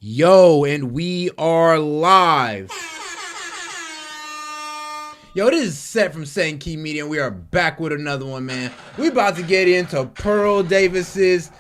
Yo, and we are live. Yo, this is Seth from Set Key Media, and we are back with another one, man. We about to get into Pearl Davis's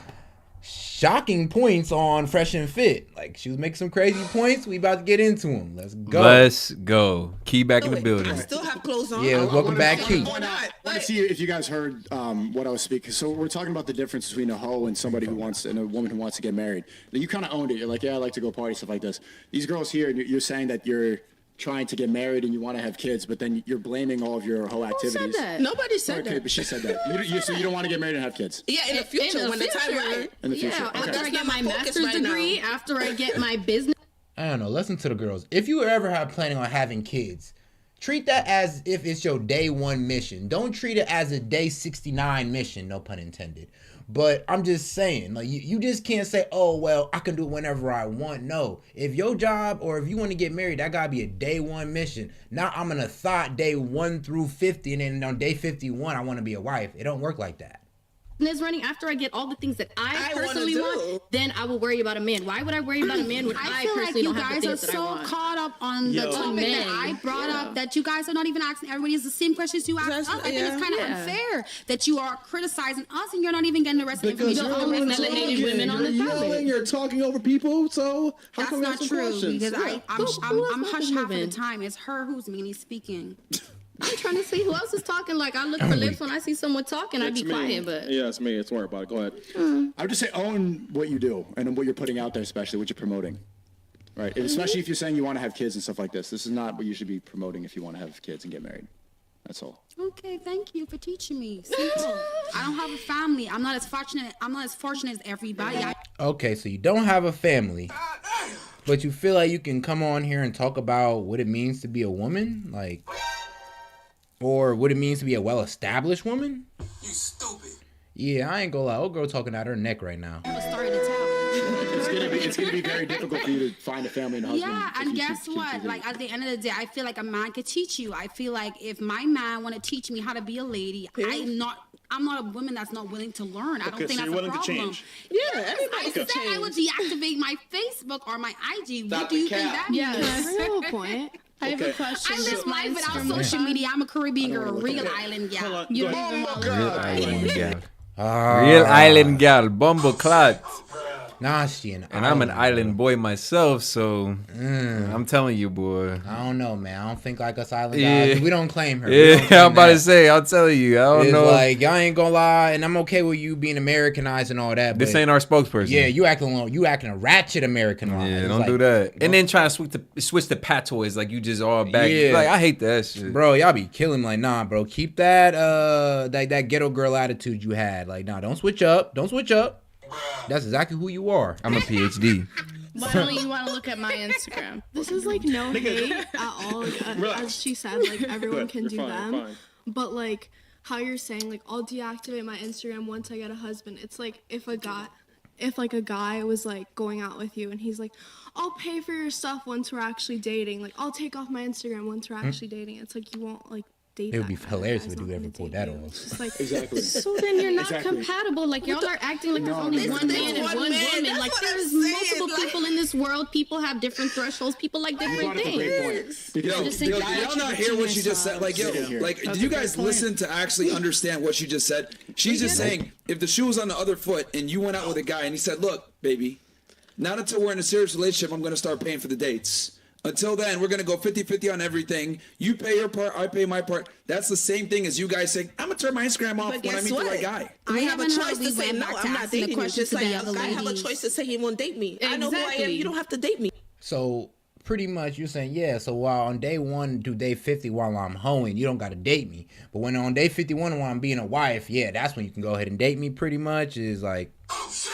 shocking points on Fresh and Fit. Like, she was making some crazy points. We about to get into them. Let's go. Let's go. Key back in the building. I still have clothes on. Yeah, welcome back, Key. I want to see if you guys heard what I was speaking. So we're talking about the difference between a hoe and somebody who wants, and a woman who wants to get married. Now, you kind of owned it. You're like, yeah, I like to go party, stuff like this. These girls here, you're saying that you're trying to get married and you want to have kids, but then you're blaming all of your hoe activities. Who said that? Nobody said okay, that. But she said that. So you don't want to get married and have kids? Yeah, in the future, when the time right. In the future. Yeah, Okay. after I get my master's degree, after I get my business. I don't know. Listen to the girls. If you ever have planning on having kids, treat that as if it's your day one mission. Don't treat it as a day 69 mission, no pun intended. But I'm just saying, like, you just can't say, oh, well, I can do it whenever I want. No. If your job or if you want to get married, that got to be a day one mission. Now I'm going to thought day 1 through 50, and then on day 51, I want to be a wife. It don't work like that. Running after I get all the things that I personally want, then I will worry about a man. Why would I worry about a man when I personally don't have the things that I want? I feel like you guys are so caught up on the topic that I brought up that you guys are not even asking everybody the same questions you ask us. I think it's kind of unfair that you are criticizing us and you're not even getting the rest of the information. You're always melanated women on the topic. You're talking over people, so how That's come not true because I'm hush half of the time. It's her who's mainly speaking. I'm trying to see who else is talking. Like, I look for lips when I see someone talking. I be quiet, but yeah, it's me. It's worry about it. Go ahead. I would just say own what you do and what you're putting out there, especially what you're promoting. Right. And especially if you're saying you want to have kids and stuff like this. This is not what you should be promoting if you want to have kids and get married. That's all. Okay, thank you for teaching me. Simple. I don't have a family. I'm not as fortunate as everybody. Okay, so you don't have a family, but you feel like you can come on here and talk about what it means to be a woman? Like, or what it means to be a well-established woman? You stupid. Yeah, I ain't gonna lie. Old girl talking out her neck right now. I'm a story to tell. It's gonna be very difficult for you to find a family and a husband. Yeah, and guess what? Like, at the end of the day, I feel like a man could teach you. I feel like if my man want to teach me how to be a lady, I'm not a woman that's not willing to learn. I don't think that's a problem. To change. Yeah, everybody I can said I would deactivate my Facebook or my IG. What do you think that means? yes, real point. I have a question. I live life without social media. I'm a Caribbean girl, real island gal. You Real island gal. Real island gal. Bumble clot. Nah, she an And I'm an island boy myself, so I'm telling you, boy. I don't know, man. I don't think like us island Yeah. guys. We don't claim her. Yeah, I'm about to say, I'll tell you. I don't It's know. like, y'all ain't gonna lie, and I'm okay with you being Americanized and all that. This but ain't our spokesperson. yeah, you acting a ratchet Americanized. Yeah, It's don't like, do that. And then trying to switch the patoys like you just all back. Yeah. Like, I hate that shit. Bro, y'all be killing me. Like, nah, bro. Keep that that ghetto girl attitude you had. Like, nah, don't switch up. Don't switch up. That's exactly who you are. I'm a PhD. Finally, you want to look at my Instagram. This is like no hate at all. Like, as she said, like everyone can do them. But like how you're saying, like I'll deactivate my Instagram once I get a husband. It's like if a guy was like going out with you and he's like, I'll pay for your stuff once we're actually dating. Like I'll take off my Instagram once we're actually dating. It's like you won't like. It would be hilarious if you ever pulled that off. It's like, Exactly. So then you're not compatible. Like, y'all are acting like there's only one man and one woman. Like, there's multiple people in this world. People have different thresholds. People like different things. Yo, y'all not hear what she just said? Like, did you guys listen to actually understand what she just said? She's just saying, if the shoe was on the other foot and you went out with a guy and he said, look, baby, not until we're in a serious relationship, I'm going to start paying for the dates. Until then, we're going to go 50-50 on everything. You pay your part, I pay my part. That's the same thing as you guys saying, I'm going to turn my Instagram off when I meet the right guy. I have a choice to say, no, I'm not dating you. Just like I have a choice to say he won't date me. I know who I am. You don't have to date me. So, pretty much you're saying, yeah, so while on day 1 to day 50 while I'm hoeing, you don't got to date me. But when on day 51 while I'm being a wife, yeah, that's when you can go ahead and date me pretty much. Is like, oh shit.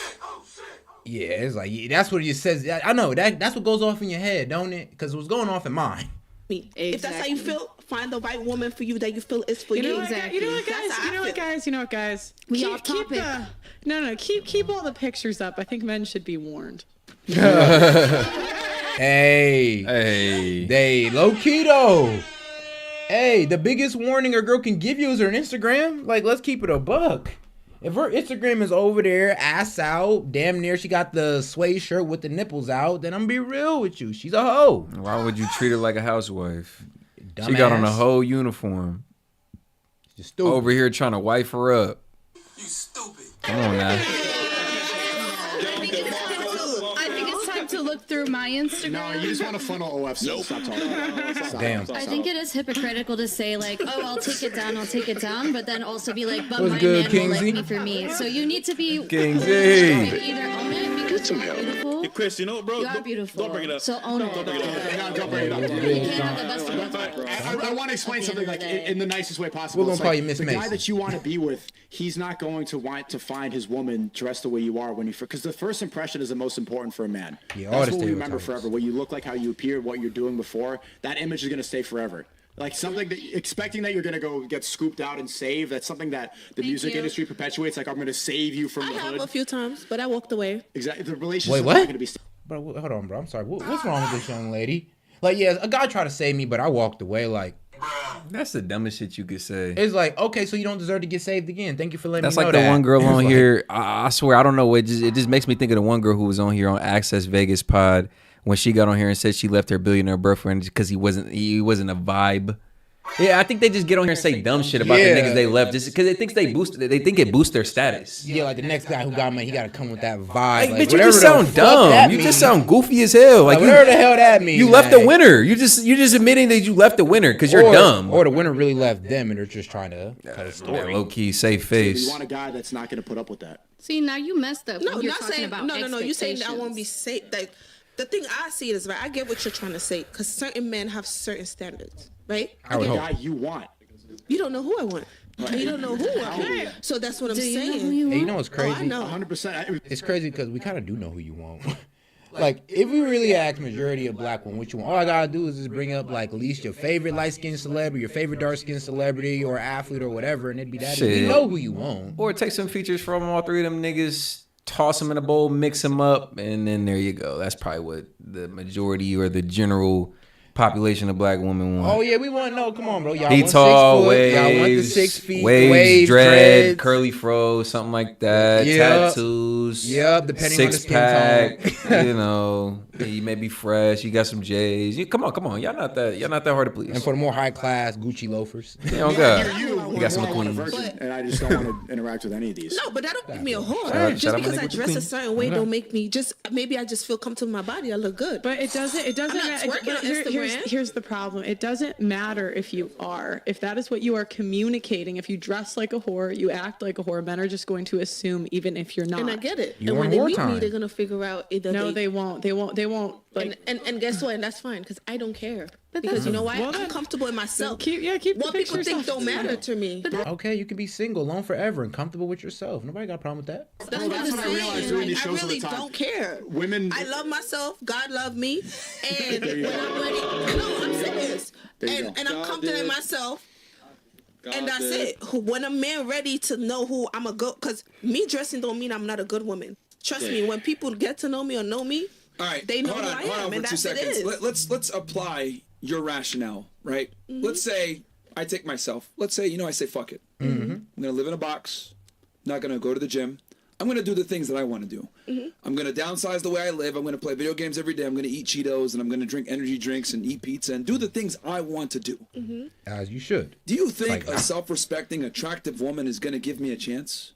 Yeah, it's like, yeah, that's what it says. I know, that's what goes off in your head, don't it? Because it was going off in mine. Exactly. If that's how you feel, find the right woman for you that you feel is for you. Exactly. You know what, guys? We off topic. Keep all the pictures up. I think men should be warned. Hey, they low key though. Hey, the biggest warning a girl can give you is her Instagram. Like, let's keep it a buck. If her Instagram is over there, ass out, damn near she got the suede shirt with the nipples out, then I'm gonna be real with you. She's a hoe. Why would you treat her like a housewife? Dumbass. She got on a whole uniform. She's stupid. Over here trying to wife her up. You stupid. Come on now. I think it's time to look through my Instagram. No, you just want to funnel OFC. Nope. Stop talking. Damn. I think it is hypocritical to say like, oh, I'll take it down, but then also be like, but What's my good, man will like Kingsy? me for me. So you need to be Kingsy. either own it because you're beautiful. Hey, Chris, you know what, bro? You are beautiful. Don't bring it up. So own it. Don't bring it up. Don't bring it up. You can't have the best of both. I want to explain something like in the nicest way possible. We're gonna It's call like, you Miss the guy Mason. that you want to be with, he's not going to want to find his woman dressed the way you are when you, because the first impression is the most important for a man. Yeah, all that's the what we remember stereotypes. forever. What you look like, how you appear, what you're doing before. That image is going to stay forever. Like something that expecting that you're gonna go get scooped out and saved. That's something that the music industry perpetuates. Like I'm gonna save you from the I hood. have a few times, but I walked away. Exactly. The relationship Wait, is what? not gonna be. Bro, hold on, bro. I'm sorry. What's wrong with this young lady? Like, yeah, a guy tried to save me, but I walked away. Like, That's the dumbest shit you could say. it's like, okay, so you don't deserve to get saved again. Thank you for letting That's me know like the that. one girl It's on like, here. I swear, I don't know. It just makes me think of the one girl who was on here on Access Vegas Pod when she got on here and said she left her billionaire boyfriend because he wasn't a vibe. Yeah, I think they just get on here and say dumb shit about the niggas they left just because they think it boosts their status. Yeah, like the next guy who got money, he got to come with that vibe. Like, Like, bitch, you whatever just the sound fuck dumb. that You means. just sound goofy as hell. Like whatever the hell that means. You left man. the winner. You just admitting that you left the winner because you're dumb. Or the winner really left them and they're just trying to cut a story. Low key, save You face. want a guy that's not gonna put up with that. See, now you messed up. No, when you're not talking saying about no. You saying that I won't be expectations. safe. Like the thing I see it is right. I get what you're trying to say because certain men have certain standards, right? I would The hope. guy you want. You don't know who I want. You don't know who I want. So that's what I'm Do you know saying. who you Hey, you want? know what's Oh, crazy? I know. 100%. It's crazy because we kind of do know who you want. Like, if we really ask majority of black women what you want, all I gotta do is just bring up, like, at least your favorite light-skinned celebrity, your favorite dark-skinned celebrity, or athlete, or whatever, and it'd be that. Shit. We know who you want. Or take some features from all three of them niggas, toss them in a bowl, mix them up, and then there you go. That's probably what the majority or the general population of black women want. Oh, yeah, we want to know. Come on, bro. Y'all He want tall, 6 foot. waves, Y'all want the 6 feet. waves, dread, dreads. curly fro, something like that. Yep. Tattoos. Yep, depending on the six skin pack. tone. You know, you may be fresh. You got some J's. Come on. Y'all not that hard to please. And for the more high-class Gucci loafers. Yeah, oh God. You got some I want a queens. virgin, and I just don't want to interact with any of these. No, but that don't make me a whore. Shout out Just my because nigga I with the dress a queen. certain way don't make me maybe I just feel comfortable in my body. I look good. But it doesn't I'm not matter. twerking on Instagram. Here's the problem. It doesn't matter if you are. If that is what you are communicating, if you dress like a whore, you act like a whore, men are just going to assume even if you're not. And I get it. You and want when they more meet time. me, they're gonna figure out either No, they won't. They won't. Like, and guess what? And that's fine because I don't care. Because you know why? I'm comfortable in myself. keep the What people pictures think up. don't matter to me. Okay, you can be single, alone forever, and comfortable with yourself. Nobody got a problem with that. That's That's what I realized doing these I shows all the really time. don't care. Women. I love myself. God love me. And There you when go. I'm ready, no, I'm serious. There you And go. I'm confident in myself. And that's it. When a man ready to know who I'm a good, because me dressing don't mean I'm not a good woman. Trust me, when people get to know me or know me, All right, they know hold who on, I hold am, on and for 2 that's what it seconds. is. Let's apply your rationale, right? Mm-hmm. Let's say I take myself. Let's say I say fuck it. I'm gonna live in a box. Not gonna go to the gym. I'm gonna do the things that I want to do. Mm-hmm. I'm gonna downsize the way I live. I'm gonna play video games every day. I'm gonna eat Cheetos and I'm gonna drink energy drinks and eat pizza and do the things I want to do. Mm-hmm. As you should. Do you think Like- a self-respecting, attractive woman is gonna give me a chance?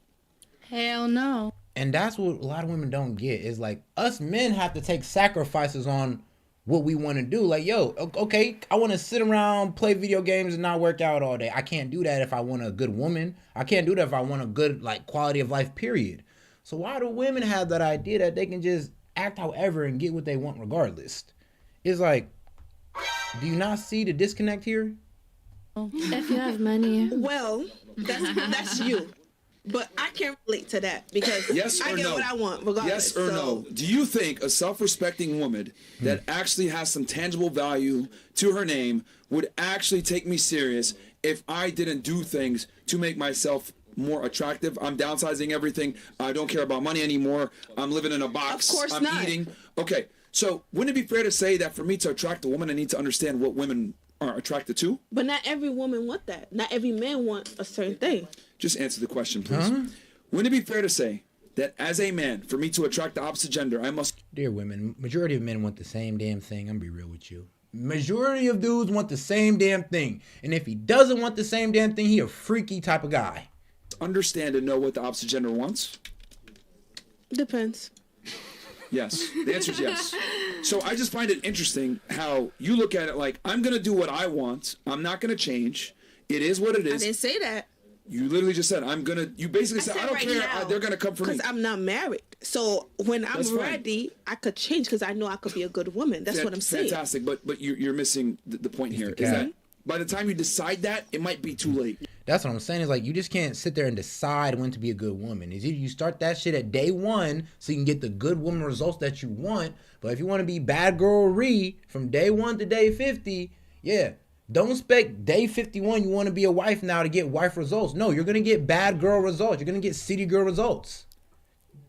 Hell no. And that's what a lot of women don't get is like us men have to take sacrifices on what we want to do. Like, yo, okay, I want to sit around, play video games and not work out all day. I can't do that if I want a good woman. I can't do that if I want a good like quality of life, period. So why do women have that idea that they can just act however and get what they want regardless? It's like, do you not see the disconnect here? If you have money. Well, that's you. But I can't relate to that because Yes I or get no? what I want regardless. Yes or no? Do you think a self-respecting woman that actually has some tangible value to her name would actually take me serious if I didn't do things to make myself more attractive? I'm downsizing everything. I don't care about money anymore. I'm living in a box. Of course I'm not. eating. Okay, so wouldn't it be fair to say that for me to attract a woman, I need to understand what women are attracted to? But not every woman want that. Not every man want a certain thing. Just answer the question, please. Wouldn't it be fair to say that as a man, for me to attract the opposite gender, I must... Dear women, majority of men want the same damn thing. I'm gonna be real with you. Majority of dudes want the same damn thing. And if he doesn't want the same damn thing, he a freaky type of guy. Understand and know what the opposite gender wants? Depends. Yes. The answer is yes. So I just find it interesting how you look at it like, I'm going to do what I want. I'm not going to change. It is what it is. I didn't say that. You literally just said, I'm going to, you basically said, I don't care. They're going to come for me. Because I'm not married. So when I'm ready, I could change because I know I could be a good woman. That's what I'm saying. Fantastic. But you're missing the point here. Is that by the time you decide that, it might be too late. That's what I'm saying. Is like, you just can't sit there and decide when to be a good woman. Is either you start that shit at day one so you can get the good woman results that you want. But if you want to be bad girl from day 1 to day 50, yeah. Don't expect day 51 you want to be a wife now to get wife results. No, you're going to get bad girl results. You're going to get city girl results.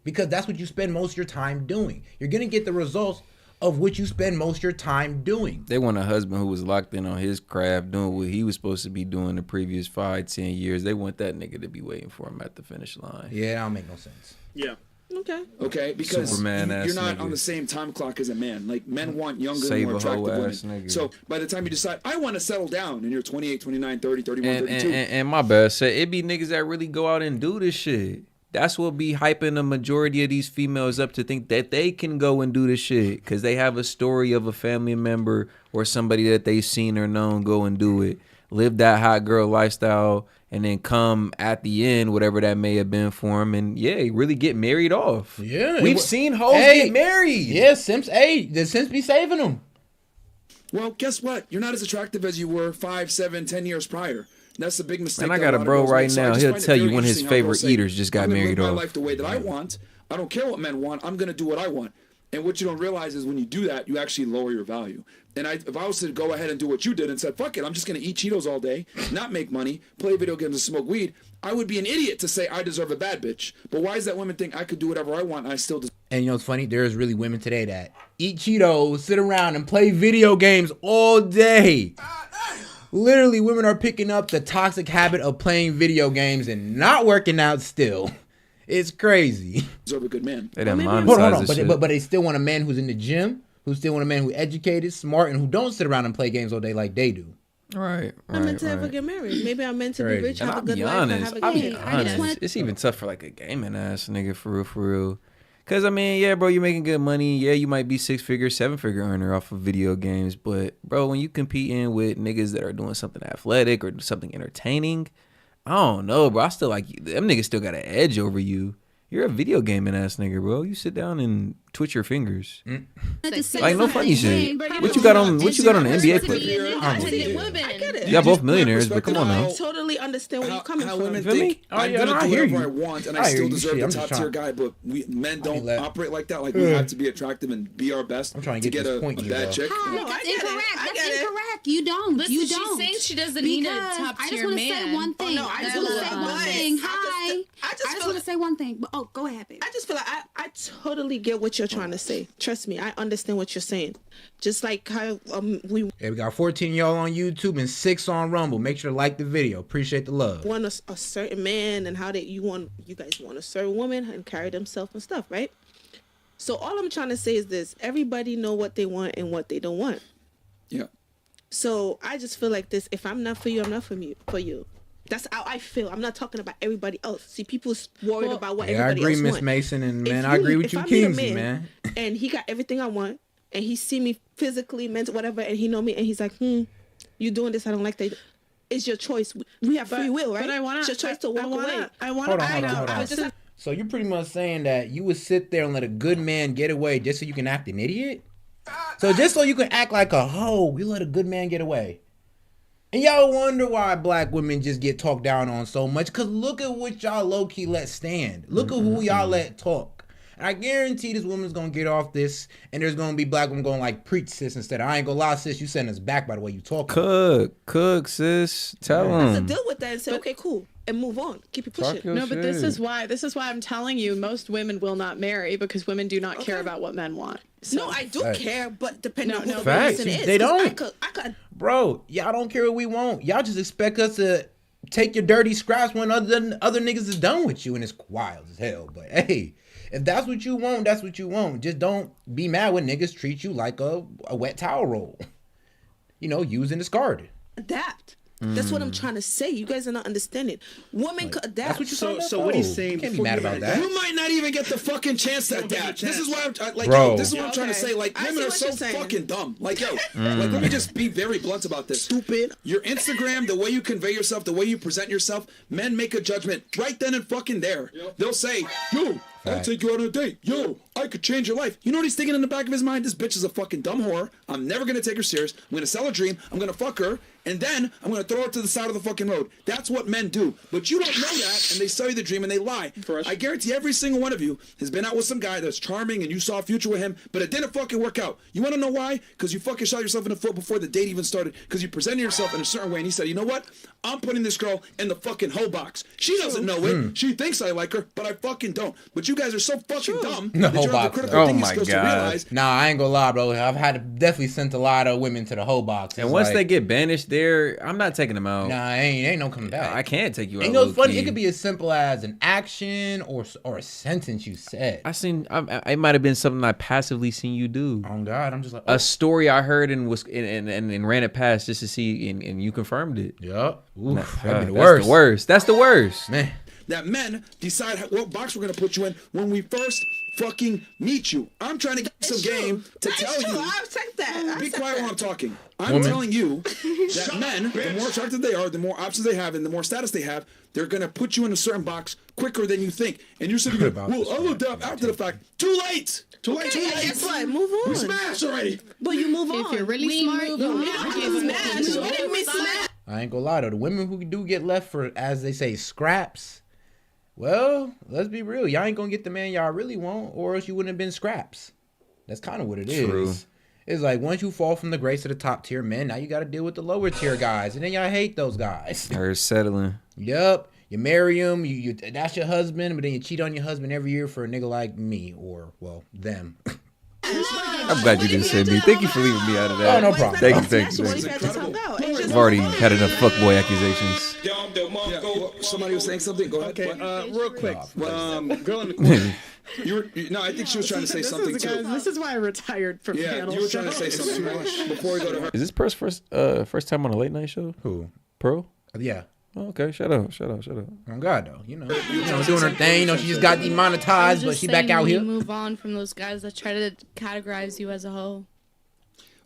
Because that's what you spend most of your time doing. You're going to get the results of what you spend most of your time doing. They want a husband who was locked in on his craft, doing what he was supposed to be doing the previous 5-10 years. They want that nigga to be waiting for him at the finish line. Yeah, that don't make no sense. Yeah. Okay, because Superman you're not nigga. on the same time clock as a man. Like, men want younger, Save more a hoe attractive ass women. nigga. So by the time you decide, I want to settle down, and you're 28, 29, 30, 31, 32. And my bad, say it be niggas that really go out and do this shit. That's what be hyping the majority of these females up to think that they can go and do this shit because they have a story of a family member or somebody that they seen or known go and do it, live that hot girl lifestyle, and then come at the end, whatever that may have been for him, and yeah, really get married off. Yeah, we've seen hoes get married. Yeah, Simps. Hey, the Simps be saving them. Well, guess what? You're not as attractive as you were 5, 7, 10 years prior. That's a big mistake. And I got a bro right now. He'll tell you one of his favorite eaters just got married off. I'm gonna live my life the way that I want. I don't care what men want. I'm gonna do what I want. And what you don't realize is when you do that, you actually lower your value. And if I was to go ahead and do what you did and said, fuck it, I'm just going to eat Cheetos all day, not make money, play video games and smoke weed, I would be an idiot to say I deserve a bad bitch. But why is that women think I could do whatever I want and I still deserve? And you know what's funny? There's really women today that eat Cheetos, sit around and play video games all day. Literally, women are picking up the toxic habit of playing video games and not working out still. It's crazy. Deserve a good man. They done Hold on. But they still want a man who's in the gym, who still want a man who's educated, smart, and who don't sit around and play games all day like they do. Right. I'm meant to ever get married. Maybe I'm meant to be rich, have a good life, and have a I'll kid. be honest. It's even tough for like a gaming ass nigga for real. Cause I mean, yeah, bro, you're making good money. Yeah, you might be 6-figure, 7-figure earner off of video games, but bro, when you competing with niggas that are doing something athletic or something entertaining, I don't know, bro. I still like them niggas still got an edge over you. You're a video gaming ass nigga, bro. You sit down and twitch your fingers. Like no funny shit. What you got on? What you got on the NBA player? I get it. Y'all both millionaires, but come on now. I totally understand where you're coming from. Women Feel me? think I'm gonna do whatever I you. want and I I hear still you. deserve Shit, the I'm top just tier trying- guy, but men don't let- operate like that. Like we have to be attractive and be our best I'm trying to get get this a point, bad Eva. chick. No, I That's get it. incorrect. I That's get it. incorrect. You don't. Listen, you she's don't. saying she doesn't need a Because top I tier just want to say man. one thing. no, I I just do, want to say but one thing. I Hi. just I just feel want to say one thing. But go ahead, babe. I just feel like I totally get what you're trying to say. Trust me, I understand what you're saying. Just like how we Hey, we got 14 y'all on YouTube and 6 on Rumble. Make sure to like the video. Appreciate the love. want a certain man and how you guys want a certain woman and carry themselves and stuff, right? So all I'm trying to say is this: everybody know what they want and what they don't want. Yeah. So I just feel like this: if I'm not for you, I'm not for you. That's how I feel. I'm not talking about everybody else. See, people's worried about what Yeah, I everybody agree, else Miss wants. Mason, and If man, I agree with if you, I meet a Kingsley, man. And he got everything I want, and he see me physically, mental, whatever, and he know me, and he's like, you doing this? I don't like that. It's your choice. We have free will, right? But I want it's your choice to walk away. Hold on. So you're pretty much saying that you would sit there and let a good man get away just so you can act an idiot? So just so you can act like a hoe, you let a good man get away. And y'all wonder why black women just get talked down on so much. Because look at what y'all low-key let stand. Look at who y'all let talk. And I guarantee this woman's going to get off this, and there's going to be black women going like, preach, sis, instead of, I ain't going to lie, sis, you send us back by the way you talk. Cook, sis. Tell I have them. to deal with that and say, okay, cool, and move on. Keep it pushing. No, but this is why I'm telling you, most women will not marry because women do not care about what men want. So, no, I do care, but depending on who the Facts. person is. They don't. I could, Bro, y'all don't care what we want. Y'all just expect us to take your dirty scraps when other niggas is done with you, and it's wild as hell. But hey, if that's what you want, that's what you want. Just don't be mad when niggas treat you like a wet towel roll. You know, used and discarded. Adapt. That's what I'm trying to say. You guys are not understanding. Women could adapt. That's what So what he's saying, you can't be mad about that. You might not even get the fucking chance to adapt. This is why I'm like, Bro. yo, this is what I'm trying to say. Like, women are so fucking dumb. Like, yo, like, let me just be very blunt about this. Stupid. Your Instagram, the way you convey yourself, the way you present yourself, men make a judgment right then and fucking there. They'll say, yo, I'll take you out on a date. Yo, I could change your life. You know what he's thinking in the back of his mind? This bitch is a fucking dumb whore. I'm never gonna take her serious. I'm gonna sell her dream. I'm gonna fuck her. And then I'm gonna throw her to the side of the fucking road. That's what men do. But you don't know that, and they sell you the dream and they lie. I guarantee every single one of you has been out with some guy that's charming and you saw a future with him, but it didn't fucking work out. You wanna know why? Because you fucking shot yourself in the foot before the date even started. Because you presented yourself in a certain way and he said, you know what? I'm putting this girl in the fucking hoe box. She doesn't know it. She thinks I like her, but I fucking don't. But you guys are so fucking dumb The that hoe you're box. the critical Oh thing you're my supposed God. to realize. Nah, I ain't gonna lie, bro. I've definitely sent a lot of women to the hoe box. And once they get banished there, I'm not taking them out. Nah, ain't no coming back. I can't take you out. And you know what's funny? low-key. It could be as simple as an action or a sentence you said. It might have been something I passively seen you do. Oh God, I'm just like a story I heard and ran it past just to see, and you confirmed it. Yup. That'd be the worst. That's the worst. Man. That men decide what box we're gonna put you in when we first fucking meet you. I'm trying to get some game to tell you. I've checked that. Be quiet while I'm talking. I'm telling you that men, the more attractive they are, the more options they have, and the more status they have, they're gonna put you in a certain box quicker than you think. And you're sitting there, well, I'll adapt after the fact. Too late. Too late. Too late. Guess what? Move on. We smashed already. But you move on. If you're really smart, you smash. What did we smash? I ain't gonna lie though. The women who do get left for, as they say, scraps. Well, let's be real. Y'all ain't gonna get the man y'all really want, or else you wouldn't have been scraps. That's kind of what it True. is. It's like once you fall from the grace of the top tier men, now you got to deal with the lower tier guys, and then y'all hate those guys. Or settling. Yup. You marry him, you that's your husband, but then you cheat on your husband every year for a nigga like me, or well, them. I'm glad you didn't say me. Thank you for leaving me out of that. Oh, no problem. Thank you. I've already had enough fuckboy accusations. Somebody was saying something. Go ahead. Okay, real quick. Girl in the corner. No, I think she was trying to say something too. This is why I retired from panel you were trying to shows. say something before we go to her. Is this Pearl's first time on a late night show? Who? Pearl? Yeah. Oh, okay, shut up. Oh God, though, you know, doing her thing. You know, she just got demonetized, but she back out here. Move on from those guys that try to categorize you as a hoe.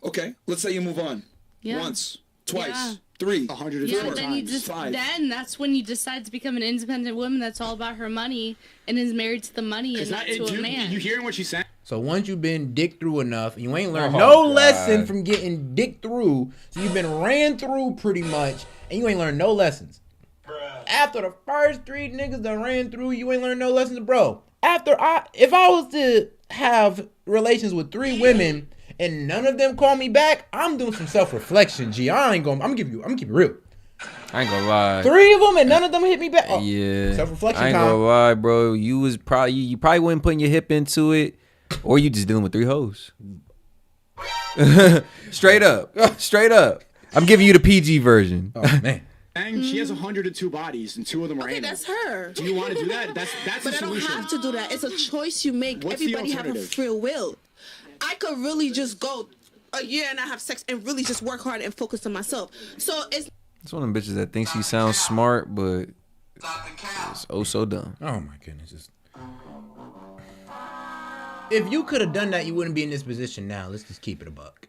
Okay, let's say you move on. Yeah. Once, twice, Yeah. 3, 104 but then you just 5. then that's when you decide to become an independent woman that's all about her money and is married to the money and not to a man. You hearing what she's saying? So once you've been dick through enough, you ain't learned Oh, God. lesson from getting dick through. So you've been ran through pretty much, and you ain't learned no lessons. After the first 3 niggas that ran through, you ain't learned no lessons, bro. If I was to have relations with 3 women and none of them call me back, I'm doing some self-reflection, G. I'm gonna keep it real. I ain't gonna lie. 3 of them and none of them hit me back. Oh, Yeah. self-reflection I ain't time. gonna lie, bro. You probably wasn't putting your hip into it, or you just dealing with 3 hoes. Straight up. I'm giving you the PG version. Oh man. And she has 102 bodies, and 2 of them are Okay, anal. that's her. Do you want to do that? That's But the I don't solution. have to do that. It's a choice you make. What's the Everybody have a alternative? free will. I could really just go a year and not have sex and really just work hard and focus on myself. So it's It's one of them bitches that thinks she sounds smart, but it's oh so dumb. Oh my goodness. If you could have done that, you wouldn't be in this position now. Let's just keep it a buck.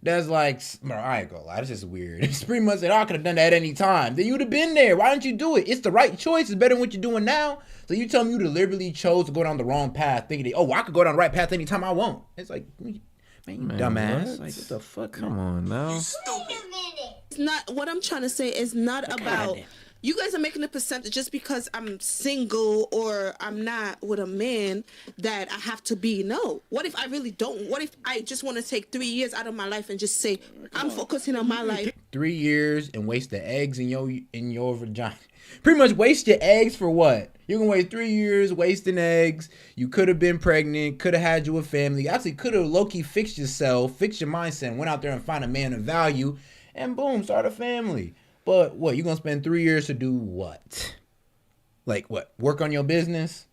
That's like, bro, I ain't gonna lie. This is weird. It's pretty much that I could have done that at any time. Then you'd have been there. Why didn't you do it? It's the right choice. It's better than what you're doing now. So you tell me you deliberately chose to go down the wrong path, thinking that, I could go down the right path anytime I want. It's like, man, you dumbass. What? Like, what the fuck? Come on now. It's not what I'm trying to say is not about you guys are making a percentage just because I'm single or I'm not with a man that I have to be. No. What if I really don't? What if I just want to take 3 years out of my life and just say I'm focusing on my life? 3 years and waste the eggs in your vagina. Pretty much waste your eggs for what? You're gonna wait 3 years wasting eggs. You could have been pregnant, could have had you a family. Actually, could have low-key fixed yourself, fixed your mindset, and went out there and found a man of value, and boom, start a family. But what, you gonna spend 3 years to do what? Like what? Work on your business?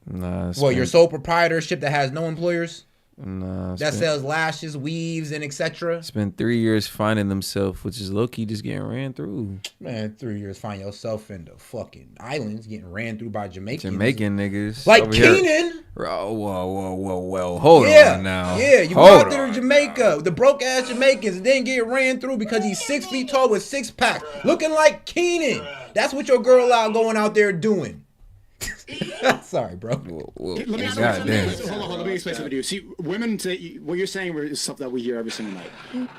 Nah. Well, your sole proprietorship that has no employers? Nah. That sells lashes, weaves, and etc. Spent 3 years finding themselves, which is low key just getting ran through. Man, 3 years find yourself in the fucking islands getting ran through by Jamaicans. Jamaican niggas. Like Keenan. Whoa. Hold on now. Yeah, you go out there to Jamaica, the broke ass Jamaicans, and then get ran through because he's 6 feet tall with 6 packs, looking like Keenan. That's what your girl out going out there doing. Sorry, bro. Let me explain something to you. See, women say what you're saying is stuff that we hear every single night.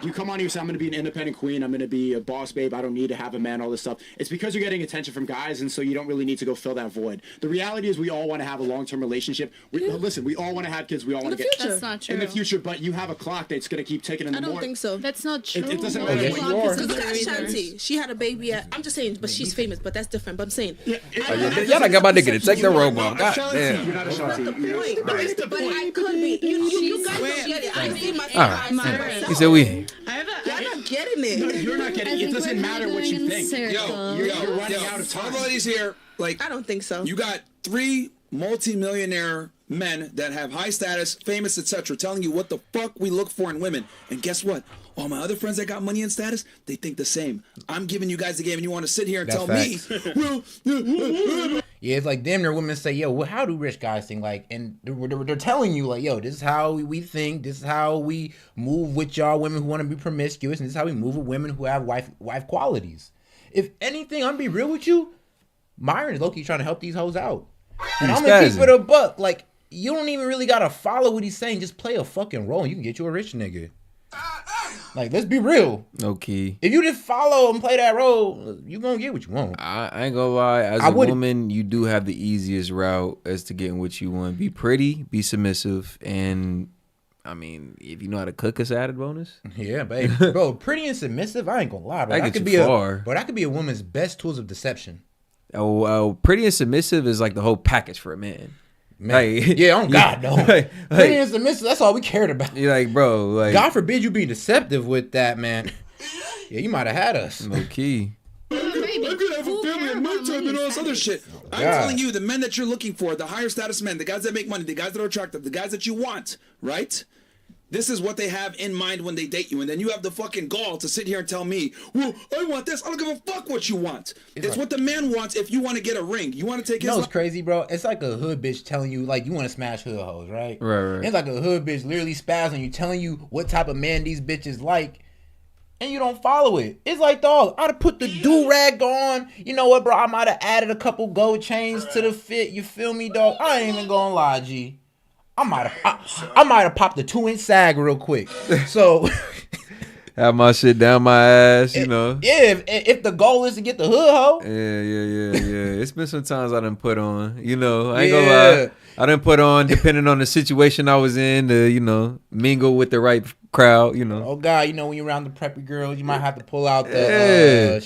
You come on here, say I'm going to be an independent queen, I'm going to be a boss babe, I don't need to have a man, all this stuff. It's because you're getting attention from guys, and so you don't really need to go fill that void. The reality is we all want to have a long-term relationship. Listen, we all want to have kids. We all want to get That's not true. in the future, but you have a clock that's going to keep ticking in the morning. I don't think so. That's not true. It doesn't matter what you are. Look at Shanti. She had a baby I'm just saying, but she's famous, but that's different. But I'm saying. Y'all done got my nigga to take the robot. God damn. You're not a Shanti. But I could be. You guys don't get it. I see my He said we. Y'all not getting it. No, you're not getting it. It doesn't matter what you think. You're running out of time. All ladies here, like, I don't think so. You got 3 multi-millionaire men that have high status, famous, etc., telling you what the fuck we look for in women. And guess what? All my other friends that got money and status, they think the same. I'm giving you guys the game, and you want to sit here and tell me, well, yeah, it's like damn near women say, yo, well, how do rich guys think? Like, and they're telling you, like, yo, this is how we think. This is how we move with y'all women who want to be promiscuous, and this is how we move with women who have wife qualities. If anything, I'm gonna be real with you, Myron is low-key trying to help these hoes out. And I'm gonna keep it a buck. Like, you don't even really gotta follow what he's saying. Just play a fucking role and you can get you a rich nigga. Like, let's be real. Okay. If you just follow and play that role, you gonna get what you want. I ain't gonna lie. As a woman, you do have the easiest route as to getting what you want. Be pretty, be submissive, and I mean, if you know how to cook, it's added bonus. Yeah, baby. Bro, pretty and submissive, I ain't gonna lie, bro. That could be that could be a woman's best tools of deception. Pretty and submissive is like the whole package for a man. Like, yeah, on God, no. Pretty and submissive, that's all we cared about. You're like, bro, like, God forbid you be deceptive with that, man. Yeah, you might have had us. Low key. I could have a family in my time and all this other shit. I'm telling you, the men that you're looking for, the higher status men, the guys that make money, the guys that are attractive, the guys that you want, right? This is what they have in mind when they date you. And then you have the fucking gall to sit here and tell me, well, I want this. I don't give a fuck what you want. It's what the man wants if you want to get a ring. You want to take his... You know what's crazy, bro? It's like a hood bitch telling you, like, you want to smash hood hoes, right? Right. It's like a hood bitch literally spaz on you, telling you what type of man these bitches like, and you don't follow it. It's like, dog, I'd have put the do-rag on. You know what, bro? I might have added a couple gold chains to the fit. You feel me, dog? I ain't even gonna lie, G. I might have popped the 2-inch sag real quick. So have my shit down my ass, you know. Yeah, if the goal is to get the hood hoe. Yeah. It's been some times I done put on, you know. I ain't gonna lie. I done put on, depending on the situation I was in, to, you know, mingle with the right crowd, you know. Oh God, you know, when you're around the preppy girls, you might have to pull out the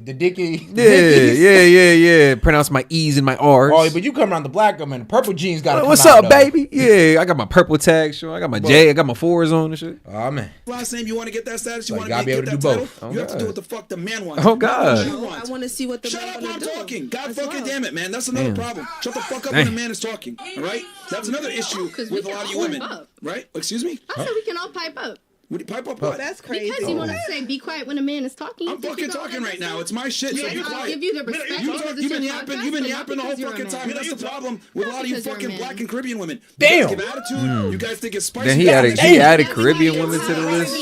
the dicky. Yeah. Pronounce my E's and my R's. Oh, but you come around the black girl, man. The purple jeans got to come what's out, up, baby? Yeah, I got my purple tag show. I got my J. I got my 4s on and shit. Oh man. Last name, you want to get that status? You like, want to be able get to do that both. title? You have to do what the fuck the man wants. Oh God. I want to see what the Shut man up when I'm do. talking. God fucking damn it, man. That's another problem. Shut the fuck up when a man is talking. All right? That's another issue with a lot of you women. Right? Excuse me? I said we can all pipe up. Pipe up what? That's crazy. Because you want to say be quiet when a man is talking. I'm fucking talking right now. It's my shit, so you're I'll quiet. give you the respect. You've been yapping the whole fucking time. That's the problem with a lot of you fucking black and Caribbean women. Damn. You guys give attitude. You guys think it's spicy. Then he added Caribbean women to the list.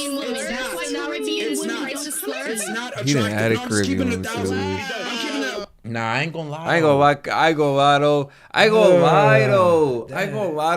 It's not He done added attractive. Caribbean women to the list. I'm keeping it. Nah, I ain't gonna lie. I ain't gonna lie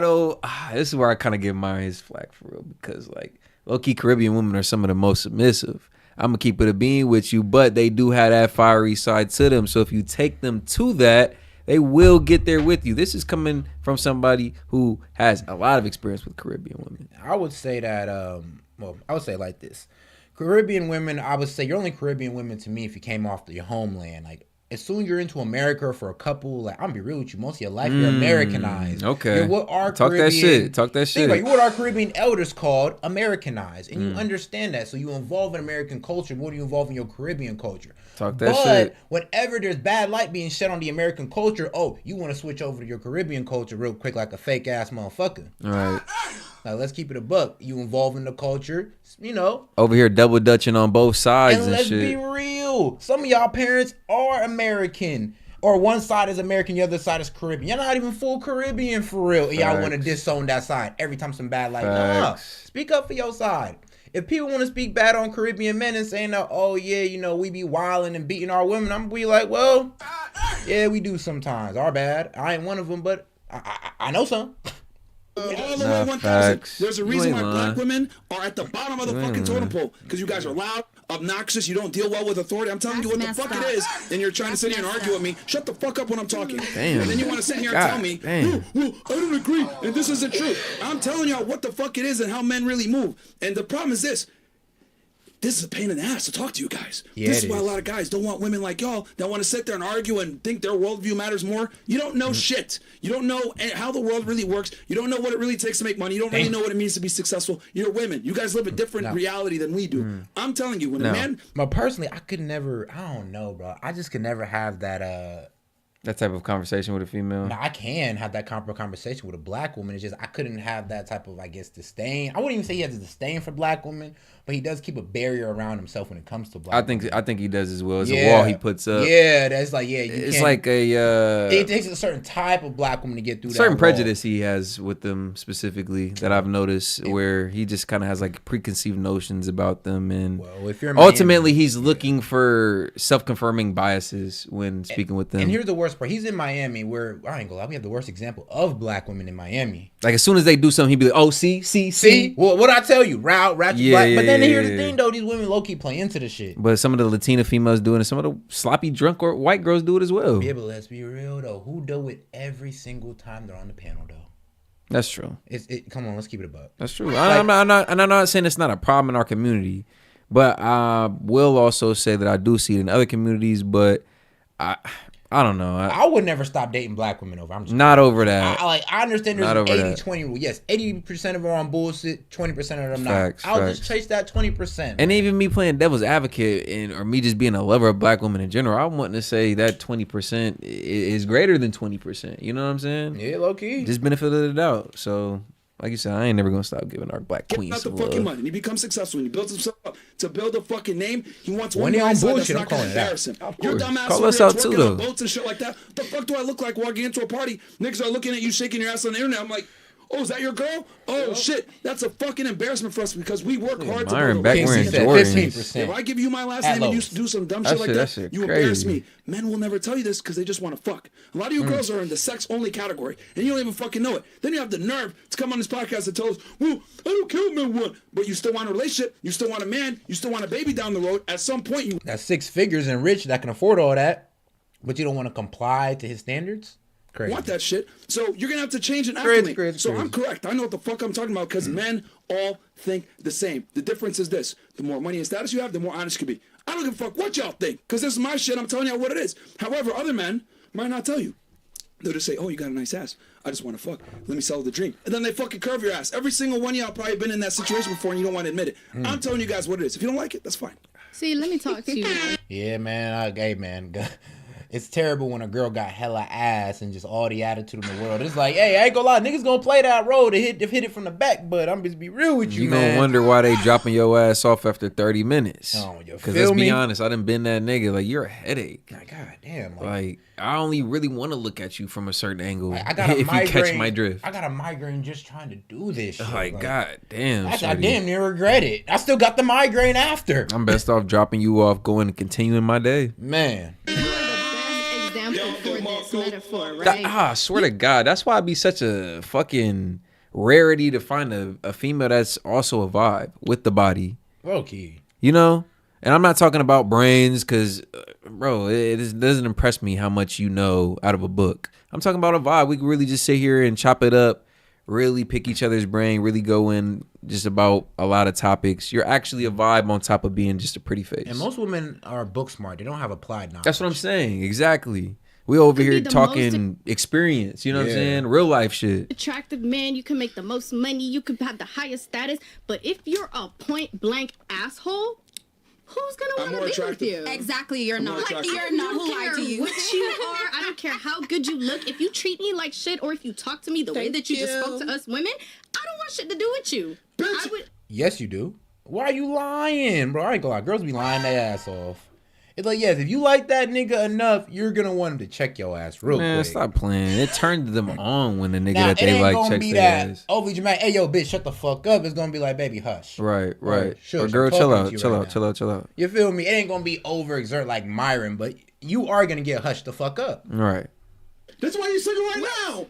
though. This is where I kind of give Myron his flack for real, because like low-key Caribbean women are some of the most submissive. I'm gonna keep it a bean with you, but they do have that fiery side to them. So if you take them to that, they will get there with you. This is coming from somebody who has a lot of experience with Caribbean women. I would say that, I would say it like this. Caribbean women, I would say you're only Caribbean women to me if you came off your homeland. Like, as soon as you're into America for a couple, like, I'm gonna be real with you, most of your life you're Americanized. Okay. You're what our Talk Caribbean, that shit. Talk that shit. You're what our Caribbean elders called Americanized. And you understand that. So you involve in American culture more than you involve in your Caribbean culture. Talk that shit. But whenever there's bad light being shed on the American culture, you want to switch over to your Caribbean culture real quick like a fake ass motherfucker. All right. Now let's keep it a buck. You involve in the culture, Over here double dutching on both sides and let's shit. be real. Some of y'all parents are American. Or one side is American, the other side is Caribbean. You're not even full Caribbean for real. And y'all want to disown that side every time some bad light. Nah, speak up for your side. If people want to speak bad on Caribbean men and saying that, we be wilding and beating our women, I'm gonna be like, well, yeah, we do sometimes. Our bad. I ain't one of them, but I know some. All the way 1,000. There's a reason why black women are at the bottom of the fucking totem pole. Because you guys are loud, obnoxious, you don't deal well with authority. I'm telling you what the fuck it is, and you're trying to sit here and argue with me. Shut the fuck up when I'm talking. Damn. And then you want to sit here and tell me, well, I don't agree, and this isn't true. I'm telling y'all what the fuck it is and how men really move. And the problem is this. This is a pain in the ass to talk to you guys. Yeah, this is why a lot of guys don't want women like y'all that want to sit there and argue and think their worldview matters more. You don't know shit. You don't know how the world really works. You don't know what it really takes to make money. You don't really know what it means to be successful. You're women. You guys live a different reality than we do. I'm telling you, when a man... But personally, I don't know, bro. I just could never have that... That type of conversation with a female. Now, I can have that conversation with a black woman. It's just I couldn't have that type of, disdain. I wouldn't even say he has a disdain for black women, but he does keep a barrier around himself when it comes to black women. I think he does as well. It's a wall he puts up. Yeah, that's it's like a... it takes a certain type of black woman to get through that certain wall. prejudice he has with them specifically that I've noticed where he just kind of has like preconceived notions about them. And if you're ultimately he's looking for self-confirming biases when speaking with them. And here's the worst part. He's in Miami where, I ain't gonna lie, we have the worst example of black women in Miami. Like as soon as they do something, he'd be like, oh, see? Well, what I tell you, ratchet black. But then here's the thing though, these women low-key play into the shit. But some of the Latina females do it, and some of the sloppy drunk or white girls do it as well. Yeah, but let's be real though. Who do it every single time they're on the panel though? That's true. Come on, let's keep it a buck. That's true. I'm not saying it's not a problem in our community, but I will also say that I do see it in other communities, but I don't know. I would never stop dating black women over. I'm just not over that. I understand there's an 80-20 rule. Yes, 80% of them are on bullshit, 20% of them not. I'll just chase that 20%. And even me playing devil's advocate or me just being a lover of black women in general, I'm wanting to say that 20% is greater than 20%. You know what I'm saying? Yeah, low key. Just benefit of the doubt. So, like you said, I ain't never gonna stop giving our black queens out the some fucking love. money. And he becomes successful. And he builds himself up to build a fucking name. He wants one When he guy on that's bullshit, not I'm going to calling it out. embarrass him. Of Your course. dumb ass Call over us there out too, twerking though. on boats and shit like that. The fuck do I look like walking into a party? Niggas are looking at you shaking your ass on the internet. I'm like, oh, is that your girl? Oh, shit. That's a fucking embarrassment for us because we work hard to build a back wearing Jordans. If I give you my last name and you do some dumb shit like that, you embarrass me. Men will never tell you this because they just want to fuck. A lot of you girls are in the sex-only category, and you don't even fucking know it. Then you have the nerve to come on this podcast and tell us, well, I don't care what men want. But you still want a relationship. You still want a man. You still want a baby down the road. At some point, you... That's 6 figures and rich that can afford all that, but you don't want to comply to his standards? Crazy. Want that shit. So you're going to have to change and acclimate. So I'm correct. I know what the fuck I'm talking about because men all think the same. The difference is this. The more money and status you have, the more honest you can be. I don't give a fuck what y'all think because this is my shit. I'm telling y'all what it is. However, other men might not tell you. They'll just say, oh, you got a nice ass. I just want to fuck. Let me sell the dream. And then they fucking curve your ass. Every single one of y'all probably been in that situation before and you don't want to admit it. I'm telling you guys what it is. If you don't like it, that's fine. See, let me talk to you. Yeah, man. Hey, man. It's terrible when a girl got hella ass and just all the attitude in the world. It's like, hey, I ain't gonna lie, niggas gonna play that role to hit it from the back, but I'm just be real with you, You man. gonna wonder why they dropping your ass off after 30 minutes. Oh, you Because feel let's me? be honest, I done been that nigga. Like, you're a headache. Like, God damn. Like, I only really want to look at you from a certain angle. I got a if migraine, you catch my drift. I got a migraine just trying to do this shit. Like, God damn. I damn near regret it. I still got the migraine after. I'm best off dropping you off, going and continuing my day. Man. Example for this metaphor, right? I swear to God, that's why it'd be such a fucking rarity to find a female that's also a vibe with the body. Okay. You know? And I'm not talking about brains because, bro, it doesn't impress me how much you know out of a book. I'm talking about a vibe. We can really just sit here and chop it up really pick each other's brain, really go in just about a lot of topics, you're actually a vibe on top of being just a pretty face. And most women are book smart. They don't have applied knowledge. That's what I'm saying. Exactly. We over here talking experience, you know what I'm saying? Real life shit. Attractive man, you can make the most money, you can have the highest status, but if you're a point blank asshole, who's gonna want to be with you? Exactly, you're not. You're not who lied to you. What you are, I don't care how good you look. If you treat me like shit, or if you talk to me the way that you just spoke to us women, I don't want shit to do with you. Yes, you do. Why are you lying, bro? I ain't gonna lie. Girls be lying their ass off. It's like, yes, if you like that nigga enough, you're gonna want him to check your ass real quick. Stop playing. It turned them on when the nigga that they like checks their ass. Overly dramatic. Hey, yo, bitch, shut the fuck up. It's gonna be like, baby, hush. Right. Or Shush, girl, chill out. You feel me? It ain't gonna be overexert like Myron, but you are gonna get hushed the fuck up. Right. That's why you're single right now. All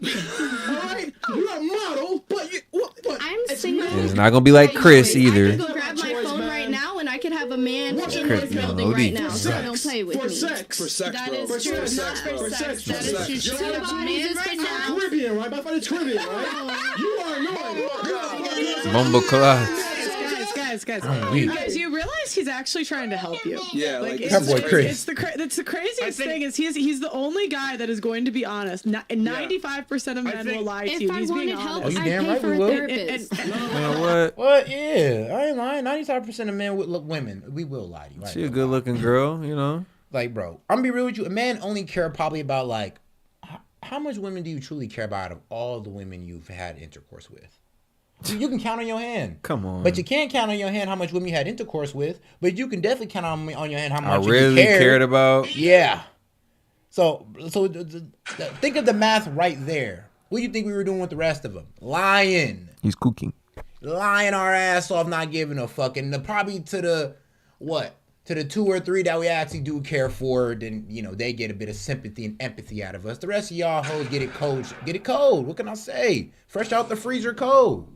right, you're a model, but what? I'm single. It's not gonna be like Chris either. I can go grab my phone right now, and I could have a man in this building right now. So don't play with me. For sex, that is true. Not for sex. That is true. Two bodies right now. Caribbean, right? My father's Caribbean, right? You are annoying. Bumble clots. Guys, you realize he's actually trying to help you. Yeah, that boy Chris. It's the craziest thing is he's the only guy that is going to be honest. 95% of men will lie to you. He's being honest. Oh, you damn right we will. What? Yeah, I ain't lying. 95% of men women, we will lie to you. She a good looking girl, you know. Like, bro, I'm gonna be real with you. A man only care probably about like how much women do you truly care about out of all the women you've had intercourse with? You can count on your hand. Come on. But you can't count on your hand how much women you had intercourse with. But you can definitely count on your hand how much I really you cared about. Yeah. So think of the math right there. What do you think we were doing with the rest of them? Lying. He's cooking. Lying our ass off, not giving a fuck. And probably to the 2 or 3 that we actually do care for, then, you know, they get a bit of sympathy and empathy out of us. The rest of y'all hoes get it cold. Get it cold. What can I say? Fresh out the freezer cold.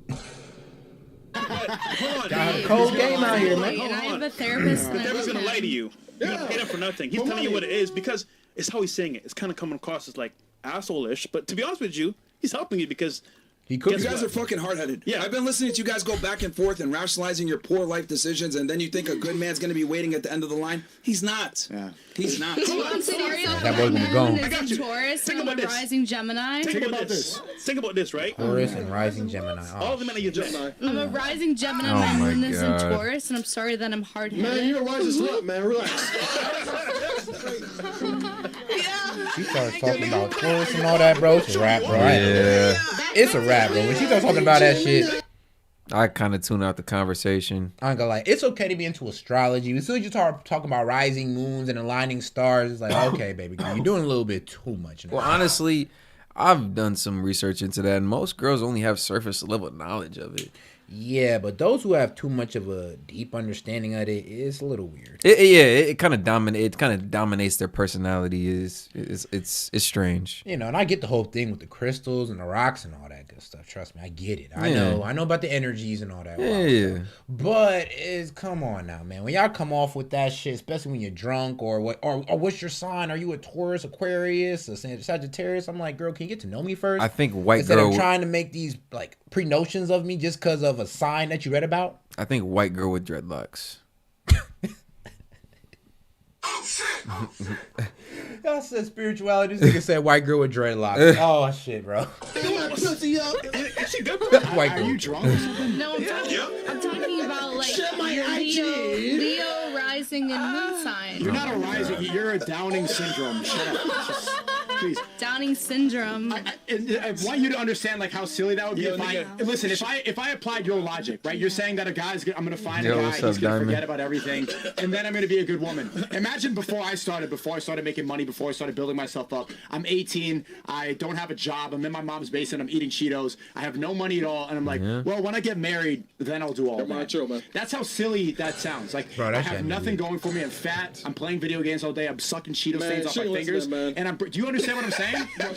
Hold Got a cold game out here, man. And I have a therapist. The therapist's gonna lie to you. You don't pay them for nothing. He's telling you what it is because it's how he's saying it. It's kind of coming across as like asshole-ish, but to be honest with you, he's helping you because you guys are fucking hard-headed. Yeah, I've been listening to you guys go back and forth and rationalizing your poor life decisions, and then you think a good man's going to be waiting at the end of the line. He's not. Yeah. He's not. I'm sorry. That boy's gonna be gone. I'm Taurus and I'm a rising Gemini. Think about this. Think about this, right? Taurus and rising Gemini. All the men are your Gemini. I'm a rising Gemini. My moon is in Taurus, and I'm sorry that I'm hard-headed. Man, you're a rising slut, man. Relax. She starts talking about Taurus and all that, bro. It's a rap, bro. Yeah. It's a rap, bro. When she starts talking about that shit, I kind of tune out the conversation. I ain't gonna lie. It's okay to be into astrology. As soon as you start talking about rising moons and aligning stars, it's like, okay, baby, you're doing a little bit too much now. Well, honestly, I've done some research into that, and most girls only have surface level knowledge of it. Yeah, but those who have too much of a deep understanding of it, it's a little weird. It kind of dominates their personality. It's strange. You know, and I get the whole thing with the crystals and the rocks and all that good stuff. Trust me, I get it. I know about the energies and all that. Yeah. But come on now, man. When y'all come off with that shit, especially when you're drunk or what's your sign? Are you a Taurus, Aquarius, a Sagittarius? I'm like, girl, can you get to know me first? I think white Instead girl of trying to make these like pre-notions of me just because of a sign that you read about. I think white girl with dreadlocks. Y'all said spirituality. This nigga said white girl with dreadlocks. Oh shit, bro. Are you drunk or something? No, I'm talking about like Leo rising and moon sign. You're not a rising. You're a Downing syndrome. Shut up. Please. Downing syndrome. I want you to understand like how silly that would be if I applied your logic, right? You're saying that a guy's I'm gonna find a guy, he's gonna forget about everything, and then I'm gonna be a good woman. Imagine before I started making money, before I started building myself up. I'm 18, I don't have a job, I'm in my mom's basement, I'm eating Cheetos, I have no money at all, and I'm like, well, when I get married, then I'll do all that. True, man. That's how silly that sounds. Like, bro, I have nothing going for me. I'm fat. I'm playing video games all day. I'm sucking Cheeto stains off my fingers. And do you understand what I'm saying? Do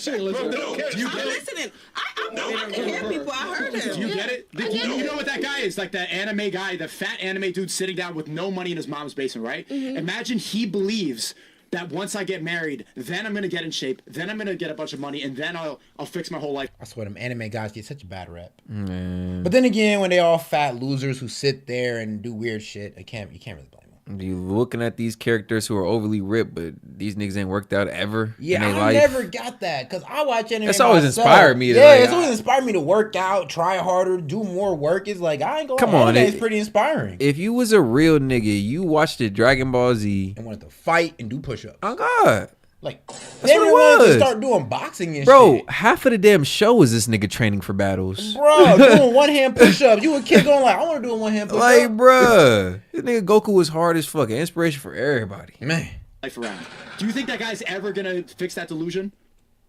you get it? Listening. I hear people. I heard him. Do you get it? You know what that guy is? Like the anime guy, the fat anime dude sitting down with no money in his mom's basement, right? Mm-hmm. Imagine he believes that once I get married, then I'm gonna get in shape, then I'm gonna get a bunch of money, and then I'll fix my whole life. I swear them anime guys get such a bad rep. Man. But then again, when they all fat losers who sit there and do weird shit, you can't really blame them. You looking at these characters who are overly ripped, but these niggas ain't worked out ever. Yeah, in their I life. never got that because I watch anime. That's always myself. inspired me. It's always inspired me to work out, try harder, do more work. It's like I ain't gonna. Come on, it's pretty inspiring. If you was a real nigga, you watched the Dragon Ball Z and wanted to fight and do push-ups. Oh God. Like, that's what it was. To start doing boxing and bro, shit. half of the damn show is this nigga training for battles. Bro, doing one-hand push-ups. You a kid going like, I want to do a one-hand push-up. Like, bruh. This nigga Goku was hard as fuck. Inspiration for everybody. Man. Life around. Do you think that guy's ever gonna fix that delusion?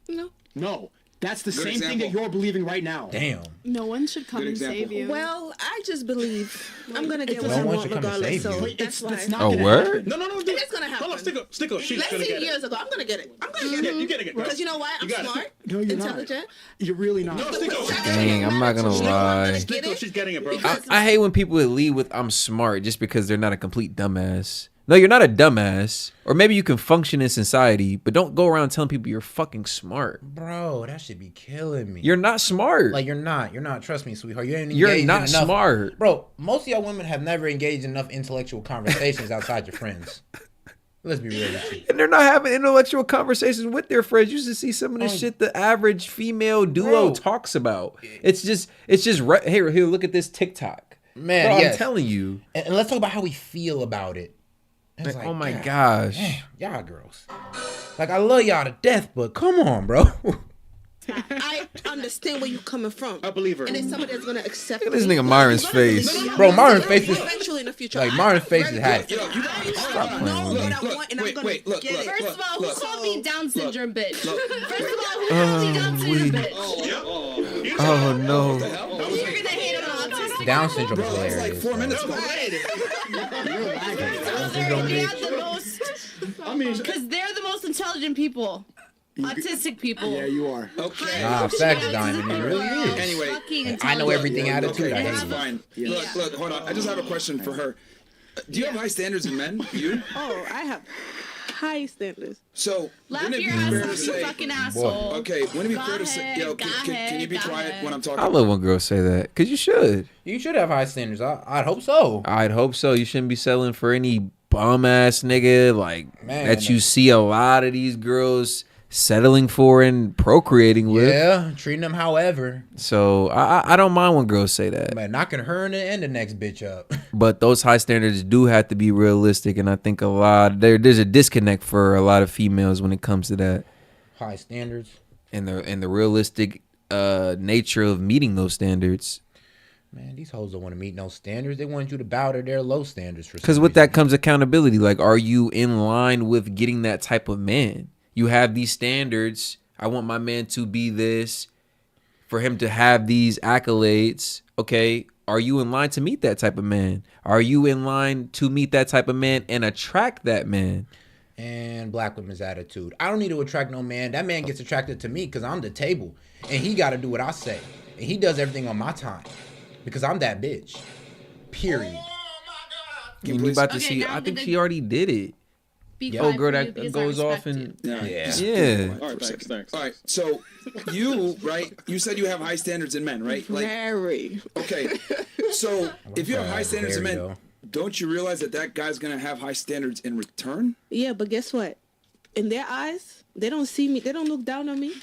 No. No. That's the Good same example. thing that you're believing right now. Damn. No one should come Good and example. save you. Well, I just believe I'm gonna get No what I one want should come and regardless. save So you. that's why. It's not Oh, gonna word? happen. No. It is gonna happen. Hold on, Sneako. She's Let's gonna see, get it. years ago, I'm gonna get it. I'm gonna get it. You're getting it, bro. Because you know why? I'm You got it. smart, No, you're not. intelligent. You're really not. No, Sneako. Dang, I'm not gonna lie. Sneako, she's getting it, bro. I hate when people lead with I'm smart just because they're not a complete dumbass. No, you're not a dumbass. Or maybe you can function in society, but don't go around telling people you're fucking smart. Bro, that should be killing me. You're not smart. Like, you're not. Trust me, sweetheart. You ain't You're engaged not in enough. smart. Bro, most of y'all women have never engaged in enough intellectual conversations outside your friends. Let's be real with you. And they're not having intellectual conversations with their friends. You should see some of the shit the average female duo talks about. It's just here, look at this TikTok. Man, Bro, yes. I'm telling you. And let's talk about how we feel about it. It's Like, oh my gosh. Damn, y'all girls. Like, I love y'all to death, but come on, bro. I understand where you're coming from. I believe her. And it's somebody that's gonna accept. Look at this me. nigga Myron's face. Bro, Myron's face is Eventually in the future. like Myron's face is had it. Yo, you Stop playing know with what me. I want, and I'm gonna look, get it. First of all, who called me Down syndrome bitch? First of all, who Oh, called me Down syndrome bitch? Oh no. You're gonna hate on autistic. Down syndrome is It's like hilarious. 4 minutes ago. Because they're the most intelligent people. Autistic people. Yeah, you are. Okay. Nah, facts, Diamond. It really is. Anyway, I know everything attitude. Okay, I that's hate it. fine. Look, hold on. I just have a question for her. Do you have high standards in men? You? Oh, I have high standards. So, Laugh wouldn't it be your ass fair to off, you say? fucking asshole. Okay, wouldn't it be Go fair to say? ahead, Yo, go can you be ahead, go quiet ahead. when I'm talking? I love when girls say that. Because you should. You should have high standards. I'd hope so. I'd hope so. You shouldn't be selling for any bum ass nigga like Man, that you see a lot of these girls settling for and procreating with. Yeah, treating them however. So I don't mind when girls say that. Man, knocking her and the next bitch up. But those high standards do have to be realistic, and I think there's a disconnect for a lot of females when it comes to that. High standards. And the realistic nature of meeting those standards. Man, these hoes don't want to meet no standards. They want you to bow to their low standards for some Because with reason. that comes accountability. Like, are you in line with getting that type of man? You have these standards. I want my man to be this, for him to have these accolades. Okay, are you in line to meet that type of man? Are you in line to meet that type of man and attract that man? And black women's attitude. I don't need to attract no man. That man gets attracted to me because I'm the table. And he got to do what I say. And he does everything on my time. Because I'm that bitch. Period. You about to see, I think she already did it. Oh, girl, that goes off and yeah. All right, thanks. All right, so you said you have high standards in men, right? Like, Very. okay, so if you have high standards in men, though. don't you realize that guy's gonna have high standards in return? Yeah, but guess what? In their eyes, they don't see me. They don't look down on me.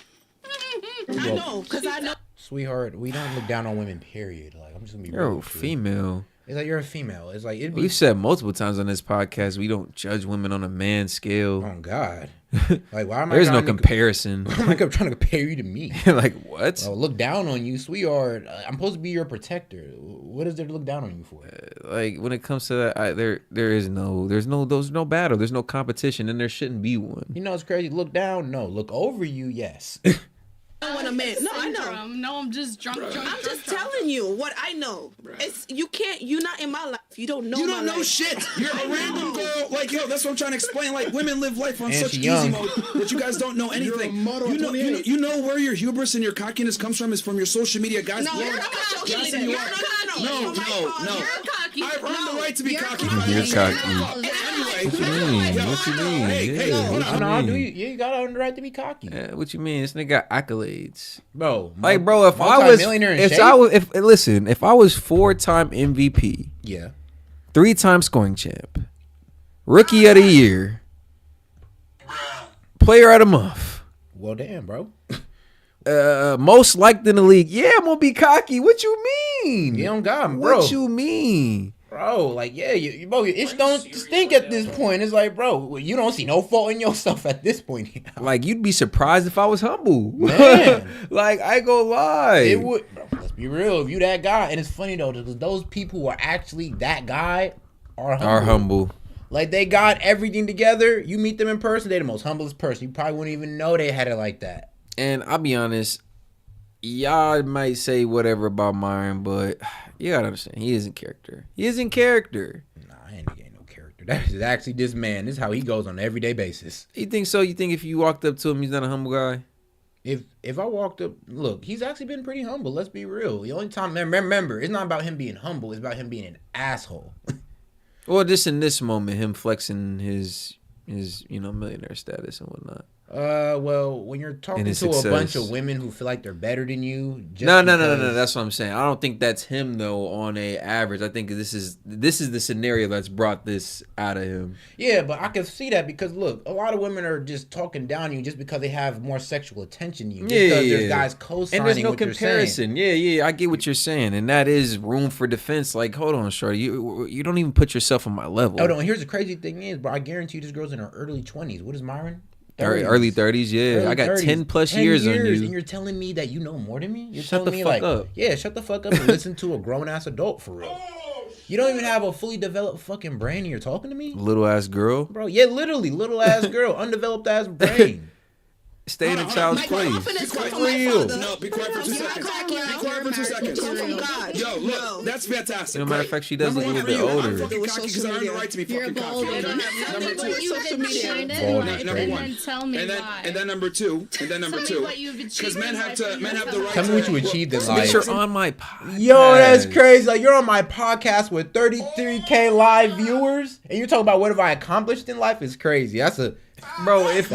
I know, because I know. Sweetheart, we don't look down on women, period. Like, I'm just going to be You're real a with you. female. It's like, you're a female. It's like, it'd be... We've said multiple times on this podcast we don't judge women on a man scale. Oh, God. Like, why am I... There's no comparison. Why am I trying to compare you to me? Like, what? Oh, look down on you, sweetheart. I'm supposed to be your protector. What is there to look down on you for? Like, when it comes to that, there's no battle. There's no competition, and there shouldn't be one. You know, it's crazy. Look down? No. Look over you? Yes. I want a man. No, I know. No, I'm just drunk. I'm just telling you what I know. It's you're not in my life. You don't know. You my don't know life. shit. You're a random girl. Like, yo, that's what I'm trying to explain. Like, women live life on And such she easy young. mode that you guys don't know anything. You're a model at You know where your hubris and your cockiness comes from is from your social media guys. No, you're a cocky. No. You're a cocky. I've earned the right to be cocky. You're cocky. Anyway, What you mean? What you mean? Hey, Yeah, hold what on. you mean? You gotta earn the right to be cocky. Yeah, what you mean? This nigga got accolades, bro. Like, bro, if I was, listen, if I was 4-time MVP, yeah, 3-time scoring champ, rookie of the year, player of the month. Well, damn, bro. Most liked in the league. Yeah, I'm gonna be cocky. What you mean? You don't got him, bro. What you mean? Bro, like, yeah, bro, your itch don't stink at this point. It's like, bro, you don't see no fault in yourself at this point. Like, you'd be surprised if I was humble. Man. Like, I ain't gonna lie. It would, bro, let's be real. If you that guy, and it's funny though, because those people who are actually that guy are humble. Like, they got everything together. You meet them in person, they're the most humblest person. You probably wouldn't even know they had it like that. And I'll be honest, y'all might say whatever about Myron, but you gotta understand, he isn't character. He isn't character. Nah, ain't no character. That is actually this man. This is how he goes on an everyday basis. You think so? You think if you walked up to him, he's not a humble guy? If I walked up, look, he's actually been pretty humble. Let's be real. The only time, remember, it's not about him being humble. It's about him being an asshole. Well, just in this moment, him flexing his millionaire status and whatnot. Well, when you're talking to a bunch of women who feel like they're better than you, no. That's what I'm saying. I don't think that's him though. On a average, I think this is the scenario that's brought this out of him. Yeah, but I can see that because look, a lot of women are just talking down on you just because they have more sexual attention to you. Because there's guys co-signing. And there's no what comparison. Yeah, I get what you're saying, and that is room for defense. Like, hold on, shorty, you don't even put yourself on my level. Hold on. Here's the crazy thing is, bro. I guarantee you, this girl's in her early 20s. What is Myron? 30s. Early 30s, yeah. Early I got 30s. 10 plus years on you. And you're telling me that you know more than me? You're Shut telling the me fuck up. Yeah, shut the fuck up and listen to a grown-ass adult for real. You don't even have a fully developed fucking brain and you're talking to me? Little ass girl. Bro, yeah, literally, little ass girl, undeveloped ass brain. Stay in a child's place. No, be quiet for 2 seconds. Be quiet for 2 seconds. Yo, look, that's fantastic. As a matter of fact, she does look a little bit older. I'm fucking cocky because I earned the right to be fucking cocky. Number one. And then number two. Because men have the right. Tell me what you achieved in life. You're on my podcast. Yo, that's crazy. Like, you're on my podcast with 33K live viewers, and you're talking about what have I accomplished in life? It's crazy. That's a Bro, if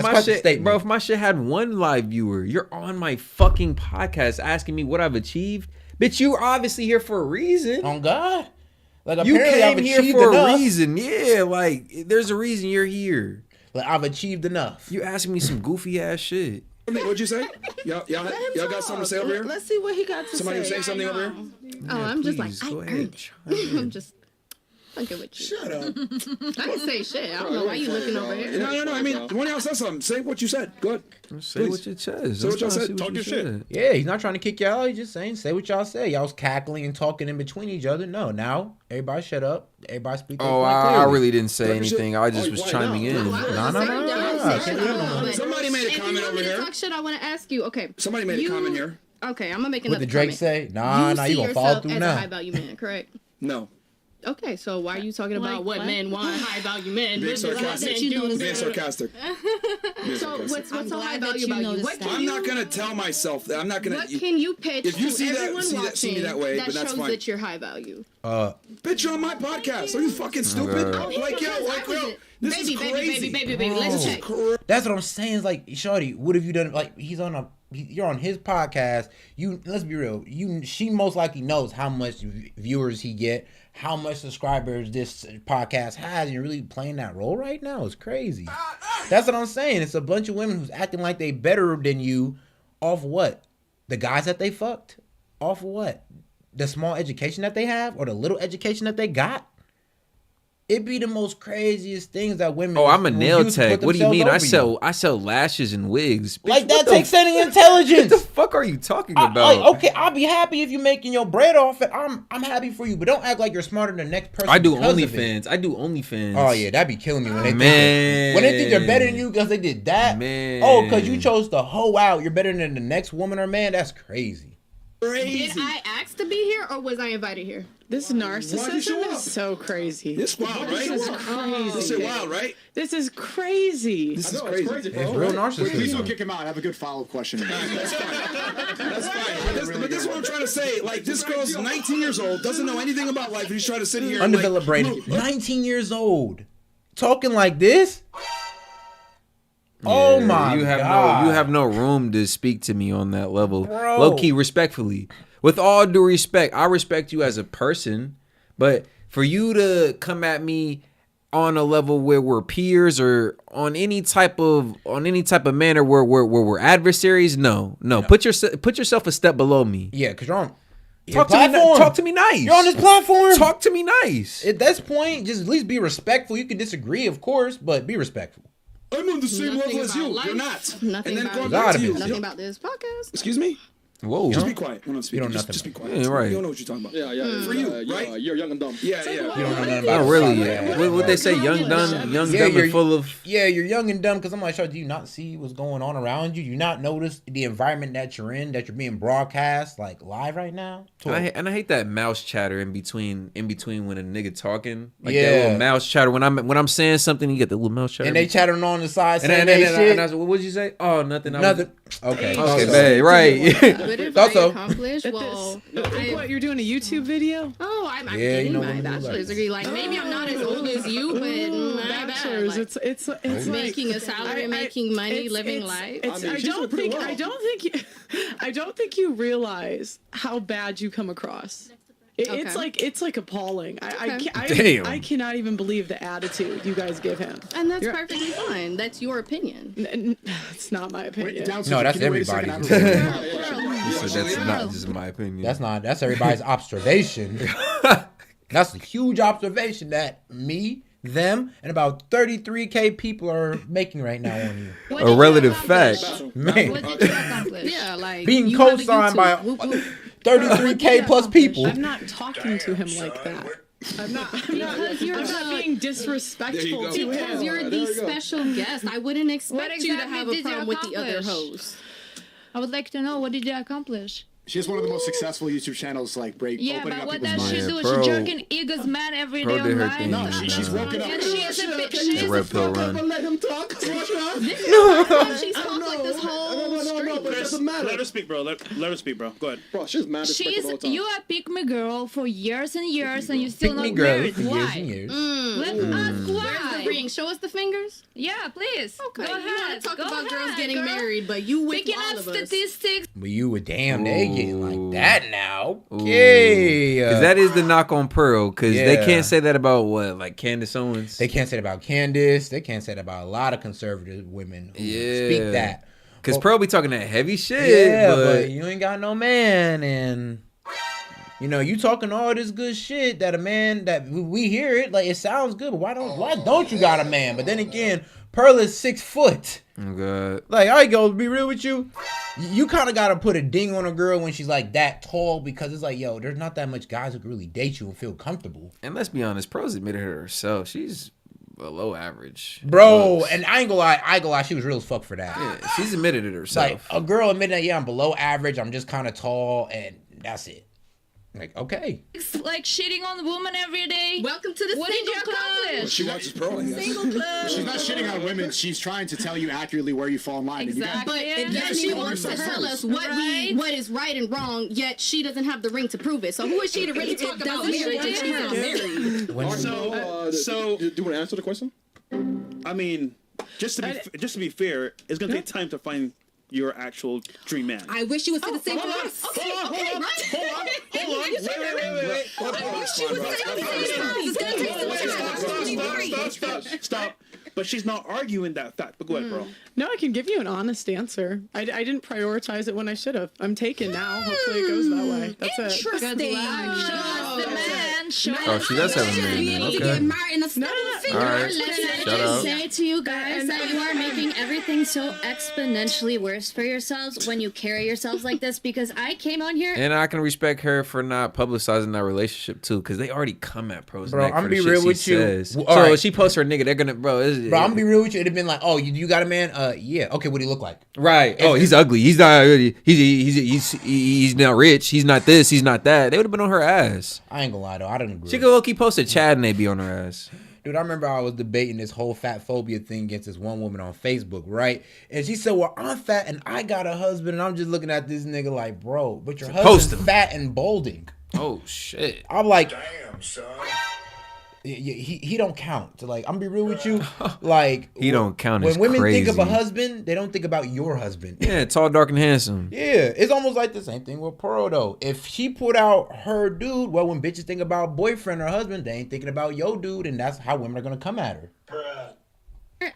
my shit had 1 live viewer, you're on my fucking podcast asking me what I've achieved. Bitch, you were obviously here for a reason. On God. Like, you apparently came I've here achieved for enough. a reason. Yeah, like, there's a reason you're here. Like, I've achieved enough. You asking me some goofy ass shit. What'd you say? Y'all got something to say over here? Let's see what he got to Somebody say. say something over here? Oh, I'm just like, Go I ahead. earned. I'm just fucking with you. Shut up. I didn't say shit. I don't know why you looking over here. No. I mean, when y'all said something, say what you said. Go ahead. Say what your chest. Say what y'all said. Talk your shit. Yeah, he's not trying to kick y'all out. He's just saying, say what y'all say. Y'all was cackling and talking in between each other. No, now, everybody shut up. Everybody speak their point I clearly. really didn't say anything. I just was chiming in. No. Somebody made a comment over here. Talk shit. I want to ask you. Okay. Somebody made a comment here. Okay, I'm gonna make What another did Drake comment. say? Nah, you gonna follow through as now. a high value man, correct? No. Okay, so why are you talking about what men want? High value men. Being sarcastic. Being sarcastic. So what's so high value about you? What I'm not gonna tell myself that. I'm not gonna. What can you pitch if you to see everyone watching see me that way, but that's shows fine. that you're high value? Bitch, you're on my podcast. Are you fucking stupid? This is crazy. Baby, let's check. That's what I'm saying. Is like, shorty, what have you done? Like, you're on his podcast. Let's be real. She most likely knows how much viewers he get, how much subscribers this podcast has, and you're really playing that role right now. It's crazy. That's what I'm saying. It's a bunch of women who's acting like they better than you off what? The guys that they fucked? Off what? The small education that they have or the little education that they got? It'd be the most craziest things that women. Oh, I'm a nail use to tech. put What do you mean? I themselves sell lashes and wigs. Bitch, like that what takes any intelligence. What the fuck are you talking about? Like, okay, I'll be happy if you're making your bread off it. I'm happy for you, but don't act like you're smarter than the next person. I do because of it. OnlyFans. I do OnlyFans. Oh yeah, that'd be killing me when they Man. think they're better than you because they did that. Man. Oh, because you chose to hoe out. You're better than the next woman or man. That's crazy. Did I ask to be here or was I invited here? This narcissism is so crazy. This wild, right? This is crazy. This is wild, right? This is crazy. This is crazy. It's real narcissism. Please don't kick him out. I have a good follow-up question. That's fine. That's fine. but this is what I'm trying to say. Like, this girl's 19 years old, doesn't know anything about life, and he's trying to sit here undeveloped brain. 19 years old, talking like this. Oh my God! You have no room to speak to me on that level. Bro. Low key, respectfully, with all due respect, I respect you as a person, but for you to come at me on a level where we're peers or on any type of manner where we're adversaries, no. Put yourself a step below me. Yeah, because you're on. Talk to me nice. You're on this platform. Talk to me nice. At this point, just at least be respectful. You can disagree, of course, but be respectful. I'm on the same level as you. You're not. Nothing and then about back to you. Nothing about this podcast. Excuse me? Whoa. Just be quiet when I'm speaking. Just be quiet. Yeah, right. You don't know what you're talking about. Yeah. For you, right? You're young and dumb. Yeah. You don't know nothing about Oh, really? What they say? Young, dumb, and full of. Yeah, you're young and dumb because I'm like, do you not see what's going on around you? Do you not notice the environment that you're in, that you're being broadcast like live right now? And I hate that mouse chatter in between when a nigga talking. Like Yeah. that little mouse chatter when I'm saying something, you get the little mouse chatter. And they chattering on the side saying and shit. I said, what would you say? Oh, nothing. Nothing. Okay, babe, right. Also, Well, What, you're doing a YouTube video? Oh, I'm Yeah, getting you know my what we do bachelor's like. degree. Like maybe I'm not as old as you, but not bad. Bachelor's. Like, It's like making a salary, making money, living life. I don't think you realize how bad you come across. It's like appalling. Damn. I cannot even believe the attitude you guys give him. And that's perfectly fine. That's your opinion. It's not my opinion. No, that's everybody. So that's not just my opinion. That's everybody's observation. That's a huge observation that me, them, and about 33K people are making right now on you. A relative fact. Man. What did you accomplish? Yeah, like Being you have a co-signed by YouTube. 33K plus people. I'm not talking to him like that. I'm not being disrespectful to him. Because you're the special guest. I wouldn't expect you to have a problem with the other hosts. I would like to know, what did you accomplish? She has one of the most successful YouTube channels, like Yeah, opening but up what people's does she minds. do? Pro- She jerking Eagles man every day did her online. thing. No, she's woken up. And she is a bitch. The red pill run. Let him talk. She's talked like this whole street. But it doesn't matter. Let her speak, bro. Let her speak, bro. Go ahead. Bro, she's mad as You are pick me girl for years and years, and you still Pick not me girl married. for years Why? and years. Let's ask Where's why. the ring? Show us the fingers. Yeah, please. Okay, Go you want ahead. to talk Go about girls ahead, getting girl. married, but you with Picking all up of us. statistics. But you were damn, they getting like that now. Okay. Because that is the knock on Pearl. Because they Yeah. can't say that about what, like Candace Owens. They can't say that about Candace. They can't say that about a lot of conservative women who speak that. Because Pearl be talking that heavy shit. Yeah, but but you ain't got no man, and you talking all this good shit that a man that we hear it like it sounds good, but why don't you got a man? But then again, Pearl is 6 foot. Oh God. Like, I go be real with you. You kind of got to put a ding on a girl when she's like that tall, because it's like, yo, there's not that much guys who can really date you and feel comfortable. And let's be honest, Pearl's admitted it herself. She's below average. Bro, and I ain't gonna lie, she was real as fuck for that. Yeah, she's admitted it herself. Like, a girl admitting that, yeah, I'm below average, I'm just kind of tall, and that's it. Like, okay. It's like shitting on the woman every day. Welcome to the What did you single club. accomplish? She watches Pearl, I guess. Single club. She's not shitting on women. She's trying to tell you accurately where you fall in line. Exactly. And But yet she wants to tell us what is right and wrong, yet she doesn't have the ring to prove it. So who is she to really talk about marriage if she's not married? So, do you want to answer the question? I mean, just to be fair, it's gonna take time to find your actual dream man. I wish you would say the same for us. Okay, Hold on. Wait. Stop. But she's not arguing that fact. But go ahead, bro. No, I can give you an honest answer. I didn't prioritize it when I should have. I'm taken now. Hopefully it goes that way. That's it. Interesting. Oh, she does have a man. Okay. All right. Shout out. Say to you guys that you are making everything so exponentially worse for yourselves when you carry yourselves like this, because I came on here. And I can respect her for not publicizing that relationship too, because they already come at Pro's Bro, neck for I'm the be shit real she with you. says. All So right. if she posts her nigga, they're gonna, bro. I'm gonna be real with you. It'd have been like, oh, you got a man? Yeah. Okay, what do he look like? Right. Oh, he's ugly. He's not. He's not rich. He's not this. He's not that. They would have been on her ass. I ain't gonna lie though. I don't agree. She could low-key post a Chad and they be on her ass. Dude, I remember I was debating this whole fat phobia thing against this one woman on Facebook, right? And she said, well, I'm fat and I got a husband. And I'm just looking at this nigga like, bro, but your husband's fat and balding. Oh, shit. I'm like, damn, son. He don't count. So, like, I'm gonna be real with you. Like, he don't count. When women think of a husband, they don't think about your husband. Yeah, tall, dark, and handsome. Yeah, it's almost like the same thing with Pearl though. If she put out her dude, well, when bitches think about boyfriend or husband, they ain't thinking about your dude, and that's how women are gonna come at her.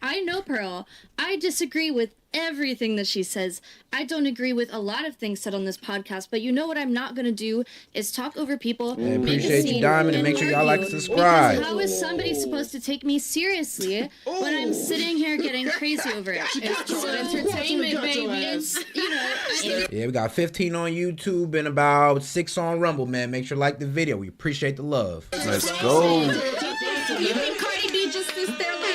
I know Pearl. I disagree with everything that she says. I don't agree with a lot of things said on this podcast, but you know what I'm not going to do is talk over people. I appreciate you, Diamond, and make sure y'all like and subscribe. Because how is somebody supposed to take me seriously when I'm sitting here getting crazy over it? It's for entertainment, baby. Yeah, we got 15 on YouTube and about 6 on Rumble, man. Make sure to like the video. We appreciate the love. Let's go. You think Cardi B just sits there like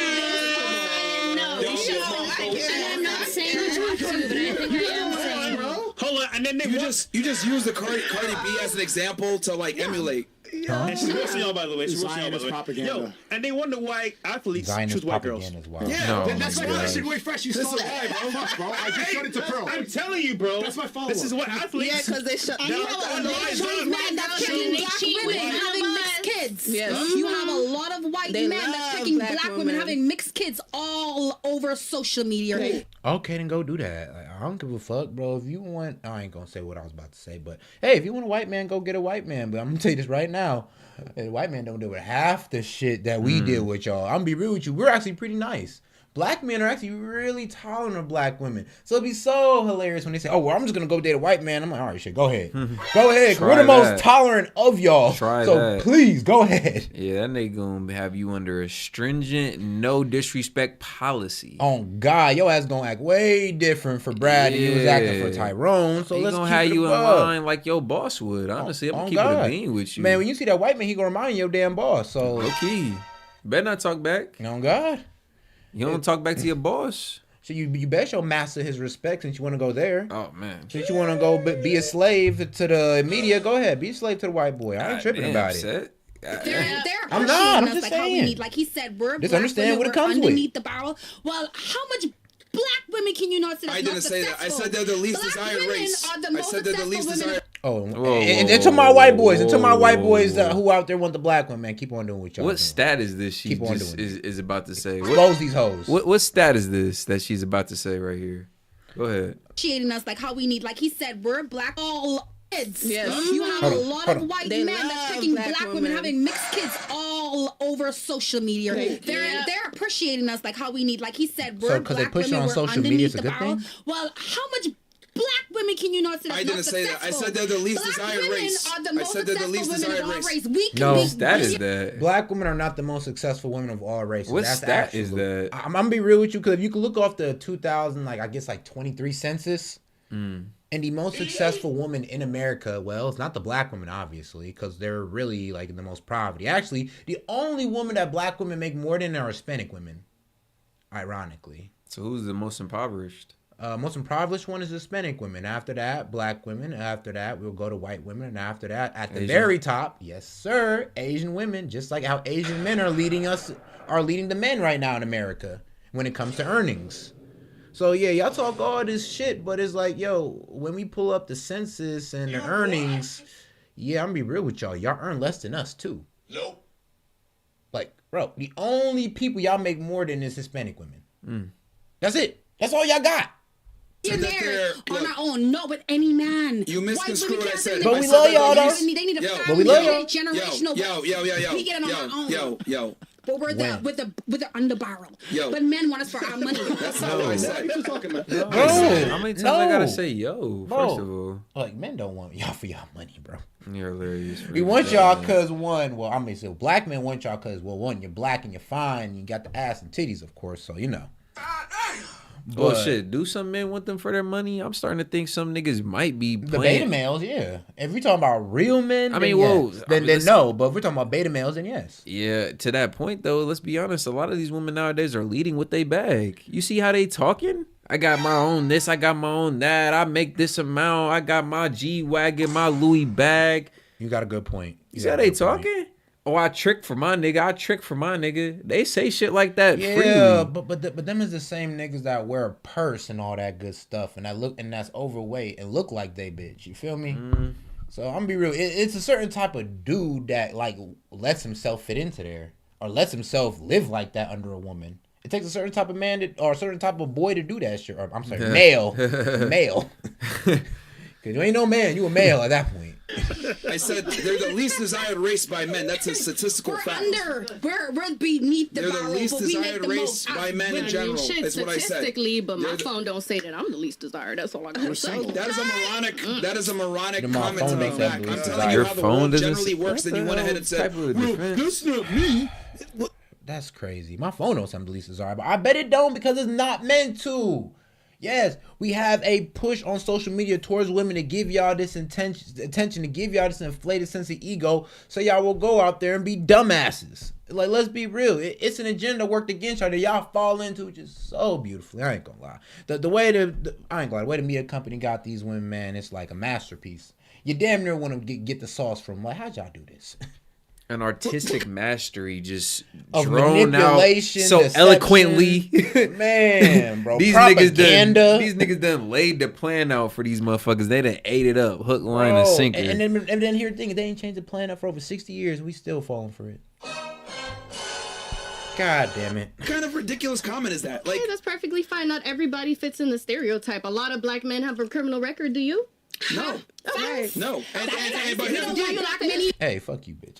I'm not saying I have to, but I think I am saying. Hold on, and then you just use the Cardi B as an example to like emulate. And she's roasting y'all, by the way. She's roasting y'all, by Zionist the way. propaganda. Yo, and they wonder why athletes choose white girls. Yeah, that's like that shit way fresh. You saw that, bro. Fuck, bro. I just showed it to Pearl. I'm telling you, bro. That's my follow-up. This is what athletes. Yeah, because they shut. And you have a lot of white men that's picking black women having mixed kids. Yes. You have a lot of white men that's picking black women having mixed kids all over social media. Okay, then go do that. Like, I don't give a fuck, bro. If you want, I ain't gonna say what I was about to say, but hey, if you want a white man, go get a white man. But I'm gonna tell you this right now. The white man don't deal with half the shit that we deal with, y'all. I'm gonna be real with you. We're actually pretty nice. Black men are actually really tolerant of black women. So it'd be so hilarious when they say, oh, well, I'm just going to go date a white man. I'm like, all right, shit, go ahead. Go ahead. We're the most tolerant of y'all. So please, go ahead. Yeah, that nigga going to have you under a stringent, no disrespect policy. Oh, God. Your ass going to act way different for Brad than you was acting for Tyrone. So let's going keep to have it you in above. line like your boss would. Honestly, I'm going to keep it a bean with you. Man, when you see that white man, he going to remind you of your damn boss. So okay. Better not talk back. Oh, God. You don't talk back to your boss. So you best show master his respect since you want to go there. Oh, man. Since you want to go be a slave to the media, go ahead. Be a slave to the white boy. I ain't tripping about it. I'm not. I'm us just like saying. How we need, like he said, we're just black understand women, what it comes underneath with. the barrel. Well, how much black women can you not say that's I didn't say that. I said they're the least desired race. I said they're the least desired. And to my white boys, and to my white boys who out there want the black one, man, keep on doing what y'all What doing. stat is this she Keep on just doing is about to say? Expose these hoes. What stat is this that she's about to say right here? Go ahead. Appreciating us like how we need, like he said, we're black all kids. Yes. You have Hold a on, lot hold of on. white They men that's love picking black black women women. having mixed kids all over social media. They're appreciating us like how we need, like he said, we're because they black push it women, on we're social media, underneath it's a the good barrel. thing? Well, how much black women can you not say that's I didn't not say that. I successful? said they're the least Black desired women race. are the I most said they're the least successful women desired of our race. We can No, be, stat is that. Black women are not the most successful women of all races. What That's stat actual. is that? I'm gonna be real with you, because if you can look off the 2000, like I guess like 23 census, and the most successful woman in America, well, it's not the black women, obviously, because they're really like in the most poverty. Actually, the only woman that black women make more than are Hispanic women, ironically. So who's the most impoverished? Most impoverished one is Hispanic women. After that, black women. After that, we'll go to white women. And after that, at the Asian. very top, yes, sir, Asian women. Just like how Asian men are leading the men right now in America when it comes to earnings. So yeah, y'all talk all this shit, but it's like, yo, when we pull up the census and the earnings, yeah, I'm gonna be real with y'all. Y'all earn less than us too. Nope. Like, bro, the only people y'all make more than is Hispanic women. That's it. That's all y'all got. millionaires on our own, not with any man. You misconstrued what I said. But we love y'all though. They need a family. But we love y'all. Generational. We get it on our own. But we're with the underbarrel. But men want us for our money. That's not what I said. What you talking about? How many times I gotta say yo? First of all, like men don't want y'all for y'all money, bro. You're hilarious. We want y'all cause one. Well, I mean, so black men want y'all cause one, you're black and you're fine. You got the ass and titties, of course. So you know. Well, shit. Do some men want them for their money? I'm starting to think some niggas might be playing. The beta males, yeah. If we talking about real men, I mean, then no. But if we're talking about beta males, then yes. Yeah. To that point, though, let's be honest. A lot of these women nowadays are leading with they bag. You see how they talking? I got my own this. I got my own that. I make this amount. I got my G-Wagon, my Louis bag. You got a good point. You see how they talking? oh, I trick for my nigga. They say shit like that yeah, freely. but them is the same niggas that wear a purse and all that good stuff, and that's overweight and look like they bitch. You feel me? So I'm gonna be real. It's a certain type of dude that like lets himself fit into there or lets himself live like that under a woman. It takes a certain type of man or a certain type of boy to do that shit. Or, I'm sorry, male. Because you ain't no man. You a male at that point. I said they're the least desired race by men. That's a statistical fact. We're beneath the They're barrel, the least but we make desired the race most. by men in general. Is what I said. Statistically, but my phone don't say that I'm the least desired. That's all I gotta say. That is a moronic. That is a moronic My comment phone to the don't say fact. I'm the I'm least telling you Your how the phone world doesn't generally say- works. Then you went ahead and said, type of "Well, defense? that's not me." That's crazy. My phone knows I'm the least desirable. I bet it don't because it's not meant to. Yes, we have a push on social media towards women to give y'all this attention, to give y'all this inflated sense of ego, so y'all will go out there and be dumbasses. Like, let's be real. It's an agenda worked against y'all that y'all fall into just so beautifully. I ain't gonna lie. The way the media company got these women, man, it's like a masterpiece. You damn near want to get the sauce from. Like, how'd y'all do this? An artistic mastery just of drawn out so deception. eloquently. Man, bro. These propaganda. niggas done laid the plan out for these motherfuckers. They done ate it up, hook, line, and sinker. And then here's the thing, they ain't changed the plan up for over 60 years. We still falling for it. God damn it. What kind of ridiculous comment is that? Like, Hey, that's perfectly fine. Not everybody fits in the stereotype. A lot of black men have a criminal record. Do you? no, Right. no. And but here's the thing. Hey, fuck you, bitch.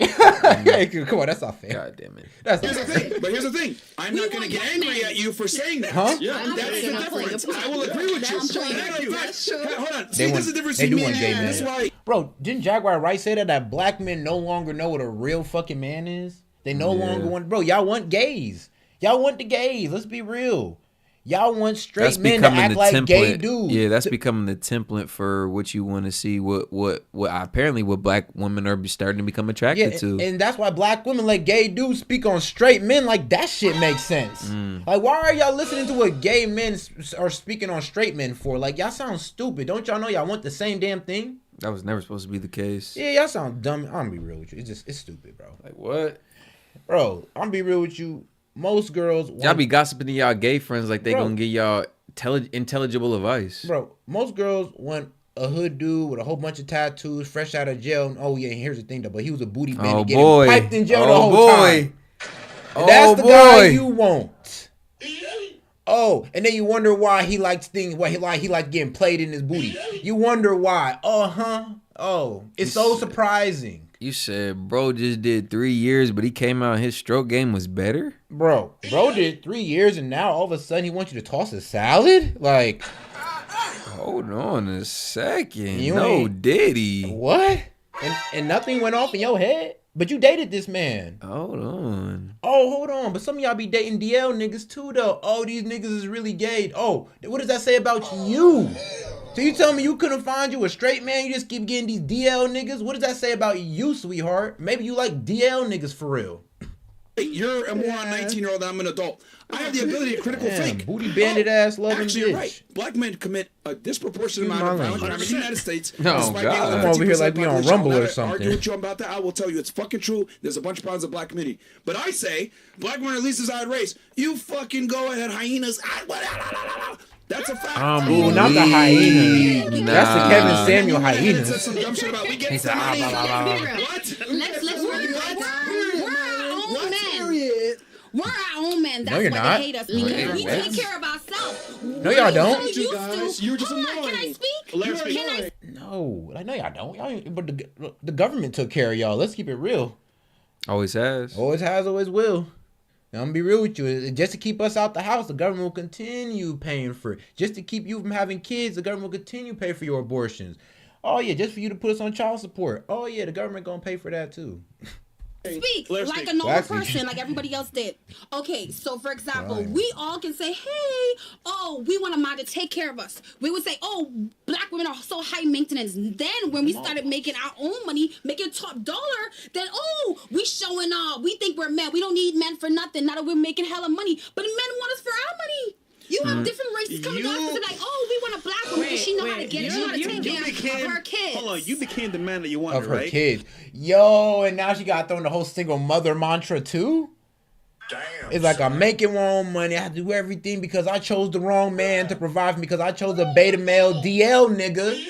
Hey, come on, that's not fair. God damn it. That's Here's not the fair. thing. But here's the thing. I'm not going to get angry at you for saying that. Huh? Yeah, that's the difference. I will agree with you. Hold on. See, there's a difference They do between want me gay and that's men. why. Bro, didn't Jaguar Wright say that black men no longer know what a real fucking man is? They no longer want, bro, y'all want gays. Y'all want the gays. Let's be real. Y'all want straight men to act like gay dudes. Yeah, that's becoming the template for what you want to see. What apparently what black women are starting to become attracted to. And that's why black women let gay dudes speak on straight men like that shit makes sense. Like, why are y'all listening to what gay men are speaking on straight men for? Like, y'all sound stupid. Don't y'all know y'all want the same damn thing? That was never supposed to be the case. Yeah, y'all sound dumb. I'm gonna be real with you. It's stupid, bro. Like what? Bro, I'm gonna be real with you. Most girls Y'all be gossiping to y'all gay friends like they Bro. gonna give y'all intelligible advice. Bro, most girls want a hood dude with a whole bunch of tattoos, fresh out of jail. Oh yeah, and here's the thing though, but he was a booty man to get him piped in jail the whole time. That's the guy you want. Oh, and then you wonder why he likes things. Why he likes getting played in his booty. You wonder why. Oh, it's so surprising. You said bro just did 3 years, but he came out his stroke game was better? Bro did 3 years and now all of a sudden he wants you to toss a salad? Like, hold on a second. You No ain't- Diddy. what? And nothing went off in your head? But you dated this man. Hold on. Oh, hold on. But some of y'all be dating DL niggas too, though. Oh, these niggas is really gay. Oh, what does that say about you? So you tell me you couldn't find you a straight man? You just keep getting these DL niggas? What does that say about you, sweetheart? Maybe you like DL niggas for real. You're a moron 19-year-old and I'm an adult. I have the ability to critical think. Booty bandit ass loving Actually, bitch. you're right. Black men commit a disproportionate amount of violent crime in the United States. Oh, despite being God. the I'm over here like 50% we on population. Rumble I'm or not something. argue with you about that. I will tell you it's fucking true. There's a bunch of problems in the black community. But I say, black men are the least desired race. You fucking go ahead, hyenas. That's a fact. Ooh, not the hyena. Nah. That's the Kevin Samuel hyena. Said some dumb shit about we get some money. What? Let's work we're our own men. We're our own men. That's No, you're why not. they hate us. No, you're We not. take care of ourselves. No, y'all don't. You're just Hold on, annoying. can I speak? Let her speak. Can I No, like, no, y'all don't. But the government took care of y'all. Let's keep it real. Always has. Always has, always will. Now, I'm gonna be real with you. Just to keep us out the house, the government will continue paying for it. Just to keep you from having kids, the government will continue to pay for your abortions. Oh yeah, just for you to put us on child support. Oh yeah, the government gonna pay for that too. speak Let her like speak. a normal Exactly. person, like everybody else did? Okay, so for example, we all can say, hey, oh, we want a man to take care of us. We would say, oh, black women are so high maintenance. Then when we started making our own money, making top dollar, then, oh, we showing off. We think we're men. We don't need men for nothing. Now that we're making hella money. But men want us for our money. You have different races coming to us and like, oh, we want a black woman because she know how to get it. She know how to take care of her kids. Hold on, you became the man that you wanted, of her right? kids. Yo, and now she got thrown the whole single mother mantra too. Damn. It's like I'm making my own money. I have to do everything because I chose the wrong man to provide for me because I chose a beta male DL nigga.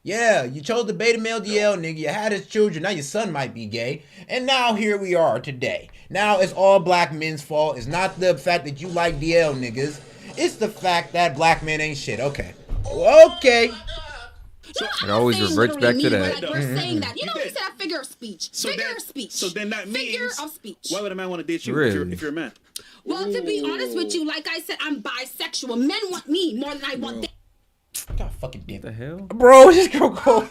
Yeah, you chose the beta male DL nigga. You had his children. Now your son might be gay. And now here we are today. Now it's all black men's fault. It's not the fact that you like DL niggas. It's the fact that black men ain't shit. Okay. Okay. So, it always reverts back to that. Like we're saying that. You know, we said a figure of speech. Figure of speech. So then that means figure of speech. Why would a man want to date you if you're a man? Well, to be honest with you, like I said, I'm bisexual. Men want me more than I want them. God fucking damn. What the hell? Bro, this girl go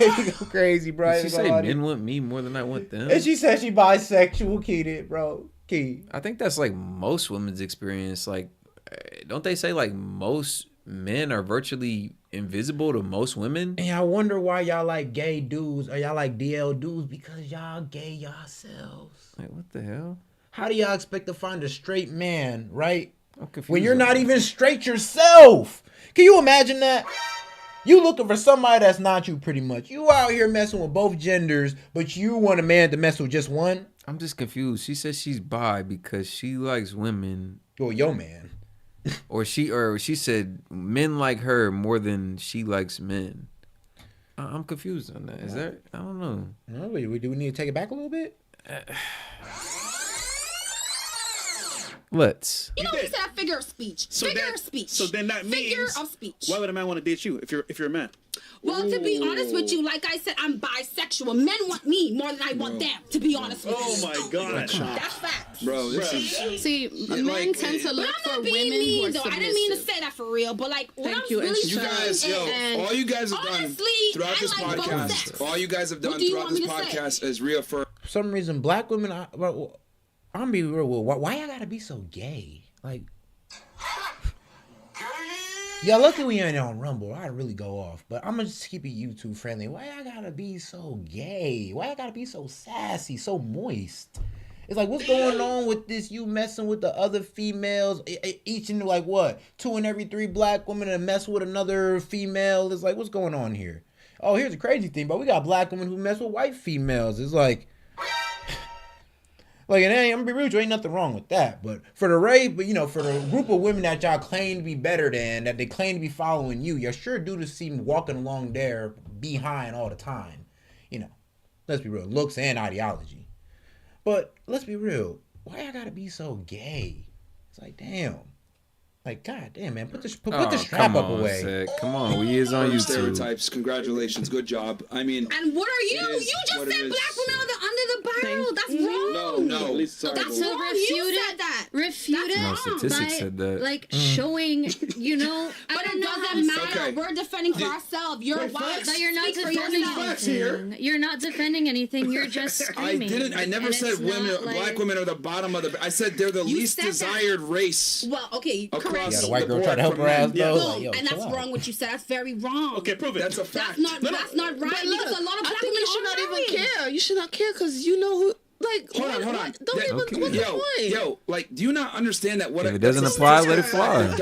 crazy, bro. Did she say men want me more than I want them? And she said she bisexual, Key, bro. Key. I think that's like most women's experience. Like, don't they say like most men are virtually invisible to most women? And I wonder why y'all like gay dudes or y'all like DL dudes because y'all gay yourselves. Like, what the hell? How do y'all expect to find a straight man, right? When you're not even straight yourself. Can you imagine that? You looking for somebody that's not you pretty much. You out here messing with both genders, but you want a man to mess with just one? I'm just confused. She says she's bi because she likes women. Well, yo man. or she said men like her more than she likes men. I'm confused on that. Is that? I don't know. No, do we need to take it back a little bit? Let's. You know, we said a figure of speech. Figure of speech. So then that means figure of speech. Why would a man want to date you if you're a man? Well, to be honest with you, like I said, I'm bisexual. Men want me more than I want them, to be honest with you. Oh my God. That's facts. Bro, this is... See, men tend to look for women who are submissive. I didn't mean to say that for real, but like, what I'm really You guys, all you guys have done throughout this podcast, all you guys have done throughout this podcast is reaffirm. For some reason, black women, I'm gonna be real. Why y'all gotta be so gay? Like, yeah, lucky we ain't on Rumble. I'd really go off. But I'm gonna just keep it YouTube friendly. Why y'all gotta be so gay? Why y'all gotta be so sassy, so moist? It's like, what's going on with this? You messing with the other females, each and like what? 2 in every 3 black women and mess with another female. It's like, what's going on here? Oh, here's the crazy thing, but we got black women who mess with white females. It's like, and I'm gonna be real, ain't nothing wrong with that. But for the for the group of women that y'all claim to be better than, that they claim to be following you, you sure do to see walking along there behind all the time. Let's be real, looks and ideology. But let's be real, why I gotta be so gay? It's like, damn. Like, god damn, man, put the strap up away. Sid. Come on, we is on YouTube. Stereotypes. Congratulations, good job. I mean, and what are you? You just said black women are under the barrel. That's wrong. No, that's wrong. You said that. Refute it. No, statistics said that. Like showing, But it doesn't matter. Okay. We're defending for ourselves. You're white. But you're not defending anything. You're not defending anything. You're just screaming. I never said black women are the bottom of the. I said they're the least desired race. Well, okay. Yeah, the white girl tried to help her ass though. No, like, and that's wrong what you said. That's very wrong. Okay, prove it. That's a fact. That's not right. Because a lot of black women should not even care. You should not care because you know who. Like, hold on. Don't even. What's the point? Yo, like, do you not understand that? If it doesn't apply, let it fly.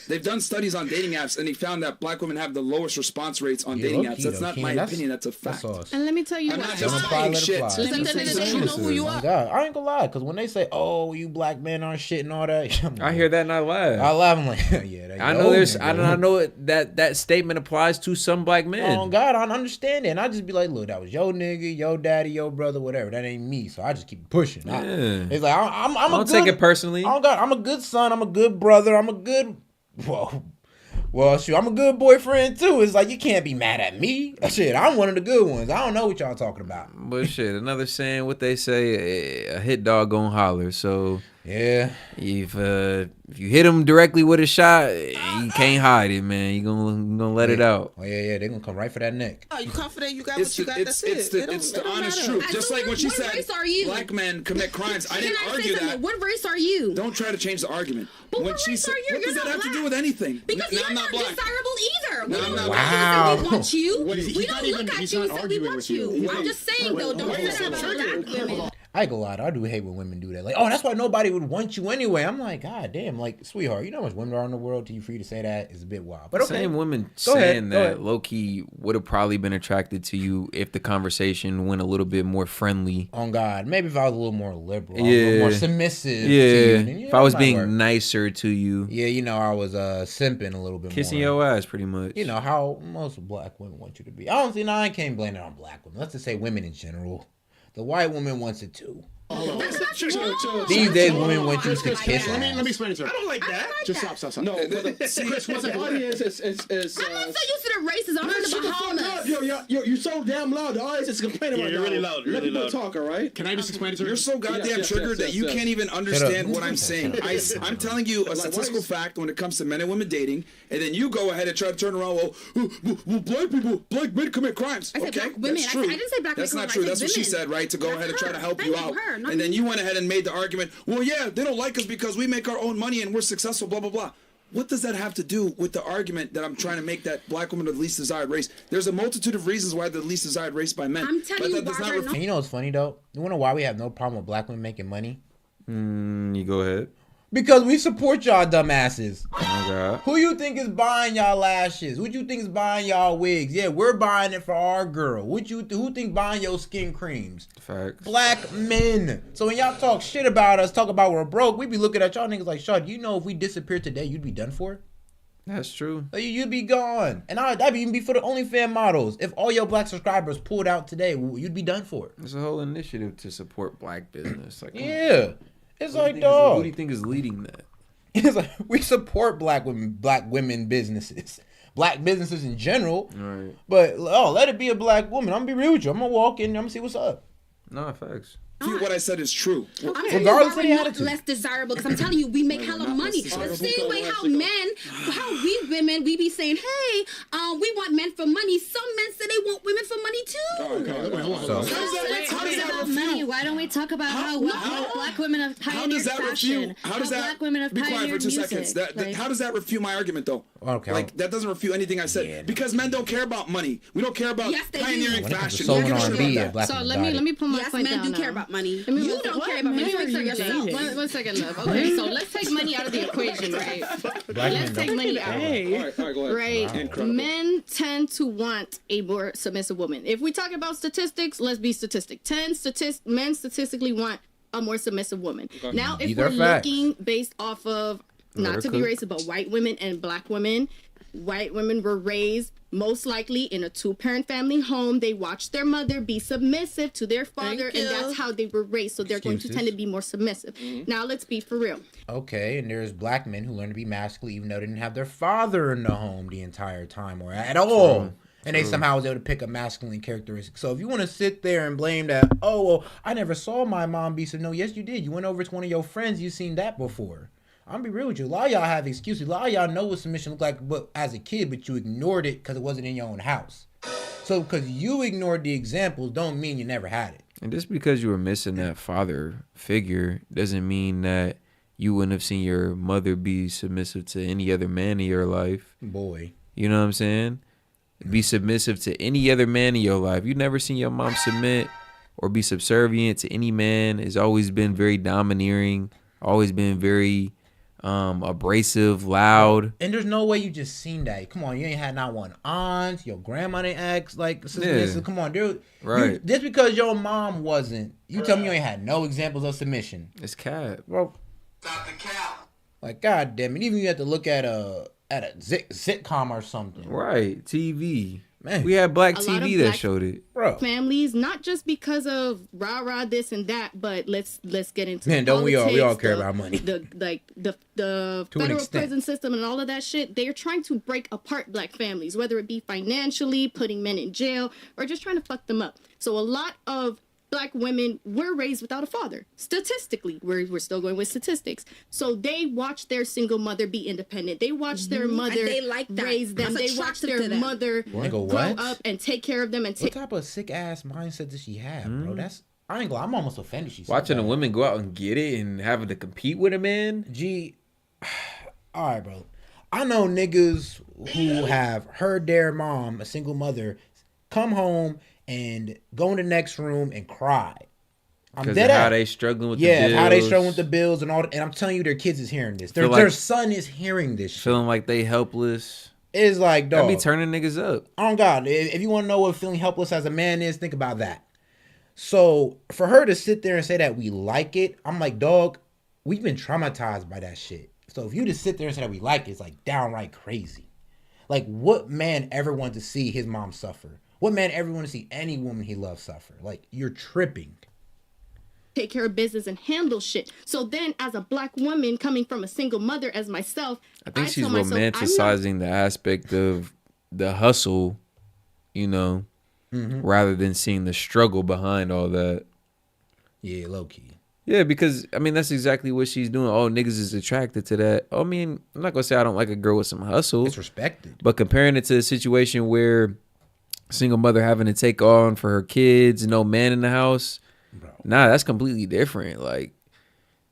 They've done studies on dating apps, and they found that black women have the lowest response rates on dating apps. That's not my opinion. That's a fact. And let me tell you I'm what. not just talking shit. You know who you are. God, I ain't gonna lie, because when they say, "Oh, you black men aren't shit" and all that, I hear that and I laugh. I'm like, yeah. I know there's. I know that statement applies to some black men. Oh God, I understand it, and I just be like, look, that was your nigga, your daddy, your brother, whatever. That ain't me, so I just keep pushing. Yeah. It's like I'm don't take it personally. Oh God, I'm a good son. I'm a good brother. I'm a good. Well, shoot, I'm a good boyfriend too. It's like you can't be mad at me. Shit, I'm one of the good ones. I don't know what y'all talking about. But shit, another saying, what they say, a hit dog gon' holler. So yeah, if you hit him directly with a shot, you can't hide it, man. You gonna let it out. Oh yeah, they're gonna come right for that neck. Oh, you confident you got what you got? That's it. It's the honest truth. Just like when she said black men commit crimes. I didn't argue that. What race are you? Don't try to change the argument. But what race are you? What does that have to do with anything? Because you're not desirable either. We don't wow. we want you. We don't look at you and say we want you. I'm just saying though, don't say that about black women. I ain't gonna lie, I do hate when women do that. Like, oh, that's why nobody would want you anyway. I'm like, God damn, like, sweetheart, you know how much women are in the world? To you, for you to say that is a bit wild. But okay. Same women saying that low key would have probably been attracted to you if the conversation went a little bit more friendly. On God, maybe if I was a little more liberal, a little more submissive. Yeah, to you, then, if I was being nicer to you. Yeah, you know, I was simping a little bit Kissing more. your ass, pretty much. You know how most black women want you to be. I can't blame it on black women. Let's just say women in general. The white woman wants it too. These days, women want you to kiss. Let me explain it to her. I don't like that. Just stop. No, Chris, what's the audience is I'm not so used to the races. I'm from the Bahamas. You're so damn loud. The audience is complaining about you're really loud. Let people talk, all right? Can I just explain it to her? You're so goddamn triggered that you can't even understand what I'm saying. I'm telling you a statistical fact when it comes to men and women dating, and then you go ahead and try to turn around. Well, black men commit crimes. Okay, that's true. I didn't say black men. That's not true. That's what she said, right? To go ahead and try to help you out, and then you went ahead and made the argument. Well, yeah, they don't like us because we make our own money and we're successful. Blah blah blah. What does that have to do with the argument that I'm trying to make that black women are the least desired race? There's a multitude of reasons why they're the least desired race by men. I'm telling you, and you know what's funny though? You wanna know why we have no problem with black women making money? You go ahead. Because we support y'all dumbasses. Oh God. Who you think is buying y'all lashes? Who you think is buying y'all wigs? Yeah, we're buying it for our girl. Who think buying your skin creams? Facts. Black men. So when y'all talk shit about us, talk about we're broke, we be looking at y'all niggas like, Shud, you know if we disappeared today, you'd be done for? That's true. You'd be gone. And that'd even be for the OnlyFans models. If all your black subscribers pulled out today, you'd be done for. There's a whole initiative to support black business. Like, yeah. It's like, dog. Who do you think is leading that? It's like we support black women businesses, black businesses in general. Right. But let it be a black woman. I'm gonna be real with you. I'm gonna walk in. I'm gonna see what's up. No, facts. What I said is true. Regardless of the attitude. Less desirable, because I'm telling you, we make hella money. The same way how we women, we be saying, hey, we want men for money. Some men say they want women for money too. Let's talk about money. Why don't we talk about how black women have pioneered fashion? How does that black women have be quiet pioneered for 2 music? seconds? How does that refute my argument though? Okay. Like that doesn't refute anything I said. Yeah, because men don't care about money. We don't care about pioneering fashion. So let me put my point men down do now. care about money. You don't care about money. One second, love. Okay, so let's take money out of the equation, right? Let's take money out. All right, go ahead. Right. Wow. Men tend to want a more submissive woman. If we talk about statistics, let's be statistic. Men statistically want a more submissive woman. Okay. Now, if we're looking based off of, not to be racist, but white women and black women, white women were raised most likely in a 2-parent family home. They watched their mother be submissive to their father, and that's how they were raised. So they're going to tend to be more submissive. Now, let's be for real. Okay, and there's black men who learn to be masculine even though they didn't have their father in the home the entire time or at all. True. And they somehow was able to pick up masculine characteristics. So if you want to sit there and blame that, oh, well, I never saw my mom be so. No, yes, you did. You went over to one of your friends. You've seen that before. I'm gonna be real with you. A lot of y'all have excuses. A lot of y'all know what submission looked like as a kid, but you ignored it because it wasn't in your own house. So because you ignored the examples don't mean you never had it. And just because you were missing that father figure doesn't mean that you wouldn't have seen your mother be submissive to any other man in your life. Boy. You know what I'm saying? Be submissive to any other man in your life. You never seen your mom submit or be subservient to any man. It's always been very domineering, always been very abrasive, loud. And there's no way you just seen that. Come on, you ain't had not one aunt, your grandma didn't act like submissive. Come on, dude. Right. Just because your mom wasn't, you tell me you ain't had no examples of submission. It's cap. Bro. Stop the cap. Like, god damn it. Even you have to look at a sitcom or something. Right. TV. Man, we had black TV that showed it. Bro. Families, not just because of rah this and that, but let's get into don't politics, we all care about money. The federal prison system and all of that shit. They're trying to break apart black families, whether it be financially, putting men in jail, or just trying to fuck them up. So a lot of black women were raised without a father. Statistically, we're still going with statistics. So they watched their single mother be independent. They watched their mother raise them. They watched their mother grow up and take care of them. What type of sick ass mindset does she have, bro? I'm almost offended. She's watching a woman go out and get it and having to compete with a man. All right, bro. I know niggas who have heard their mom, a single mother, come home and go in the next room and cry. I'm dead how at they struggling with the bills. how they struggling with the bills and all. And I'm telling you, their kids is hearing this. Their son is hearing this. Feeling like they helpless. It's like, dog. That be turning niggas up. Oh God, if you want to know what feeling helpless as a man is, think about that. So for her to sit there and say that we like it, I'm like, dog, we've been traumatized by that shit. So if you just sit there and say that we like it, it's like downright crazy. Like, what man ever wanted to see his mom suffer? What man ever want to see any woman he loves suffer? Like, you're tripping. Take care of business and handle shit. So then, as a black woman coming from a single mother as myself, I think she's romanticizing the aspect of the hustle, you know, rather than seeing the struggle behind all that. Yeah, low key. Yeah, because I mean that's exactly what she's doing. Oh, niggas is attracted to that. I mean, I'm not gonna say I don't like a girl with some hustle. It's respected. But comparing it to a situation where single mother having to take on for her kids, no man in the house. Bro. Nah, that's completely different. Like,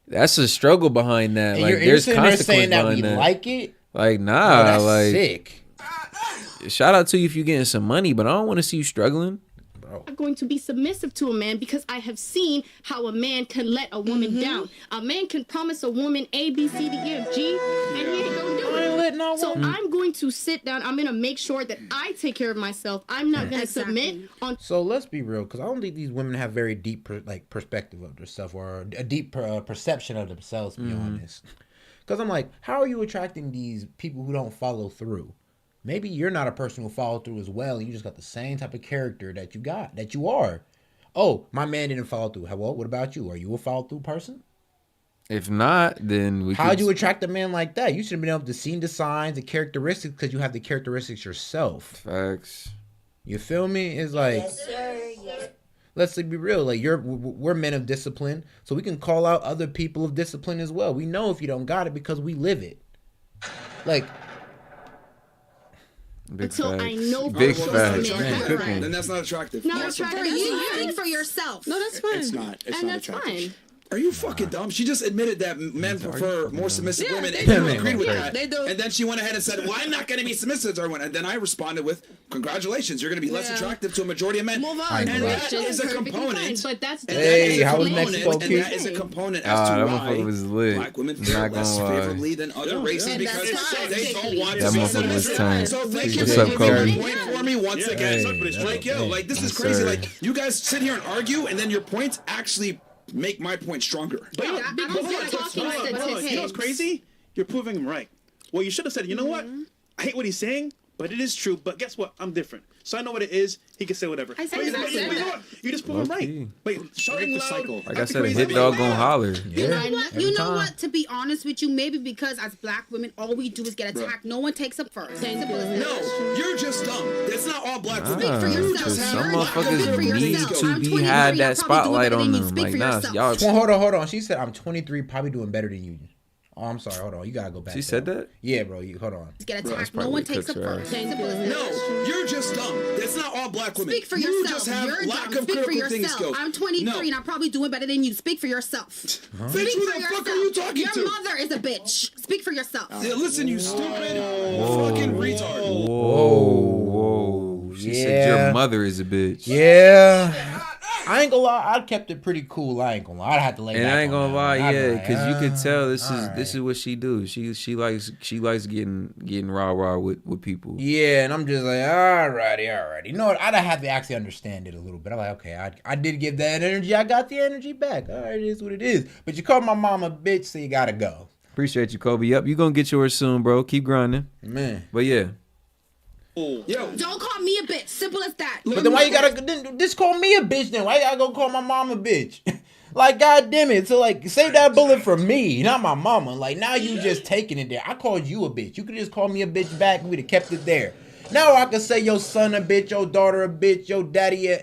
that's a struggle behind that. And like, there's consequences saying that we like it. Like, nah, that's like, sick. Shout out to you if you're getting some money, but I don't want to see you struggling. I'm going to be submissive to a man because I have seen how a man can let a woman down. A man can promise a woman A, B, C, D, E, F, G, and he ain't gonna do it. So I'm going to sit down. I'm gonna make sure that I take care of myself. I'm not gonna submit on. So let's be real, because I don't think these women have very deep perspective of themselves or a deep perception of themselves. To be honest, because I'm like, how are you attracting these people who don't follow through? Maybe you're not a person who follow through as well. And you just got the same type of character that you are. Oh, my man didn't follow through. Well, what about you? Are you a follow through person? If not, then how'd you attract a man like that? You should have been able to see the signs, the characteristics, because you have the characteristics yourself. Facts. You feel me? It's like, yes, sir. Yes. Let's be real. Like we're men of discipline, so we can call out other people of discipline as well. We know if you don't got it because we live it. Like. Big until facts. I know big facts. Then that's not attractive. Not attractive. For you, think for yourself. No, that's fine. It's not. It's and not that's attractive. fine. Are you fucking dumb? She just admitted that men prefer more submissive women, and do. you agreed with that. They do. And then she went ahead and said, "Well, I'm not going to be submissive to everyone." And then I responded with, "Congratulations, you're going to be less attractive to a majority of men." Move on. And that is a component. But that's hey, how was Mexico? And that is a component as to that why motherfucker was lit. black women fare less favorably than other races because they don't want to That be motherfucker was submissive. tight. So thank you What's for up, proving Kobe? my point for me once again. Like, yo, like this is Yes, crazy. sir. Like you guys sit here and argue, and then your points actually make my point stronger. But you know what's crazy? You're proving him right. Well, you should have said, you know what? I hate what he's saying, but it is true. But guess what? I'm different. So I know what it is. He can say whatever. I said but exactly you know what? You just prove him right. Wait, shouting loud. Like I said, a hit dog gonna holler. You know what? You know what? To be honest with you, maybe because as black women, all we do is get attacked. No one takes up first. No, you're just dumb. That's not all black women. Speak for yourself. Some Speak for motherfuckers need yourself. to I'm be 23, had I'm that probably doing spotlight better on than you. them. Speak Like, for nah, yourself. y'all. Hold on. She said I'm 23, probably doing better than you. Oh, I'm sorry. Hold on. You gotta go back. She said that? Yeah, bro. Hold on. Get Bro, attacked. that's No one probably takes up cooks, first. No, you're just dumb. That's not all black women. Speak for you yourself. just have You're lack dumb. of Speak for critical thinking yourself. skills. I'm 23 and I'm probably doing better than you. Speak for yourself. Bitch, Speak who for the yourself. fuck are you talking to? Your mother is a bitch. Speak for yourself. Yeah, listen, you stupid fucking retard. Whoa. She said your mother is a bitch. Yeah. I ain't gonna lie, I kept it pretty cool. I ain't gonna lie, I'd have to lay And back I ain't on gonna that lie, one. I'd be yeah, like, because you could tell this is what she do. She likes getting rah with people. Yeah, and I'm just like, alrighty. You know what? I'd have to actually understand it a little bit. I'm like, okay, I did give that energy. I got the energy back. All right, it is what it is. But you called my mom a bitch, so you gotta go. Appreciate you, Kobe. Yep, you gonna get yours soon, bro. Keep grinding. Man. But yeah. Yo, don't call me a bitch. Simple as that. But then why you gotta just call me a bitch then? Why you gotta go call my mom a bitch? Like, God damn it. So, like, save that bullet for me, not my mama. Like, now you just taking it there. I called you a bitch. You could just call me a bitch back and we'd have kept it there. Now I can say your son a bitch, your daughter a bitch, your daddy,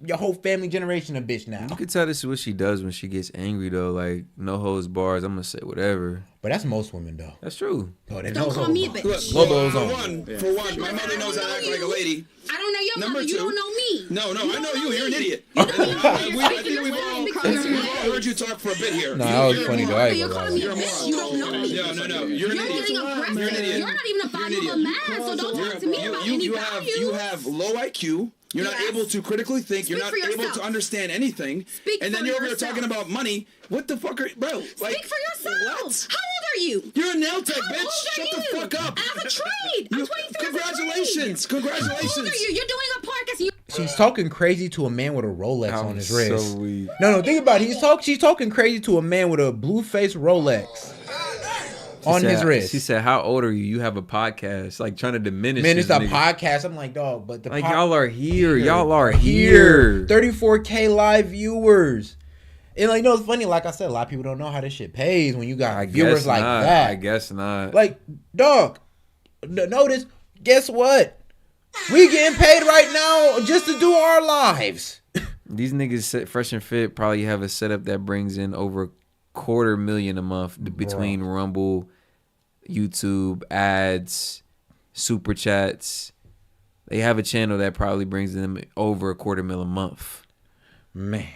your whole family generation a bitch now. You can tell this is what she does when she gets angry, though. Like, no holds bars. I'm gonna say whatever. But that's most women, though. That's true. Oh, don't call me a bitch. Look, for one, my mother knows how to act like a lady. I don't know your mother. You don't know me. No, I know you. You're an idiot. I think we've all heard you talk for a bit here. No, that was funny, though. I ain't You're gonna calling me lie. a bitch. You don't know me. No. You're an idiot. Getting aggressive. You're not even a valuable man, so don't talk to me about any value. You have low IQ. You're not able to critically think. You're not for able yourself. to understand anything. And then you're over here talking about money. What the fuck are bro? Like, Speak for yourself. what? How old are you? You're a nail tech, How bitch. old are Shut the you? fuck up. I have a trade. I'm 23. Congratulations. Congratulations. How old are you? You're doing a podcast. You She's talking crazy to a man with a Rolex on his wrist. So weak. No, think about it. She's talking crazy to a man with a blue face Rolex on his wrist. She said, "How old are you? You have a podcast." Like trying to diminish. Man, it's this a nigga. podcast. I'm like, dog, but the Like y'all are here. Y'all are here. 34K live viewers. And like, it's funny. Like I said, a lot of people don't know how this shit pays when you got viewers like that. I guess not. Like, dog, notice. Guess what? We getting paid right now just to do our lives. These niggas, Fresh and Fit, probably have a setup that brings in over $250,000 a month between Rumble, YouTube, ads, super chats. They have a channel that probably brings them over $250,000 a month. Man,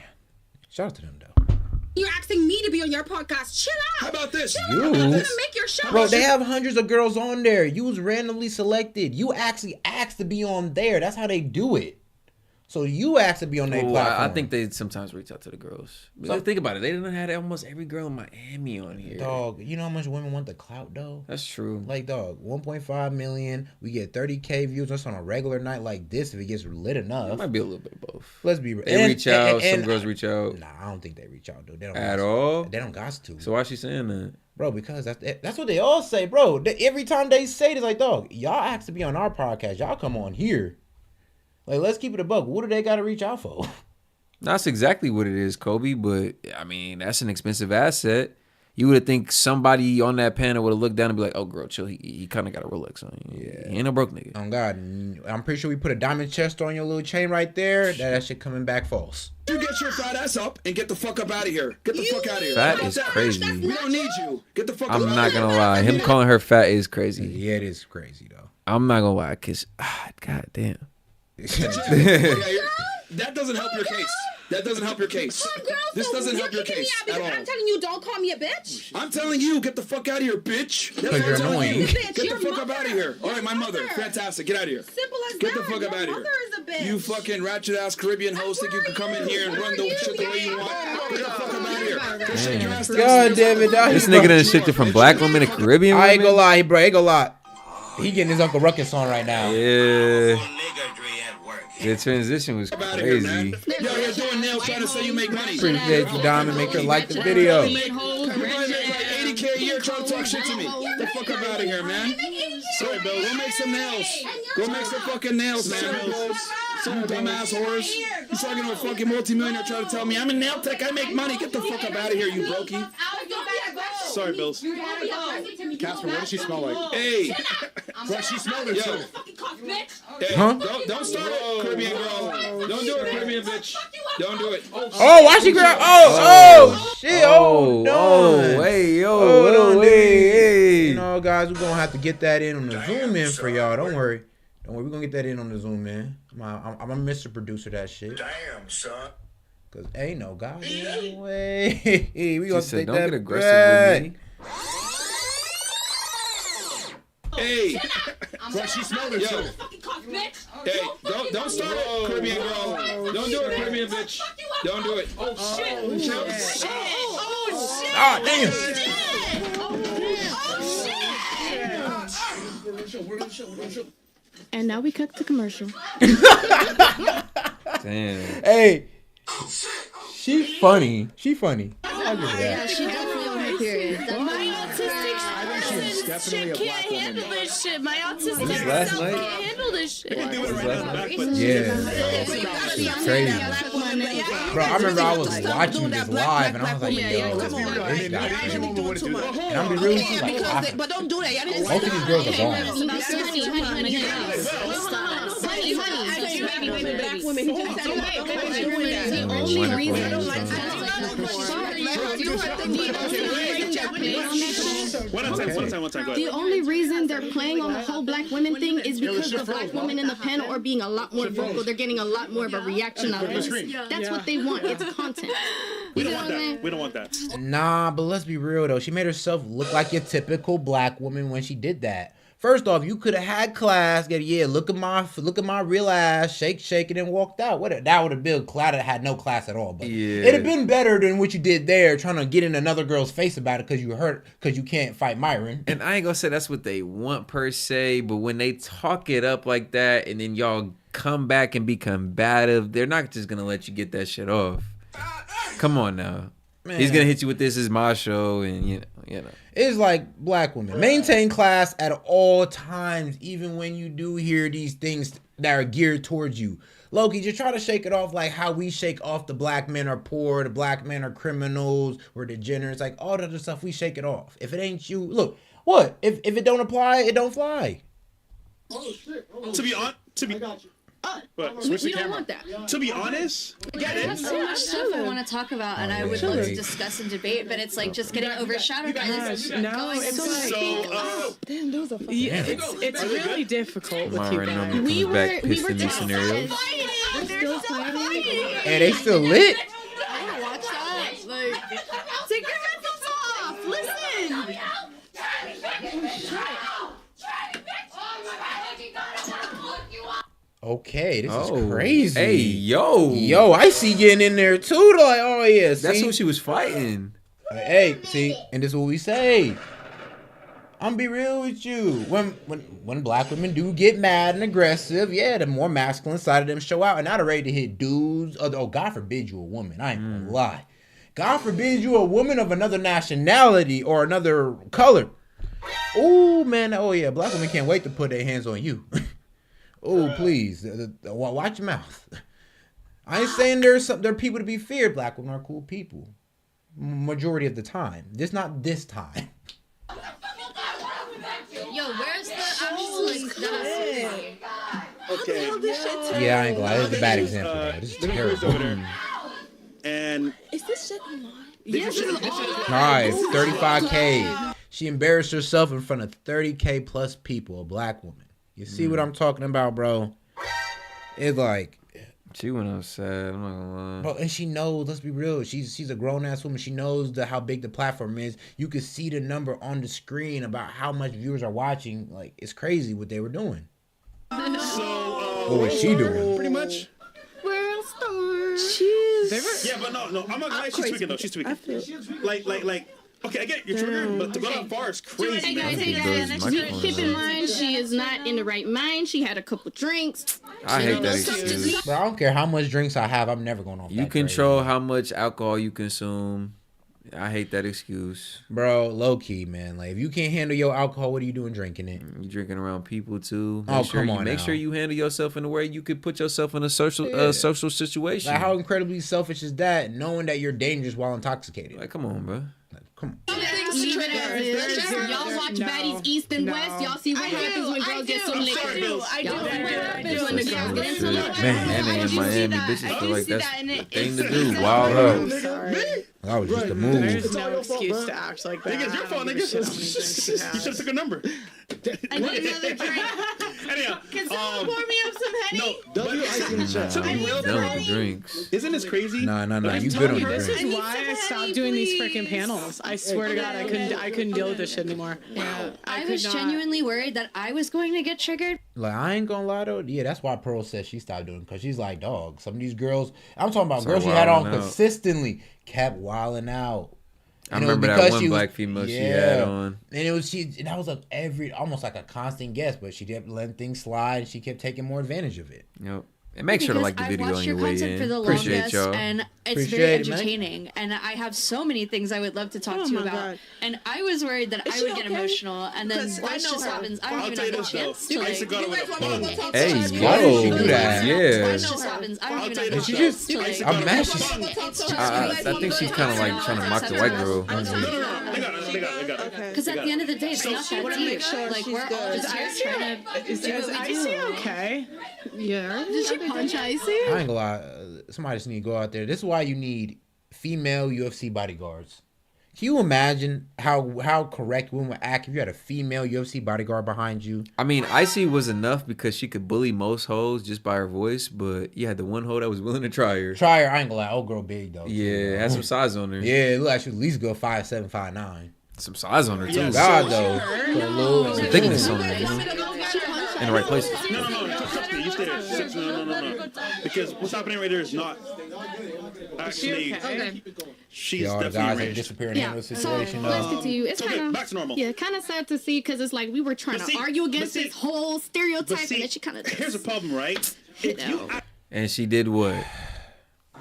shout out to them though. You're asking me to be on your podcast. Chill out. How about this? Chill out. I'm gonna make your show. Bro, they have hundreds of girls on there. You was randomly selected. You actually asked to be on there. That's how they do it. So you asked to be on their platform. I think they sometimes reach out to the girls. Think about it. They didn't have almost every girl in Miami on here. Dog, you know how much women want the clout though? That's true. Like, dog, 1.5 million. We get 30K views just on a regular night like this if it gets lit enough. It might be a little bit of both. Let's be real. They reach out. Some girls reach out. Nah, I don't think they reach out, dude. They don't At all? They don't got to. So why is she saying that? Bro, because that's what they all say, bro. Every time they say it, it's like, dog, y'all asked to be on our podcast. Y'all come on here. Like, let's keep it a buck. What do they got to reach out for? That's exactly what it is, Kobe. But, I mean, that's an expensive asset. You would have think somebody on that panel would have looked down and be like, oh, girl, chill. He kind of got a Rolex on. Yeah. He ain't a broke nigga. Oh, God. I'm pretty sure we put a diamond chest on your little chain right there. That shit coming back false. You get your fat ass up and get the fuck up out of here. Get the fuck out of here. Fat is crazy. We don't need you. Get the fuck up. I'm not going to lie. Him calling her fat is crazy. Yeah, it is crazy, though. I'm not going to lie, because, God damn. That doesn't help your case. That doesn't help your case. This doesn't help your case at all. I'm telling you, don't call me a bitch. I'm telling you, get the fuck out of here, bitch. That's what you're I'm telling annoying. you. Get the fuck up out of here. All right, my mother. Fantastic. Get out of here. Simple as Get the that. fuck up Your out of here. mother is a bitch. You fucking ratchet ass Caribbean host think you can come in here and run the shit the way you want. Get the fuck up out of here. Go shake your ass down. God damn it, dog. This nigga done shifted from black women to Caribbean women. I ain't gonna lie, bro. I ain't gonna lie. He getting his Uncle Ruckus on right now. Yeah. The transition was crazy. Yo, you're doing nails trying to say you make money. Appreciate you, Diamond. Make sure to like the video. You probably make like 80K a year trying to talk shit to me. Get the fuck up out of here, man. Sorry, Bill. Go make some nails. Go make some fucking nails, man. Some dumbass whores. He's talking to a fucking multimillionaire trying to tell me I'm a nail tech. I make money. Get the fuck up out of here, you brokey. Sorry, Bills. Casper, what does she smell like? Hey. Bro, she smelled it too. Hey, Huh? Don't start it, Caribbean girl. Don't do it, Caribbean bitch. Don't do it. Oh, why she grab? Oh, shit. Oh, no. Oh, hey, yo. Hold on, hey. You know, guys, we're gonna have to get that in on the Zoom in for y'all. Don't worry. We're gonna get that in on the Zoom in. I'm a Mr. Producer that shit. Damn, son. Cause ain't no goddamn way. We gonna Said, take don't that get aggressive with me. Hey. Bro, she smelled it too. Hey, don't start it, Caribbean girl. Don't do it, Caribbean bitch. Don't do it. Oh, shit. Ah, damn. And now we cut the commercial. Damn. Hey, she funny. She funny. I'll give her Yeah, that. she definitely on her period. She's definitely a black woman. This shit. My autistic Was this last self night? can't handle this shit. Yeah, it's crazy. Bro, I remember I was watching this live and I was like, yo, this guy. And I'm be real with you, like, awesome. But don't do that. Y'all didn't Most of these girls are gone. black women who just One time. The only reason they're playing on the whole black women thing is because the black women in the panel are being a lot more vocal. They're getting a lot more of a reaction out of this. That's what they want. It's content. We don't want that. We don't want that. Nah, but let's be real though. She made herself look like your typical black woman when she did that. First off, you could have had class. Look at my real ass, shake it, and walked out. That would have been cloud that had no class at all. But it'd have been better than what you did there, trying to get in another girl's face about it because you hurt because you can't fight Myron. And I ain't gonna say that's what they want per se, but when they talk it up like that, and then y'all come back and be combative, they're not just gonna let you get that shit off. Come on now. Man. He's gonna hit you with this is my show, and you know. It's like black women maintain class at all times, even when you do hear these things that are geared towards you. Loki, just try to shake it off like how we shake off the black men are poor, the black men are criminals, we're degenerates, like all that other stuff. We shake it off. If it ain't you, look, what if it don't apply, it don't fly. Oh shit! To be honest, We don't want that. To be honest, there's so much stuff I want to talk about, and I would love to discuss and debate, but it's like just getting overshadowed by this. No, it's damn, those are fucking. It's really difficult with you guys. We were scenarios. They're still fighting. And they still lit. I want to watch that. Like, take your headphones off. Listen. Okay, this is crazy. Hey, yo, I see getting in there too. Like, oh yeah, that's who she was fighting. Hey, see, and this is what we say. I'm be real with you. When black women do get mad and aggressive, yeah, the more masculine side of them show out, and not ready to hit dudes. Oh, God forbid you a woman. I ain't gonna lie. God forbid you a woman of another nationality or another color. Oh man, oh yeah, black women can't wait to put their hands on you. Oh, please, watch your mouth. I ain't saying there are people to be feared. Black women are cool people. Majority of the time. Just not this time. Yo, where's the actual okay. Yeah, I ain't gonna lie. This is a bad example, though. This is terrible. And is this shit online? Yes, Nice, 35K. She embarrassed herself in front of 30K plus people, a black woman. You see what I'm talking about, bro? It's like she went outside. I'm not gonna lie. Bro, and she knows. Let's be real. She's a grown ass woman. She knows how big the platform is. You could see the number on the screen about how much viewers are watching. Like it's crazy what they were doing. What was she doing? Pretty much. World Star. Yeah, but no. I'm not gonna lie. She's tweaking though. She's tweaking. Like. Okay, I get your trigger, but to go that far is crazy. Hey guys, keep in mind she is not in the right mind. She had a couple drinks. I hate that excuse. Bro, I don't care how much drinks I have. I'm never going off. You control how much alcohol you consume. I hate that excuse. Bro, low key, man. Like if you can't handle your alcohol, what are you doing drinking it? You drinking around people too. Come on. Make sure you handle yourself in a way you could put yourself in a social situation. Like how incredibly selfish is that? Knowing that you're dangerous while intoxicated. Like come on, bro. Come on. Y'all watch Baddies East and West. Y'all see what happens when girls get so liquor. I do. What happens when the girls get into liquor. Man, and in Miami, bitches feel like that's the thing to do. Wild out. That was just a move. There's no excuse to act like that. Nigga, it's your fault, nigga. You should have took a number. Another drink. Anyhow, can someone pour me up some Henny? No, drinks. Isn't this crazy? No. You good on the This drinks. is why I stopped doing these freaking panels. I swear to God, I couldn't deal with this shit anymore. Yeah, I was genuinely worried that I was going to get triggered. Like I ain't gonna lie though. Yeah, that's why Pearl said she stopped doing it because she's like, dog. Some of these girls, I'm talking about girls she had on consistently, kept wilding out. I remember that one black female she had on, and it was that was almost like a constant guest, but she kept letting things slide. And she kept taking more advantage of it. Yep. And make sure to like the video on your way in. Appreciate y'all. And it's very entertaining. And I have so many things I would love to talk to you about. God. And I was worried that I would get emotional. And then what just happens, I don't even have a chance to like... Hey, why did she do that? Yeah. What just happens, I don't even have a She chance just... to like... I'm mad. I think she's kind of like trying to mock the white girl. Because at the end of the day, it's not that deep. Like, we're all just here trying to... Is Icy okay? Yeah. Did she punch Icy? I ain't gonna lie. Somebody just need to go out there. This is why you need female UFC bodyguards. Can you imagine how correct women would act if you had a female UFC bodyguard behind you? I mean, Icy was enough because she could bully most hoes just by her voice, but you had the one hoe that was willing to try her. I ain't gonna lie. Old girl big though. Yeah, had some size on her. Yeah, it looked like she was at least go 5'7", 5'9". Some size on her too. God though. Some thickness on her. You know? In the right places. No. You stay there. No. Because what's happening right there is not actually. Okay. She's Y'all, the definitely guys raged. disappearing in this situation. Let's continue. It's Okay, kind back to normal. of kind of sad to see because it's like we were trying to argue against this whole stereotype, and then she kind of. Here's the problem, right? And she did what?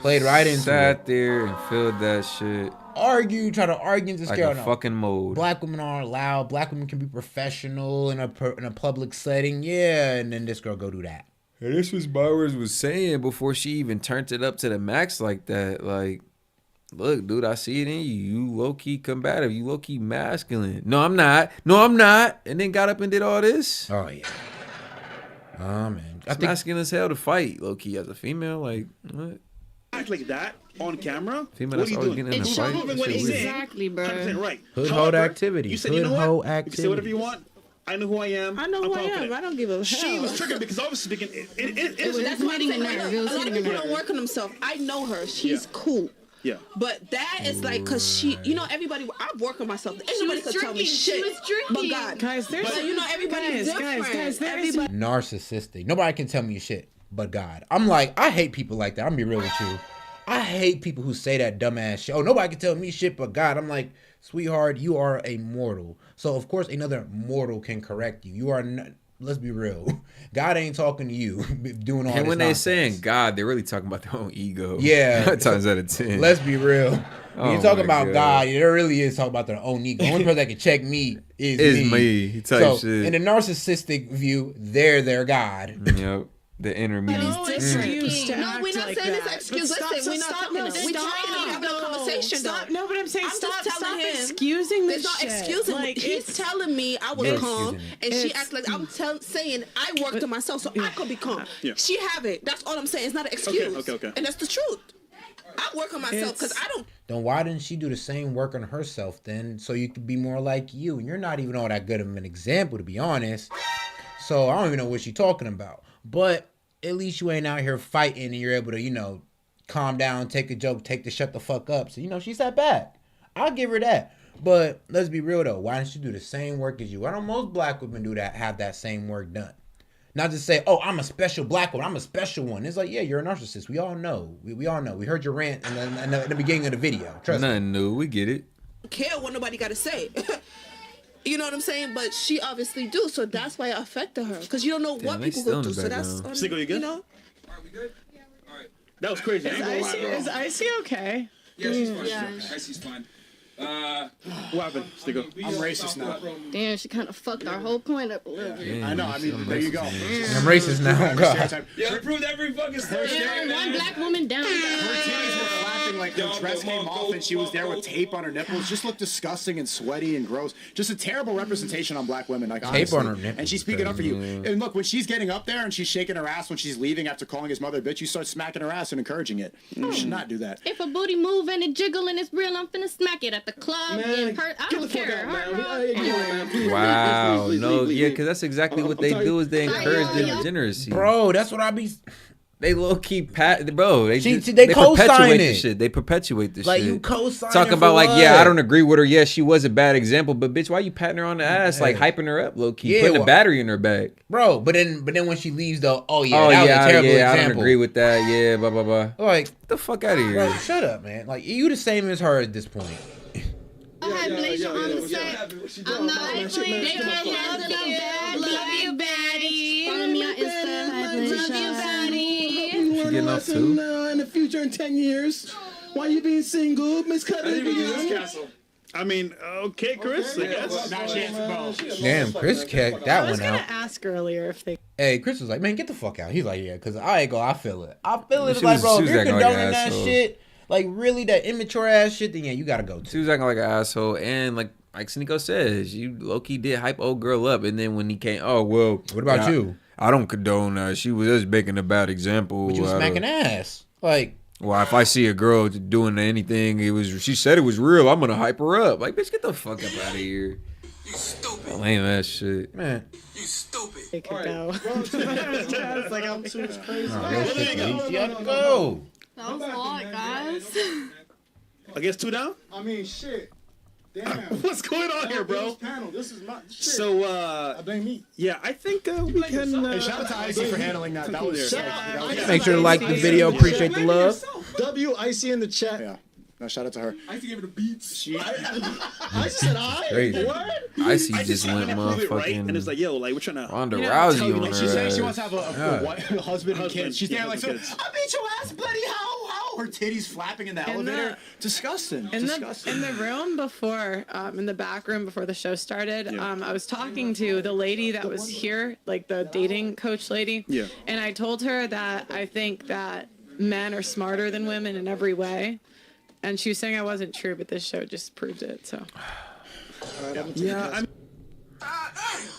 Played right into Sat there and filled that shit. Try to argue into Like scale. a fucking mode. Black women aren't allowed. Black women can be professional in a public setting. Yeah, and then this girl go do that. And this was Bowers was saying before she even turned it up to the max like that. Like, look, dude, I see it in you. You low-key combative. You low-key masculine. No, I'm not. And then got up and did all this. Oh, yeah. Oh, man. It's masculine as hell to fight, low-key, as a female. Like, what? Act like that on camera. Female What that's are you always doing? getting in a It's fight. showing That what shit he's weird. saying. Exactly, bro. 100% right. Hood However, activity. You said, Hood you know hoe what? You can say whatever activity. you want. I know who I am. I know I'm who I am. confident. I don't give a hell. She was triggered because obviously speaking, it was That's what I'm saying. nerve. It was A lot of hitting a people nerve. don't work on themselves. I know her. She's cool. Yeah. But that is like, cause she, everybody. I've worked on myself. Anybody could tell me shit. She was drinking. But God, Guys, there's so everybody's different. guys, Everybody. Narcissistic. Nobody can tell me shit but God. I'm like, I hate people like that. I'm gonna be real with you. I hate people who say that dumbass shit. Oh, nobody can tell me shit but God. I'm like, sweetheart, you are a mortal. So of course another mortal can correct you. You are not. Let's be real. God ain't talking to you doing all this. And when they're nonsense. saying God, they're really talking about their own ego. Yeah. 9 times out of 10. Let's be real. When you're talking about God, there really is talking about their own ego. The only person that can check me is me. Type so shit. in the narcissistic view, they're their God. Yep. The inner me. No, we're not saying it's excuse. Listen, we're not talking. We're trying to have a conversation. Stop. No, but I'm saying I'm stop just telling him. excusing this There's no shit. excusing. Like, He's telling me I was You're calm, excusing and she acts like I'm saying I worked on myself, so I could be calm. Yeah. She haven't. That's all I'm saying. It's not an excuse. Okay. And that's the truth. I work on myself because I don't. Then why didn't she do the same work on herself then, so you could be more like you? And you're not even all that good of an example, to be honest. So I don't even know what she's talking about. But at least you ain't out here fighting and you're able to, calm down, take a joke, take the shut the fuck up. So, she's that bad. I'll give her that. But let's be real though. Why didn't she do the same work as you? Why don't most black women do that, have that same work done? Not just say, oh, I'm a special black woman. I'm a special one. It's like, yeah, you're a narcissist. We all know. We all know. We heard your rant in the beginning of the video. Trust me. Nothing new. We get it. Care what nobody got to say. You know what I'm saying? But she obviously do, so that's why it affected her. Because you don't know what people go through. So that's Sneako, you good? All right, we good? All right. That was crazy. Is Icy okay? Yeah, she's fine. Yeah. Icy's fine. What happened, Sneako? I'm racist now. Damn, she kind of fucked our whole point up a little bit. I know. I mean, there you go. I'm racist now. God. Yeah, proved every fucking Damn, one black woman down. Her titties were flapping like her dress came off and she was there with tape on her nipples. Just looked disgusting and sweaty and gross. Just a terrible representation on black women. Like Tape honestly. on her nipples. And she's speaking up for you. And look, when she's getting up there and she's shaking her ass when she's leaving after calling his mother a bitch, you start smacking her ass and encouraging it. You should not do that. If a booty move and it jiggle and it's real, I'm finna smack it at the club. Man, I don't care. Wow. No, yeah, because that's exactly what they do is they encourage the degeneracy. Bro, that's what I be... They low key bro. They co-sign perpetuate it. the shit. They perpetuate the Like, shit. you co-sign Talk it about for like, what? yeah, I don't agree with her. Yeah, she was a bad example, but bitch, why you patting her on the ass, like hyping her up, low key, putting a battery in her back, bro. But then when she leaves, though, that was a terrible example. I don't agree with that. Yeah, blah blah blah. Like, get the fuck out of here. Bro, shut up, man. Like, you the same as her at this point. I had Blazer on the set. I'm not love you, baddie. Follow me on Insta. Love you, baddie. Getting off too. In the future, in 10 years, why you being single, Miss I mean, okay, Chris. I guess. Damn, Chris kept that one out. I was gonna ask earlier if they. Hey, Chris was like, man, get the fuck out. He's like, yeah, because I feel it. I feel it. She Like, was- bro, she if was you're acting like condoning an that asshole. shit, like, really, that immature ass shit, then yeah, you gotta go. She was acting like an asshole, and like Sneako says, you low key did hype old girl up, and then when he came, oh well, what about you? I don't condone that. She was just making a bad example. But you was smacking ass, like. Well, if I see a girl doing anything, she said it was real, I'm gonna hype her up. Like, bitch, get the fuck up out of here. You stupid. Lame that shit, man. You stupid. They could go. I was like, I'm too crazy. You gotta go. That was a lot, guys. I guess 2 down. I mean, shit. Damn. What's going on here, bro? This is my shit. So, I blame me. yeah, I think we can. Hey, shout out to Icy for handling that. That was sick. Make sure to like the video. Appreciate the love. W Icy in the chat. Yeah. No, shout out to her. Icy gave it a beats. I said I. Crazy. What? I see just went motherfucking. And it's like, yo, like we're trying to. Ronda Rousey on She's saying she her wants to have a husband and kids. She's there like, so, I beat your ass, buddy. How? Her titties flapping in the elevator. Disgusting. In the room before, in the back room before the show started, I was talking to the lady that was here, like the dating coach lady. Yeah. And I told her that I think that men are smarter than women in every way. And she was saying I wasn't true, but this show just proved it. So. Yeah.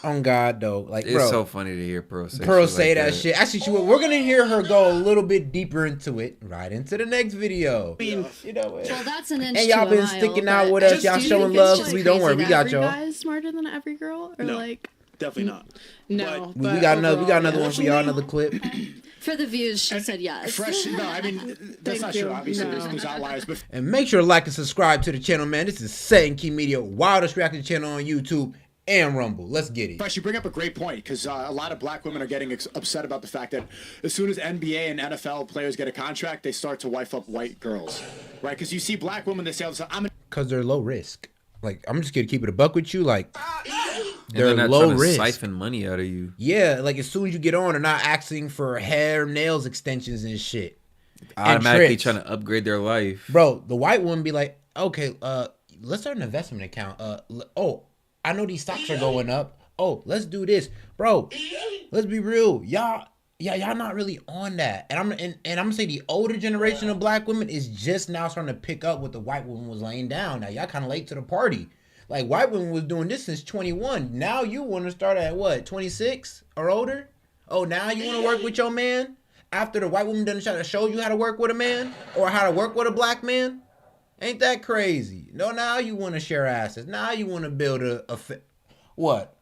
On God, though, like, It's bro, so funny to hear Pearl say that shit. Actually, we're gonna hear her go a little bit deeper into it, right into the next video. You know what? Well, that's an inch And y'all to a been mile, sticking but out with us. Y'all Do you showing think love. it's We just don't worry, crazy we got that y'all. every guy is smarter than every girl, or No. like Definitely not. No, We got another one for y'all. Another clip. For the views, she said yes. Fresh. No, I mean that's not true. Obviously, there's outliers, but And make sure to like and subscribe to the channel, man. This is S.E.T Media, wildest reaction channel on YouTube and Rumble. Let's get it. Fresh, you bring up a great point because a lot of black women are getting upset about the fact that as soon as NBA and NFL players get a contract, they start to wife up white girls, right? Because you see black women, they say all the time, Because they're low risk. Like, I'm just gonna keep it a buck with you. Like, they're they're not low trying to risk. siphon money out of you. Yeah, like as soon as you get on, they're not asking for hair, nails extensions and shit. Automatically trips. trying to upgrade their life. Bro, the white woman be like, okay, let's start an investment account. I know these stocks are going up. Oh, let's do this. Bro, let's be real. Y'all not really on that. And I'm gonna say the older generation of black women is just now starting to pick up what the white woman was laying down. Now y'all kind of late to the party. Like, white women was doing this since 21. Now you want to start at what, 26 or older? Oh, now you want to work with your man after the white woman done try to show you how to work with a man or how to work with a black man? Ain't that crazy? No, now you want to share assets. Now you want to build a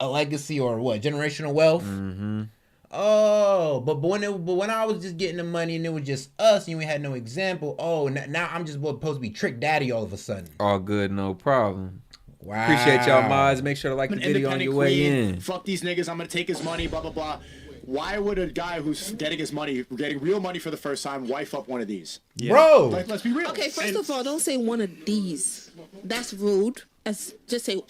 legacy or what, generational wealth? Mm-hmm. Oh, but when I was just getting the money and it was just us and we had no example. Oh, now I'm just supposed to be trick daddy all of a sudden. All good, no problem. Wow. Appreciate y'all mods. Make sure to like I'm the an video on your independent way queen. in. Fuck these niggas. I'm gonna take his money. Blah blah blah. Why would a guy who's getting his money, getting real money for the first time, wife up one of these? Yeah. Bro, like, let's be real. Okay, first of all, don't say one of these. That's rude. Just say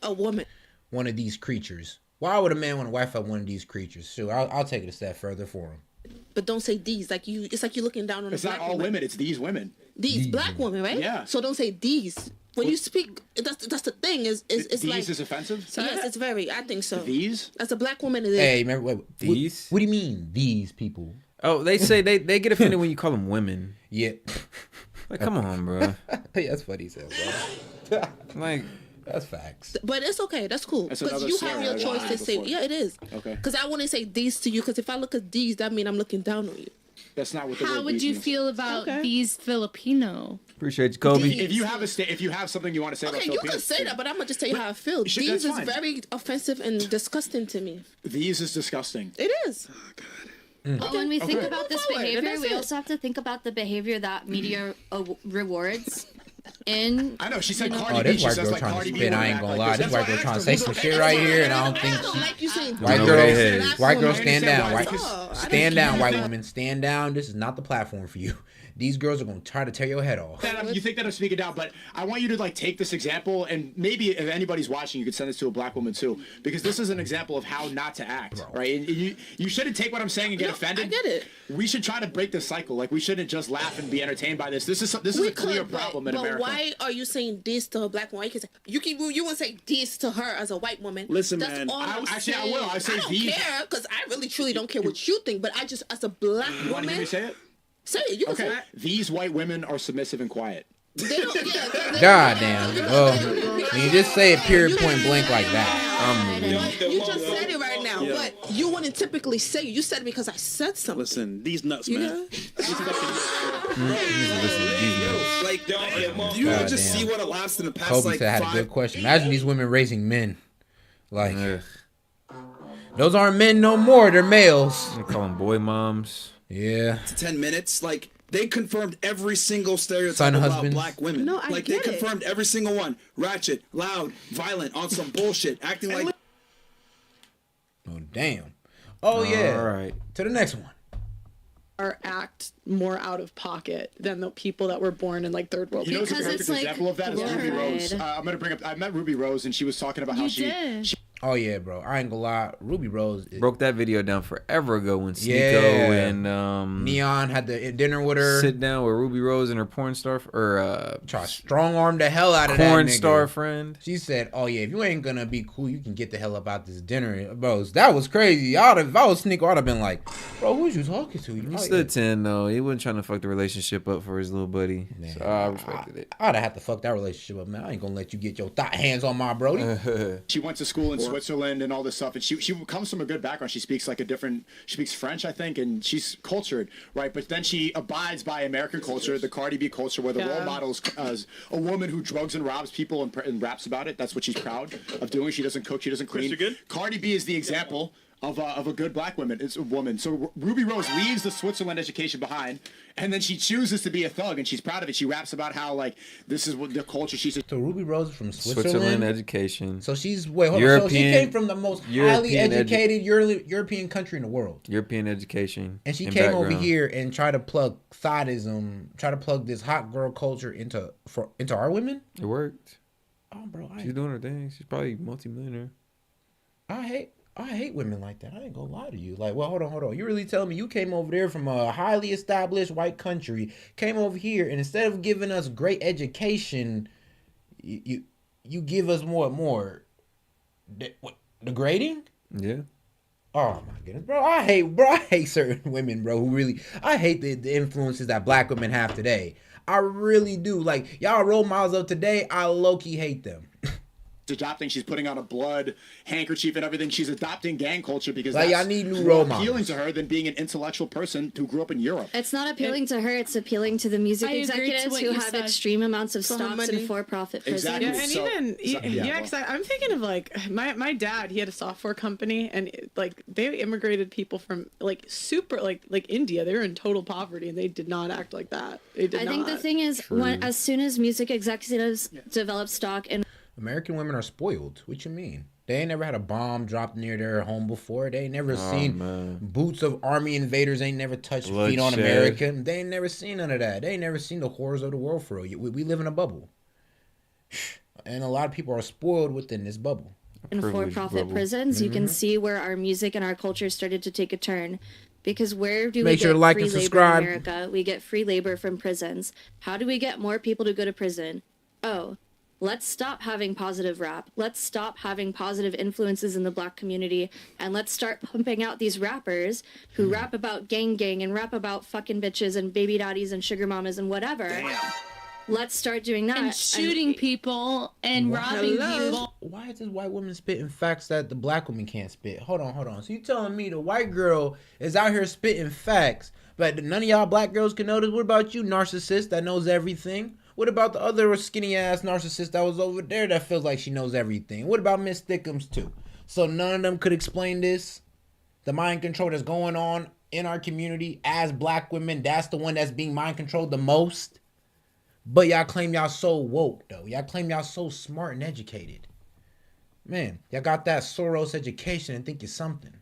a woman. One of these creatures. Why would a man want to wife up one of these creatures? Sure, I'll take it a step further for him. But don't say these. Like it's like you're looking down on. It's a not black all woman. women. It's these women. These black women, right? Yeah. So don't say these. When you speak, that's the thing. It's these like is offensive. Yes, it's very. I think so. These. As a black woman, it is. Hey, remember These? What do you mean these people? Oh, they say they get offended when you call them women. Yeah. Like, come on, bro. Hey, that's funny, as hell, bro. Like, that's facts. But it's okay. That's cool. That's Because another you slur have your I've choice heard to say. before. Yeah, it is. Okay. Because I wouldn't say these to you. Because if I look at these, that means I'm looking down on you. That's not what the How word would these you means. feel about these Filipino? appreciate you, Kobe. If you have something you want to say about Okay, you can Filipinos, say that, but I'm gonna just tell you how I feel. Sure, These that's is fine. very offensive and disgusting to me. These is disgusting. It is. But when we think Okay. about this Forward, and behavior, that's we it. also have to think about the behavior that media rewards. In I know she said Cardi Oh, B. this She white says girl like trying Cardi to B. spit. I ain't gonna lie. This white girl trying to say some shit right here, and I don't think I don't like you saying White know girl, they hate. white girl, stand down. White, Oh, I stand don't down, care. white women. Stand down. This is not the platform for you. These girls are gonna try to tear your head off. You think that I'm speaking down, but I want you to like take this example, and maybe if anybody's watching, you could send this to a black woman too, because this is an example of how not to act, right? And you shouldn't take what I'm saying and get offended. I get it. We should try to break the cycle. Like we shouldn't just laugh and be entertained by this. This is a clear problem in America. But why are you saying this to a black woman? You wouldn't say this to her as a white woman. Listen, That's man, all I'm actually, I saying. will. I say don't these- care because I really truly don't care what you think. But I just as a black You want to woman, hear me say it? say it. You can Okay. say it. These white women are submissive and quiet. They don't. Yeah, God damn. Well, when you just say it period point blank like that. You just said it right now, but you wouldn't typically say it. You said it because I said something. Listen, these nuts, You man. know? Like, do you God just damn. see what elapsed in the past, Kobe like, said I had a 5 good question. Imagine these women raising men. Like, those aren't men no more. They're males. They call them boy moms. Yeah. to 10 minutes? Like, They confirmed every single stereotype about black women. No, I like get they confirmed every single one. Ratchet, loud, violent, on some bullshit, acting like. Oh damn! Oh yeah! All right. To the next one. Or act more out of pocket than the people that were born in like third world. You know, it's a perfect example of that is Ruby Rose. I'm gonna bring up. I met Ruby Rose and she was talking about how she. Oh yeah, bro. I ain't gonna lie. Ruby Rose broke that video down forever ago when sneako and Neon had the dinner with her. Sit down with Ruby Rose and her porn star try strong arm the hell out of that porn nigga. star friend. She said, "Oh yeah, if you ain't gonna be cool, you can get the hell up out this dinner, bro." That was crazy. If I was sneako, I'd have been like, "Bro, who's you talking to?" He stood 10 though. He wasn't trying to fuck the relationship up for his little buddy. Man, so I respected it. I'd have had to fuck that relationship up, man. I ain't gonna let you get your thought hands on my brody. She went to school in Switzerland and all this stuff, and she comes from a good background. She speaks like she speaks French, I think, and she's cultured, right? But then she abides by American culture, the Cardi B culture, where the role model is a woman who drugs and robs people and raps about it. That's what she's proud of doing. She doesn't cook, she doesn't clean. Cardi B is the example of a good black woman. It's a woman. So Ruby Rose leaves the Switzerland education behind, and then she chooses to be a thug, and she's proud of it. She raps about how like this is what the culture she's. So Ruby Rose is from Switzerland education. So she's hold on. So she came from the most highly educated European country in the world. European education. And she came over here and tried to plug thottism, try to plug this hot girl culture into our women. It worked. Oh, bro, she's doing her thing. She's probably multi-millionaire. I hate women like that. I ain't gonna lie to you. Like, well, hold on. You really telling me you came over there from a highly established white country, came over here, and instead of giving us great education, you give us more degrading? Yeah. Oh my goodness, bro. I hate certain women, bro, who really, I hate the influences that black women have today. I really do. Like, y'all role models of today, I low-key hate them. Adopting, she's putting on a blood handkerchief and everything. She's adopting gang culture because like, that's I need new role models. Appealing to her than being an intellectual person who grew up in Europe. It's not appealing to her. It's appealing to the music executives who have extreme amounts of stocks in for-profit prisons. Yeah, and because I'm thinking of like my dad. He had a software company, and like they immigrated people from like super like India. They were in total poverty, and they did not act like that. They did not. I think the thing is, as soon as music executives develop stock in American women are spoiled. What you mean? They ain't never had a bomb dropped near their home before. They ain't never seen boots of army invaders. Ain't never touched feet on America. They ain't never seen none of that. They ain't never seen the horrors of the world for real. We live in a bubble. And a lot of people are spoiled within this bubble. In for-profit prisons, you can see where our music and our culture started to take a turn. Because where do we get free labor in America? We get free labor from prisons. How do we get more people to go to prison? Oh, let's stop having positive rap. Let's stop having positive influences in the black community. And let's start pumping out these rappers who rap about gang and rap about fucking bitches and baby daddies and sugar mamas and whatever. Damn. Let's start doing that. And shooting people and robbing people. Why is this white woman spitting facts that the black woman can't spit? Hold on. So you telling me the white girl is out here spitting facts, but none of y'all black girls can notice? What about you, narcissist that knows everything? What about the other skinny ass narcissist that was over there that feels like she knows everything? What about Miss Thickums too? So none of them could explain this? The mind control that's going on in our community as black women, that's the one that's being mind controlled the most? But y'all claim y'all so woke though. Y'all claim y'all so smart and educated. Man, y'all got that Soros education and think you're something.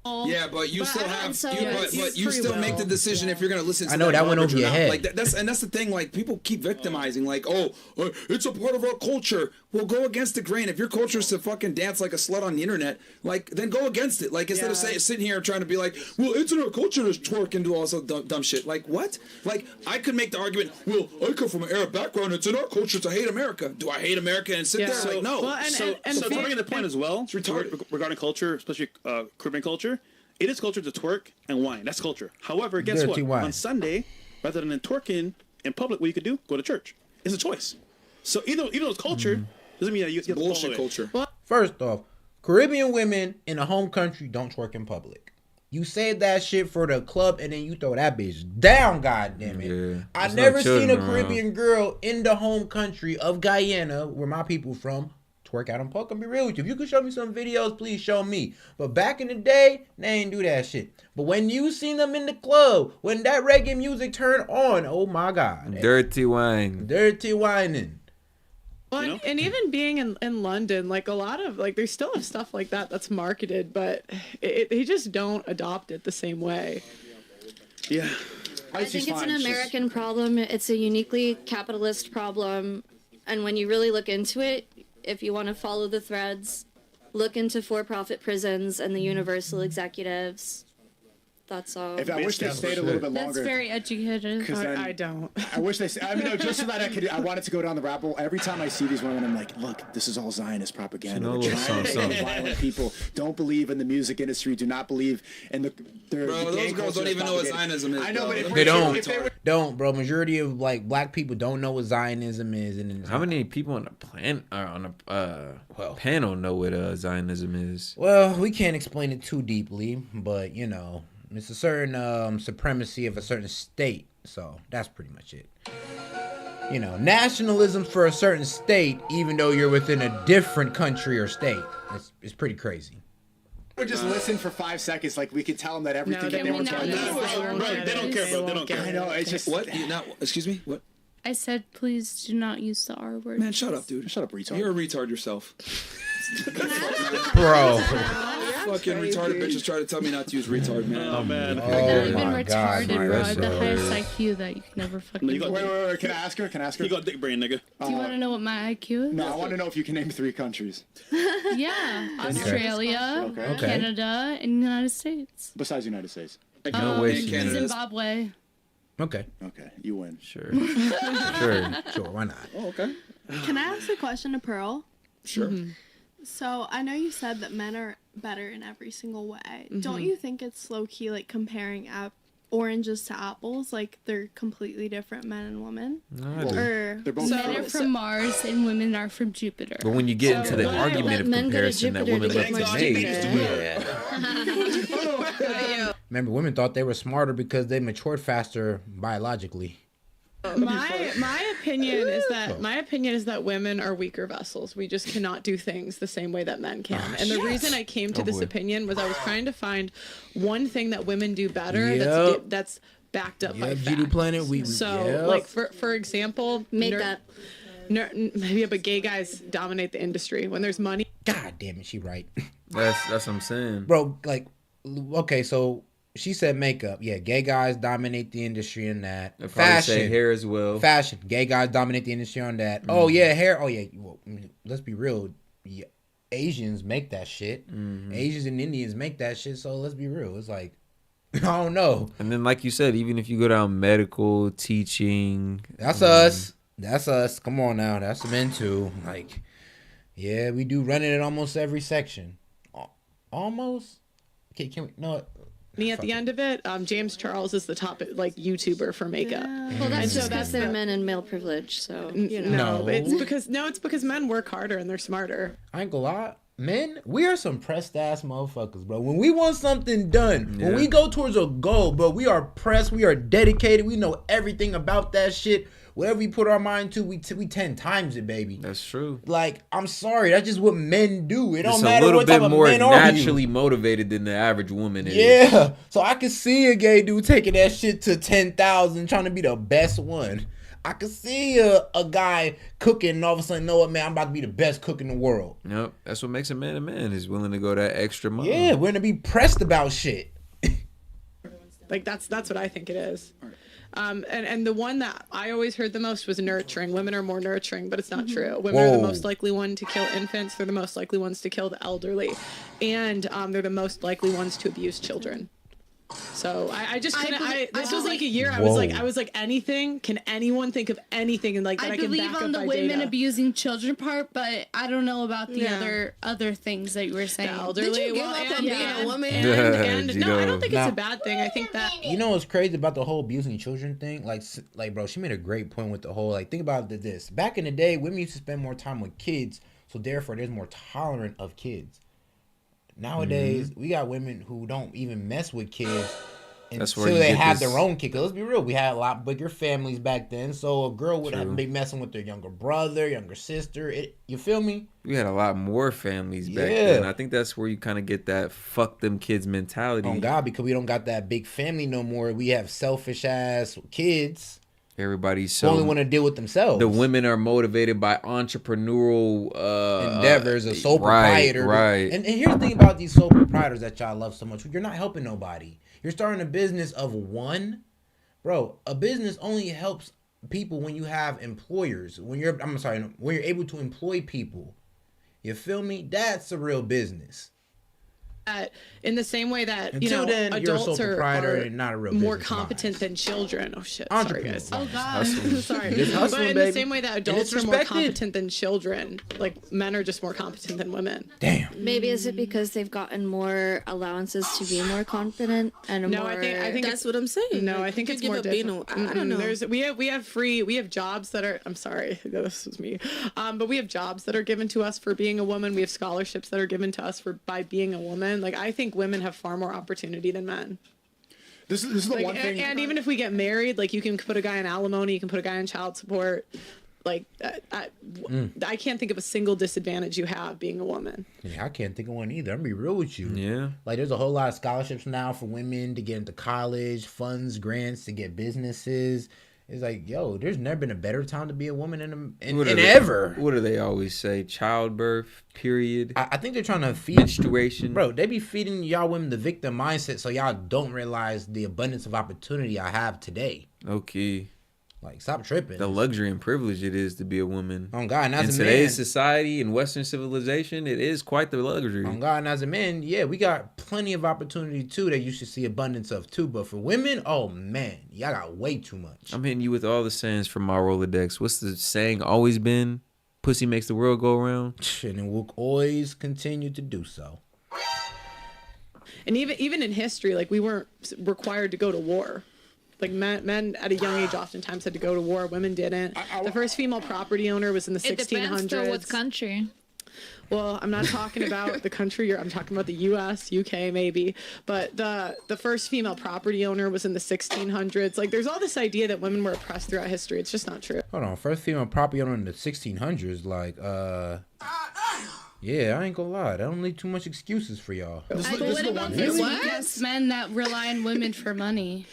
Yeah, but you still have, but you still make the decision if you're gonna listen to. I know that went over your head. Like that's the thing. Like people keep victimizing. Like, it's a part of our culture. Well, go against the grain. If your culture is to fucking dance like a slut on the internet, like then go against it. Like instead of sitting here trying to be like, well, it's in our culture to twerk and do all this dumb shit. Like what? Like I could make the argument. Well, I come from an Arab background. It's in our culture to hate America. Do I hate America and sit there? Like no. Well, so to bring the point as well regarding culture, especially Caribbean culture. It is culture to twerk and whine. That's culture. However, guess what? On Sunday, rather than twerking in public, what you could do, go to church. It's a choice. So even though it's culture, doesn't mean that you have to bullshit culture. First off, Caribbean women in a home country don't twerk in public. You say that shit for the club and then you throw that bitch down, goddammit. Yeah, I never seen a Caribbean girl in the home country of Guyana, where my people from, twerk out on Poke. I'm be real with you. If you can show me some videos, please show me. But back in the day, they ain't do that shit. But when you seen them in the club, when that reggae music turned on, oh my God. Dirty wine. Dirty whining. Well, You know? and even being in London, like a lot of like they still have stuff like that's marketed, but they just don't adopt it the same way. Yeah. I think it's an American problem. It's a uniquely capitalist problem. And when you really look into it, if you want to follow the threads, look into for-profit prisons and the universal executives. That's all. If I wish they stayed a little bit longer. That's very educated. I don't. I wish they. I mean, no, just so that I wanted to go down the rabbit hole. Every time I see these women, I'm like, look, this is all Zionist propaganda. You know, They're trying to make violent people. Don't believe in the music industry. Do not believe in the. Bro, those girls don't even know what Zionism is. I know, but if they don't, bro. Majority of like black people don't know what Zionism is. And how many people on the panel know what Zionism is? Well, we can't explain it too deeply, but you know. It's a certain supremacy of a certain state. So that's pretty much it. You know, nationalism for a certain state, even though you're within a different country or state. It's pretty crazy. Or just listen for 5 seconds, like we could tell them that everything that they were talking about. They don't care, bro. They don't care. I know. It's just what? Excuse me. What? I said, please do not use the R word. Man, shut up, dude. Shut up, retard. You're a retard yourself. Bro. Fucking retarded bitches try to tell me not to use retard, man. Oh, man. We're not even retarded, bro. I have the highest IQ that you can never fucking No, wait. Can I ask her? You got dick brain, nigga. Do you want to know what my IQ is? No, I want to know if you can name 3 countries. Yeah. Australia, Okay. Canada, and the United States. Besides the United States. No way she knows. Zimbabwe. Okay. Okay, you win. Sure. Sure, why not? Oh, okay. Can I ask a question to Pearl? Sure. Mm-hmm. So I know you said that men are better in every single way. Mm-hmm. Don't you think it's low key like comparing oranges to apples? Like they're completely different men and women. They're both Men are from Mars and women are from Jupiter. But when you get into the argument of comparison that women love to make, remember, women thought they were smarter because they matured faster biologically. My opinion is that women are weaker vessels. We just cannot do things the same way that men can. And the reason I came to this opinion was I was trying to find one thing that women do better that's backed up by facts. Planet, like for example, makeup. Yeah, but gay guys dominate the industry when there's money. God damn it, she right. That's what I'm saying, bro. Like, okay, so. She said makeup. Yeah, gay guys dominate the industry in that. Fashion, say hair as well. Fashion, gay guys dominate the industry on that. Oh yeah, hair. Oh yeah. Well, let's be real. Yeah, Asians make that shit. Asians and Indians make that shit. So let's be real. It's like, I don't know. And then, like you said, even if you go down medical, teaching, that's us. That's us. Come on now. That's men too. Like, yeah, we do run it in almost every section. Almost. Okay, can we? No. At the end of it, James Charles is the top like YouTuber for makeup. Yeah. Well, that's just because they're men and male privilege. So you No, know. it's because men work harder and they're smarter. I ain't gonna lie. Men, we are some pressed ass motherfuckers, bro. When we want something done, when we go towards a goal, bro, we are pressed, we are dedicated, we know everything about that shit. Whatever we put our mind to, we 10 times it, baby. That's true. Like, I'm sorry, that's just what men do. It don't it's matter what type of men are you. a little bit more naturally motivated than the average woman is. Yeah, so I can see a gay dude taking that shit to 10,000, trying to be the best one. I can see a guy cooking and all of a sudden, know what, man, I'm about to be the best cook in the world. Yep, that's what makes a man is willing to go that extra mile. Yeah, we're gonna be pressed about shit. Like that's what I think it is. And the one that I always heard the most was nurturing. Women are more nurturing, but it's not true. Women are the most likely one to kill infants. They're the most likely ones to kill the elderly, and they're the most likely ones to abuse children. So I just couldn't. This was like a year. I was like, anything? Can anyone think of anything? And like that I can believe back on up the by women data. abusing children part, but I don't know about the other things that you were saying. The elderly. Did you give up on being a woman? And no, I don't think it's a bad thing. I think that you know what's crazy about the whole abusing children thing? Like bro, she made a great point with the whole like think about this. Back in the day, women used to spend more time with kids, so therefore there's more tolerant of kids. Nowadays, we got women who don't even mess with kids. until they had their own kid. Let's be real, we had a lot bigger families back then, so a girl would have been messing with their younger brother, younger sister. You feel me? We had a lot more families back then. I think that's where you kind of get that fuck them kids mentality. Oh God, because we don't got that big family no more. We have selfish ass kids. Everybody's only want to deal with themselves. The women are motivated by entrepreneurial endeavors, a sole proprietor. Right. And here's the thing about these sole proprietors that y'all love so much. You're not helping nobody. You're starting a business of one. Bro, a business only helps people when you have employers. When you're able to employ people. You feel me? That's a real business. In the same way that adults are not a real more competent than children. Oh shit! Sorry guys. Oh God. Sorry. But in the same way that adults are more competent than children, like men are just more competent than women. Damn. Maybe is it because they've gotten more allowances to be more confident and more? I think that's what I'm saying. No, I think it's more different. I don't know. We have jobs that are. I'm sorry, this was me. But we have jobs that are given to us for being a woman. We have scholarships that are given to us by being a woman. Like I think women have far more opportunity than men. This is the one thing. And even if we get married, like you can put a guy in alimony, you can put a guy in child support. Like I can't think of a single disadvantage you have being a woman. Yeah, I can't think of one either. I'm gonna be real with you. Yeah. Like there's a whole lot of scholarships now for women to get into college, funds, grants to get businesses. It's like, yo, there's never been a better time to be a woman in ever. What do they always say? Childbirth, period. I think they're trying to feed menstruation. Bro, they be feeding y'all women the victim mindset so y'all don't realize the abundance of opportunity I have today. Okay. Like, stop tripping. The luxury and privilege it is to be a woman. On God, and as in today's society and Western civilization, it is quite the luxury. On God, and as a man, yeah, we got plenty of opportunity too that you should see abundance of too. But for women, oh man, y'all got way too much. I'm hitting you with all the sayings from my Rolodex. What's the saying always been? Pussy makes the world go around. And it will always continue to do so. And even in history, like we weren't required to go to war. Like men at a young age oftentimes had to go to war. Women didn't. The first female property owner was in the 1600s. It depends on what country. Well, I'm not talking about the country. I'm talking about the U.S., UK, maybe. But the first female property owner was in the 1600s. Like, there's all this idea that women were oppressed throughout history. It's just not true. Hold on. First female property owner in the 1600s. Like, yeah, I ain't gonna lie. That don't leave too much excuses for y'all. But what about the weak-ass men that rely on women for money?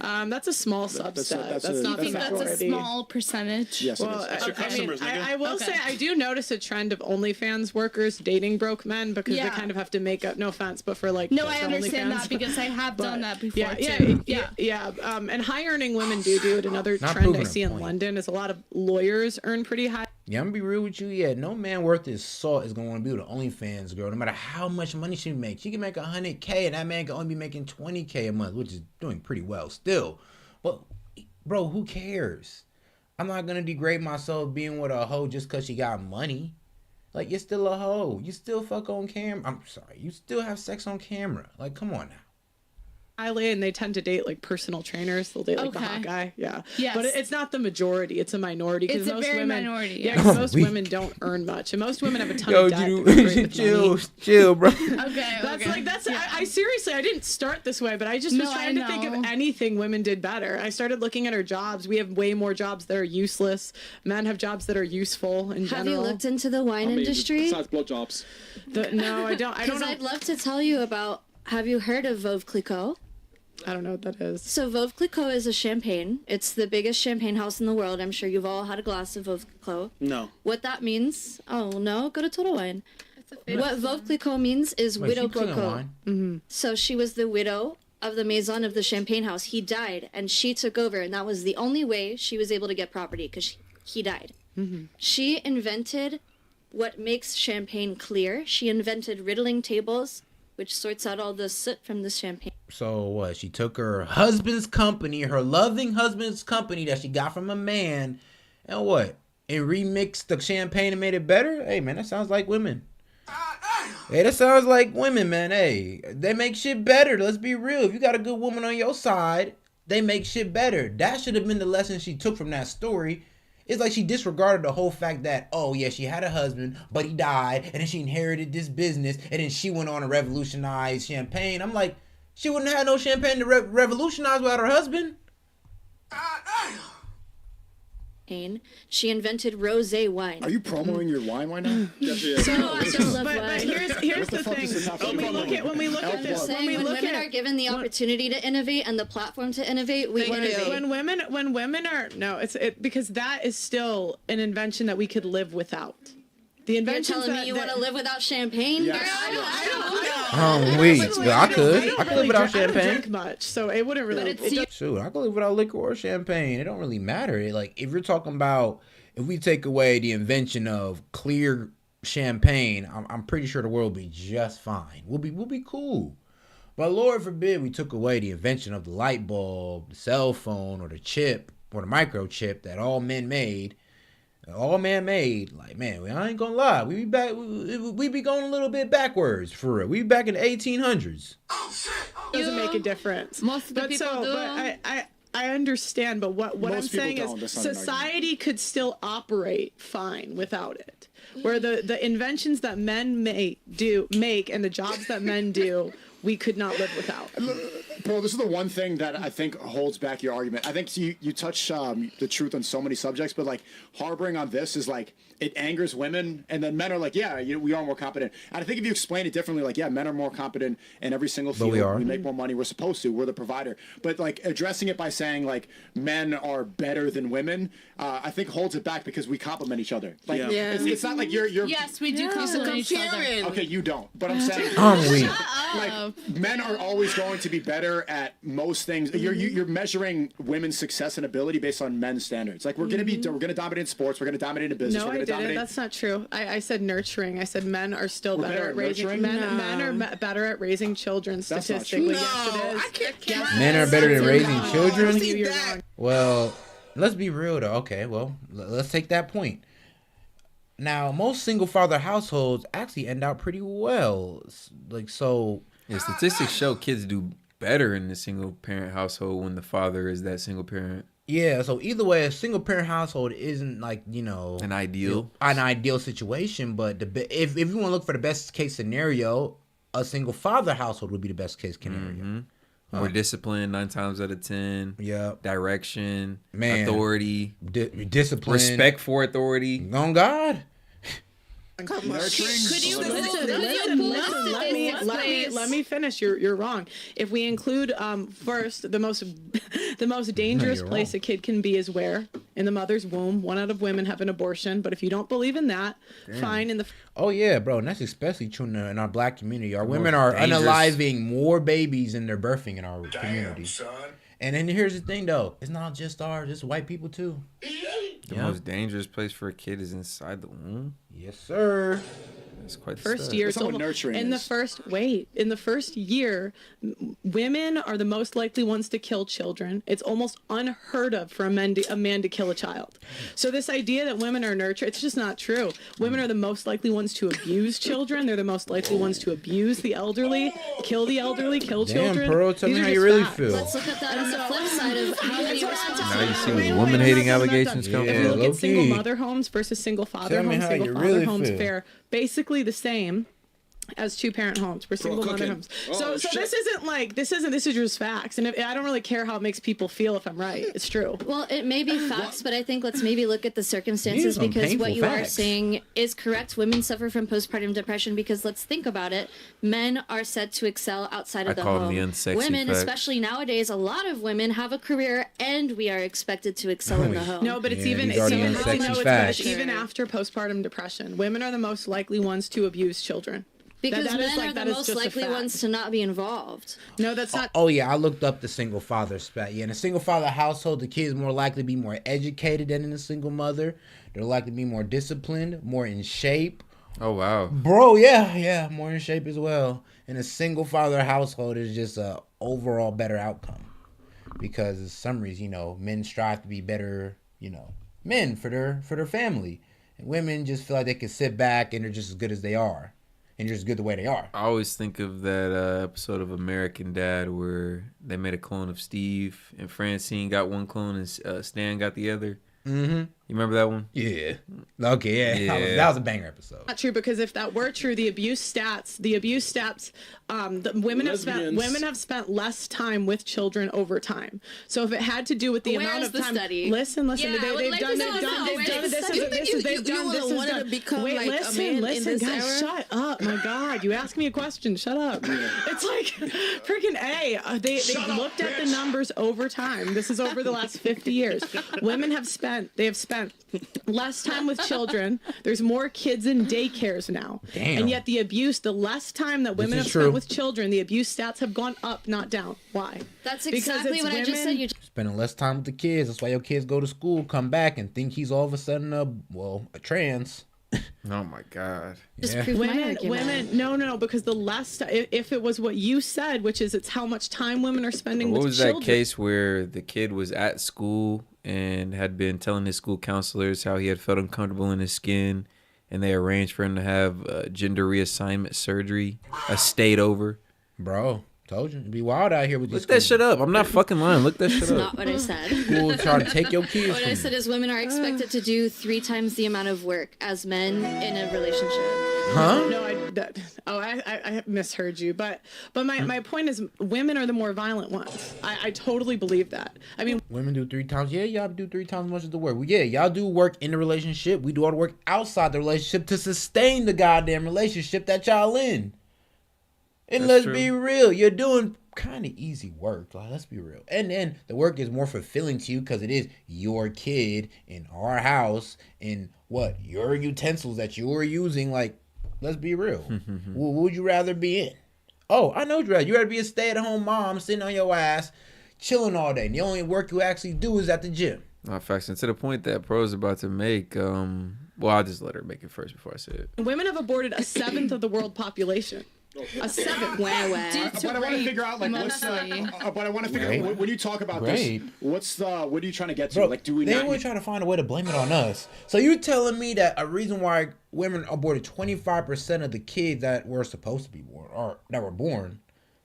That's a small subset. That's not the majority. That's a small percentage. Yes, well, that's your customers, I will say I do notice a trend of OnlyFans workers dating broke men because they kind of have to make up. No offense, but for like. No, I understand that because I have done that before too. Yeah. And high earning women do it. Another trend I see in London is a lot of lawyers earn pretty high. Yeah, I'm gonna be real with you. Yeah, no man worth his salt is gonna want to be with an OnlyFans girl, no matter how much money she makes. She can make $100K, and that man can only be making $20K a month, which is doing pretty well still. But, bro, who cares? I'm not gonna degrade myself being with a hoe just cause she got money. Like, you're still a hoe. You still fuck on camera. I'm sorry. You still have sex on camera. Like, come on now. And they tend to date like personal trainers. They'll date like the hot guy. Yeah. Yes. But it's not the majority. It's a minority. It's a very minority. Yeah. Because most women don't earn much, and most women have a ton of debt. Chill, bro. I seriously, I didn't start this way, but I just was trying to think of anything women did better. I started looking at our jobs. We have way more jobs that are useless. Men have jobs that are useful in general. Have you looked into the wine industry? Besides blowjobs. No, I don't. Because I'd love to tell you about. Have you heard of Veuve Clicquot? I don't know what that is. So Veuve Clicquot is a champagne. It's the biggest champagne house in the world. I'm sure you've all had a glass of Veuve Clicquot. No. What that means? Oh no, go to Total Wine. What Veuve Clicquot means is Widow Clicquot. Mm-hmm. So she was the widow of the maison of the champagne house. He died, and she took over, and that was the only way she was able to get property because he died. Mm-hmm. She invented what makes champagne clear. She invented riddling tables, which sorts out all the soot from the champagne. So what? She took her husband's company, her loving husband's company that she got from a man, and what? And remixed the champagne and made it better? Hey, man, that sounds like women. Hey, that sounds like women, man. Hey, they make shit better. Let's be real. If you got a good woman on your side, they make shit better. That should have been the lesson she took from that story. It's like she disregarded the whole fact that, oh, yeah, she had a husband, but he died, and then she inherited this business, and then she went on to revolutionize champagne. I'm like, She wouldn't have no champagne to revolutionize without her husband. She invented rosé wine. Are you promoting your wine right now? But here's the thing. When we look at this, when women are given the opportunity to innovate and the platform to innovate, we innovate. When women are because that is still an invention that we could live without. The invention. You're telling me you want to live without champagne? Yes. I could live without champagne. I don't drink much, so it wouldn't really. Shoot, I could live without liquor or champagne. It don't really matter. If you're talking about if we take away the invention of clear champagne, I'm pretty sure the world will be just fine. We'll be cool. But Lord forbid we took away the invention of the light bulb, the cell phone, or the chip, or the microchip that all men made. All man-made, like, man, I ain't gonna lie, we be going a little bit backwards for real. We be back in the 1800s. Doesn't make a difference. Most of the people do. But I understand, but what I'm saying is society could still operate fine without it. Where the inventions that men make and the jobs that men do, we could not live without. Bro, this is the one thing that I think holds back your argument. I think you touch the truth on so many subjects, but like harboring on this is like it angers women, and then men are like, yeah, we are more competent. And I think if you explain it differently, like, yeah, men are more competent in every single field. We make more money. We're supposed to. We're the provider. But like addressing it by saying like men are better than women, I think holds it back because we complement each other. Like, it's not like you're. Yes, we do complement each other. Okay, you don't. But I'm saying, like, men are always going to be better at most things. You're measuring women's success and ability based on men's standards. Like we're gonna dominate in sports. We're gonna dominate in business. No, I didn't. That's not true. I said nurturing. I said men are still better at raising. Men are better at raising children statistically. Yes, it is. Men are better at raising children. Well, let's be real though. Okay, well, let's take that point. Now, most single father households actually end out pretty well. Like so. Yeah, statistics show kids do better in the single parent household when the father is that single parent. Yeah, so either way, a single parent household isn't like, an ideal situation, but if you want to look for the best case scenario, a single father household would be the best case scenario. Mm-hmm. More discipline 9 times out of 10. Yeah. Direction, authority, discipline, respect for authority. On God. Could you let me finish? You're wrong. If we include first the most dangerous place a kid can be is where? In the mother's womb. 1 out of women have an abortion, but if you don't believe in that, fine. Oh yeah, bro, and that's especially true in our black community. Our women are unaliving more babies than they're birthing in our community. Son. And then here's the thing though, it's not just white people too. The most dangerous place for a kid is inside the womb. Yes, sir. That's quite first year. So nurturing. In the first year, women are the most likely ones to kill children. It's almost unheard of for a man to kill a child. So this idea that women are nurtured, it's just not true. Women are the most likely ones to abuse children. They're the most likely ones to abuse the elderly, kill children. Damn, Pearl, tell me how you really feel. Let's look at that as the flip side of how many Now you see where woman-hating allegations come from. If you look at single mother homes versus single father homes, single father homes fare basically the same as 2-parent homes. We're single mother homes. So this is just facts. And I don't really care how it makes people feel if I'm right. It's true. Well, it may be facts, but I think let's maybe look at the circumstances because what you are saying is correct. Women suffer from postpartum depression because let's think about it. Men are said to excel outside of the home. Women, especially nowadays, a lot of women have a career and we are expected to excel in the home. No, but it's even after postpartum depression. Women are the most likely ones to abuse children. Because men are the most likely ones to not be involved. No, that's not. Oh yeah, I looked up the single father spat. Yeah, in a single father household, the kids more likely to be more educated than in a single mother. They're likely to be more disciplined, more in shape. Oh wow, bro, yeah, more in shape as well. In a single father household, is just a overall better outcome because for some reason, men strive to be better, men for their family, and women just feel like they can sit back and they're just as good as they are. And you're just good the way they are. I always think of that episode of American Dad where they made a clone of Steve and Francine got one clone and Stan got the other. Mm-hmm. You remember that one? Yeah. Okay, yeah. That was a banger episode. Not true, because if that were true, the abuse stats, the women have spent less time with children over time. So if it had to do with the amount of time, listen, Yeah, they've done this. Guys, shut up! My God, you ask me a question, shut up. It's like freaking A. They've looked at the numbers over time. This is over the last 50 years. Women have spent less time with children. There's more kids in daycares now. Damn. And yet the less time that women have spent with children, the abuse stats have gone up, not down. Why? That's exactly what I just said. You're spending less time with the kids. That's why your kids go to school, come back, and think he's all of a sudden a trans. Oh my God. Women, no, because the less, if it was what you said, which is it's how much time women are spending with children. What was that case where the kid was at school and had been telling his school counselors how he had felt uncomfortable in his skin, and they arranged for him to have gender reassignment surgery, a state over? Bro, told you. It'd be wild out here with these. Look that shit up. I'm not fucking lying. Look that shit up. That's not what I said. School trying to take your kids. What I said is women are expected to do 3 times the amount of work as men in a relationship. Huh? No, I misheard you. But my point is, women are the more violent ones. I totally believe that. I mean, women do 3 times. Yeah, y'all do 3 times as much as the work. Well, yeah, y'all do work in the relationship. We do all the work outside the relationship to sustain the goddamn relationship that y'all in. And let's be real, you're doing kind of easy work. Like, let's be real. And then the work is more fulfilling to you because it is your kid in our house and your utensils that you're using. Like, let's be real. What would you rather be in? Oh, I know what you'd rather. You'd rather be a stay-at-home mom sitting on your ass, chilling all day. And the only work you actually do is at the gym. No, facts. And to the point that Pro's about to make, well, I'll just let her make it first before I say it. Women have aborted 1/7 of the world population. 1/7. But I want to figure out, like, what's the... but I want to figure out, when you talk about this, what are you trying to get to? Bro, like, do we they always trying to find a way to blame it on us. So you telling me that a reason why women aborted 25% of the kids that were supposed to be born, or that were born,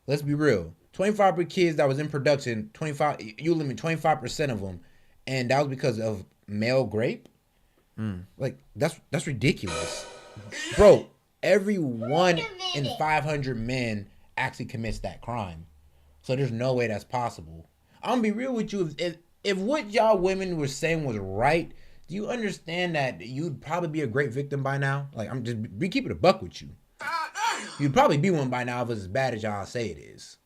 let's be real, 25% of kids that was in production, you limit 25% of them, and that was because of male rape? Like, that's ridiculous. Bro, every 1 in 500 men actually commits that crime. So there's no way that's possible. I'm gonna be real with you. If what y'all women were saying was right, do you understand that you'd probably be a great victim by now? Like, I'm just be keeping a buck with you. You'd probably be one by now if it's as bad as y'all say it is.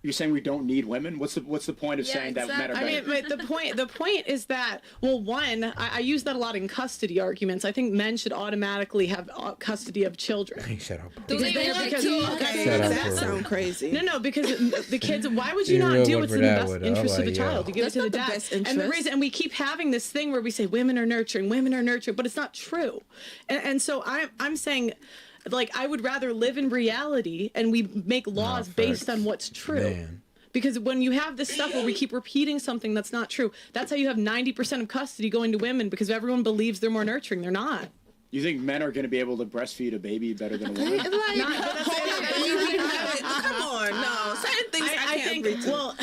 You're saying we don't need women? What's the point of saying that men are better? I mean, the point is that, well, one, I use that a lot in custody arguments. I think men should automatically have custody of children. Shut up. That sounds crazy. No, because the kids. Why would you not do what's in the best interest of the child? You give it to the dad. And the reason, and we keep having this thing where we say women are nurturing, but it's not true. And so I'm saying, like, I would rather live in reality and we make laws based on what's true. Man. Because when you have this stuff where we keep repeating something that's not true, that's how you have 90% of custody going to women, because everyone believes they're more nurturing. They're not. You think men are going to be able to breastfeed a baby better than a woman? Come on, no. Certain things I can't agree to. Well,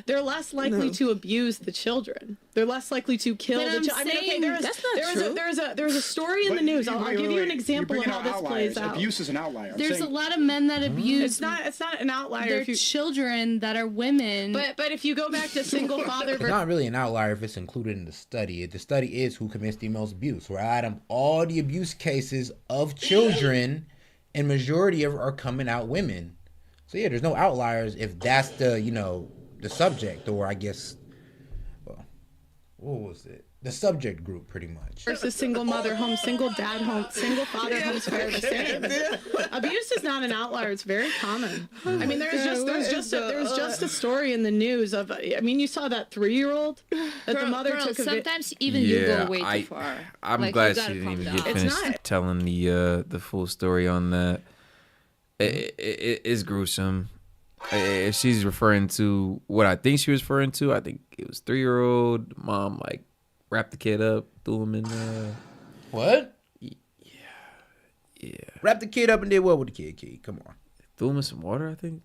they're less likely to abuse the children. They're less likely to kill the children. I mean, okay, there's a story in the news. I'll give you an example of how this plays out. Abuse is an outlier. There's a lot of men that abuse. It's not an outlier. Their children that are women. But if you go back to single father, it's not really an outlier if it's included in the study. The study is who commits the most abuse. We're adding all the abuse cases of children, and majority of are coming out women. So yeah, there's no outliers if that's the subject, or I guess, well, what was it? The subject group, pretty much. Versus single mother home, single dad home, single father homes fair the same. Abuse is not an outlier; it's very common. I mean, there's just a story in the news of. I mean, you saw that 3-year-old that the mother took. Sometimes even you go way too far. I'm glad she didn't even get finished telling the full story on that. It is gruesome. If she's referring to what I think she was referring to, I think it was 3-year-old mom, like, wrapped the kid up, threw him in what? Yeah. Wrapped the kid up and did what with the kid? Come on. Threw him in some water, I think.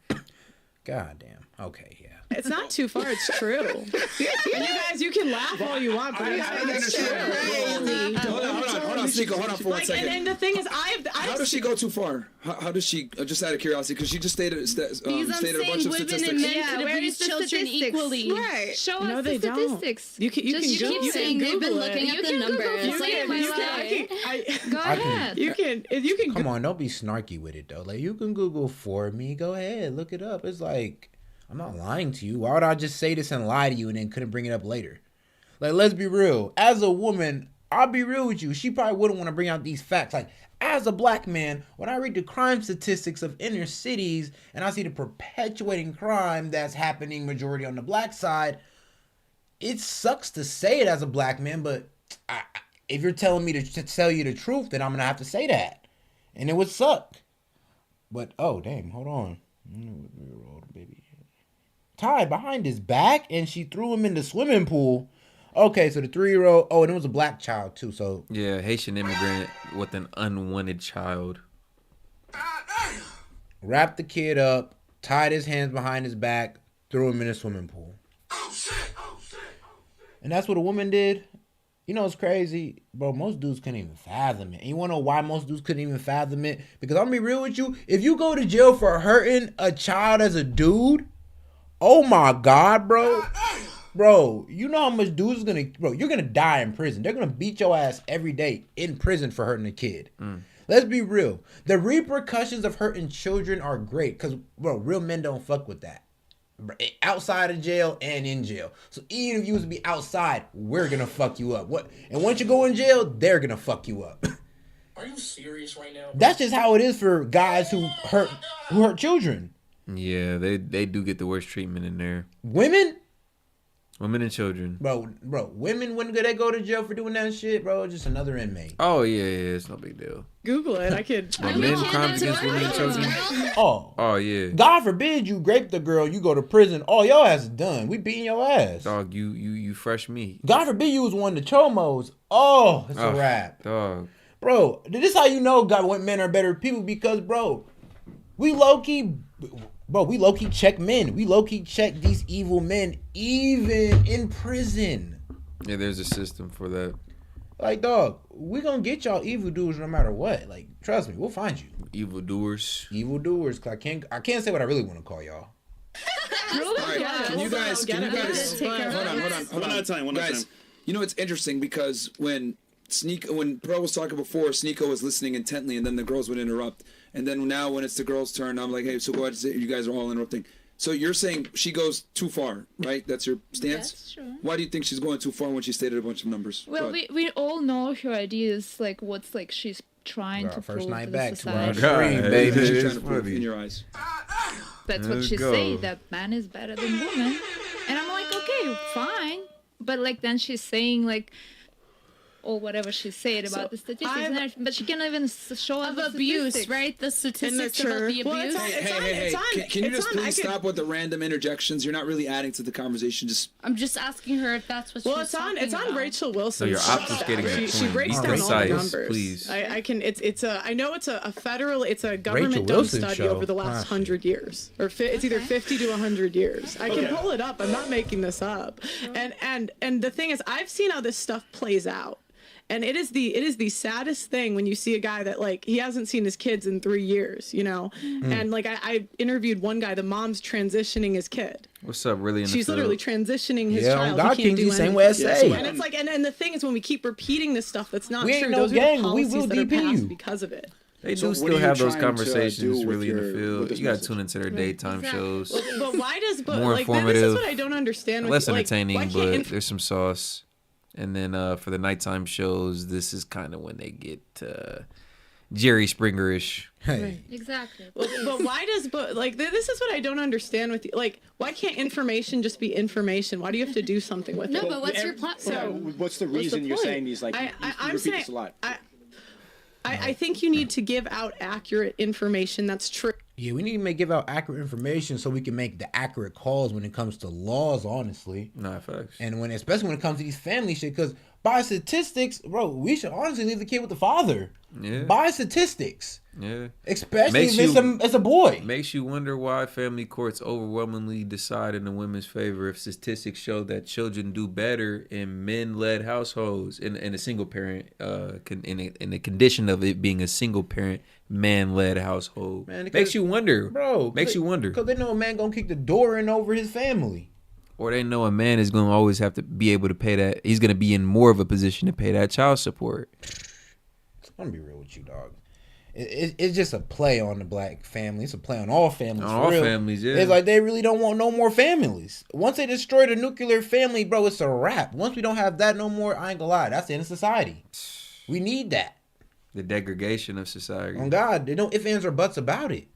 God damn. Okay, yeah. It's not too far. It's true. And you guys, you can laugh all you want, but it's true. Hold on, Sneako, hold on for 1 second. And the thing is, how does she go too far? How does she? Just out of curiosity, because she just stated a bunch of statistics. Yeah, where is the children equally? Right. Show us the statistics. You keep saying they've been looking at the numbers. Go ahead. You can. Come on, don't be snarky with it though. Like, you can Google for me. Go ahead, look it up. It's like, I'm not lying to you. Why would I just say this and lie to you and then couldn't bring it up later? Like, let's be real. As a woman, I'll be real with you. She probably wouldn't want to bring out these facts. Like, as a black man, when I read the crime statistics of inner cities and I see the perpetuating crime that's happening majority on the black side, it sucks to say it as a black man, but if you're telling me to tell you the truth, then I'm going to have to say that. And it would suck. But, oh, damn, hold on. Baby. Tied behind his back, and she threw him in the swimming pool. Okay, so the 3-year-old, and it was a black child, too, so. Yeah, Haitian immigrant with an unwanted child. Wrapped the kid up, tied his hands behind his back, threw him in a swimming pool. Oh, shit. And that's what a woman did. You know, it's crazy, bro. Most dudes couldn't even fathom it. And you want to know why most dudes couldn't even fathom it? Because I'm going to be real with you. If you go to jail for hurting a child as a dude, oh my God, bro. Bro, you know how much dudes is going to... Bro, you're going to die in prison. They're going to beat your ass every day in prison for hurting a kid. Let's be real. The repercussions of hurting children are great. Because, bro, real men don't fuck with that. Outside of jail and in jail. So even if you was to be outside, we're gonna fuck you up. And once you go in jail, they're gonna fuck you up. Are you serious right now? That's just how it is for guys who hurt children. Yeah, they do get the worst treatment in there. Women and children. Bro, women, when they go to jail for doing that shit, bro, just another inmate. Oh, yeah, it's no big deal. Google it. I could. Men crimes against women and children. Oh, yeah. God forbid you grape the girl, you go to prison. Oh, your ass is done. We beating your ass. Dog, you fresh meat. God forbid you was one of the chomos. Oh, it's a wrap. Dog. Bro, this is how you know men are better people, because, bro, we low-key check men. We low-key check these evil men even in prison. Yeah, there's a system for that. Like, dog, we gonna get y'all evildoers no matter what. Like, trust me, we'll find you. Evildoers. Cause I can't say what I really want to call y'all. All right, can you guys hold on. One at a time. You know, it's interesting because when Pearl was talking before, Sneako was listening intently, and then the girls would interrupt. And then now when it's the girls' turn, I'm like, hey, so go ahead, you guys are all interrupting. So you're saying she goes too far, right? That's your stance? That's true. Why do you think she's going too far when she stated a bunch of numbers? Well, we all know her ideas, like what's like she's trying to first prove night to back the society. baby. She's trying to prove in your eyes. That's what she say, that man is better than woman. And I'm like, okay, fine. But like then she's saying like, or whatever she said about the statistics, but she can't even show us the abuse, right? The statistics about the abuse. Hey, can you just please stop with the random interjections? You're not really adding to the conversation. I'm just asking her if that's what she's talking about. It's on Rachel Wilson. So you're obfuscating she breaks down all the numbers. Please. I know it's a government done study over the last 100 years, or it's either 50 to 100 years. I can pull it up. I'm not making this up. And the thing is, I've seen how this stuff plays out. And it is the saddest thing when you see a guy that, like, he hasn't seen his kids in 3 years, you know? And, like, I interviewed one guy, the mom's transitioning his kid. What's up, really? She's literally transitioning his child. God he can't do same way as anything. And it's like, and the thing is, when we keep repeating this stuff that's not true, those are the policies that are passed because of it. They do still have those conversations really in the field. You gotta tune into their daytime shows. But why does, more informative, this is what I don't understand. Less entertaining, but there's some sauce. And then for the nighttime shows, this is kind of when they get Jerry Springer-ish. Hey. Exactly. But why does this is what I don't understand with you. Like, why can't information just be information? Why do you have to do something with it? No, but what's your platform? So what's the reason you're saying these? Like, you repeat this a lot. I think you need to give out accurate information that's true. Yeah, we need to give out accurate information so we can make the accurate calls when it comes to laws, honestly. Nah, facts. And especially when it comes to these family shit, because by statistics, bro, we should honestly leave the kid with the father. Yeah. By statistics. Yeah. Especially if it's a boy. Makes you wonder why family courts overwhelmingly decide in the women's favor if statistics show that children do better in men-led households in a single parent in the condition of it being a single parent man-led household. Man, makes you wonder. Bro. Makes you wonder. Because they know a man gonna kick the door in over his family. Or they know a man is gonna always have to be able to pay that. He's gonna be in more of a position to pay that child support. I'm gonna be real with you, dog. It's just a play on the black family. It's a play on all families. On all families, yeah. It's like they really don't want no more families. Once they destroy the nuclear family, bro, it's a wrap. Once we don't have that no more, I ain't gonna lie, that's the end of society. We need that. The degradation of society. Oh God, there's no ifs, ands, or buts about it.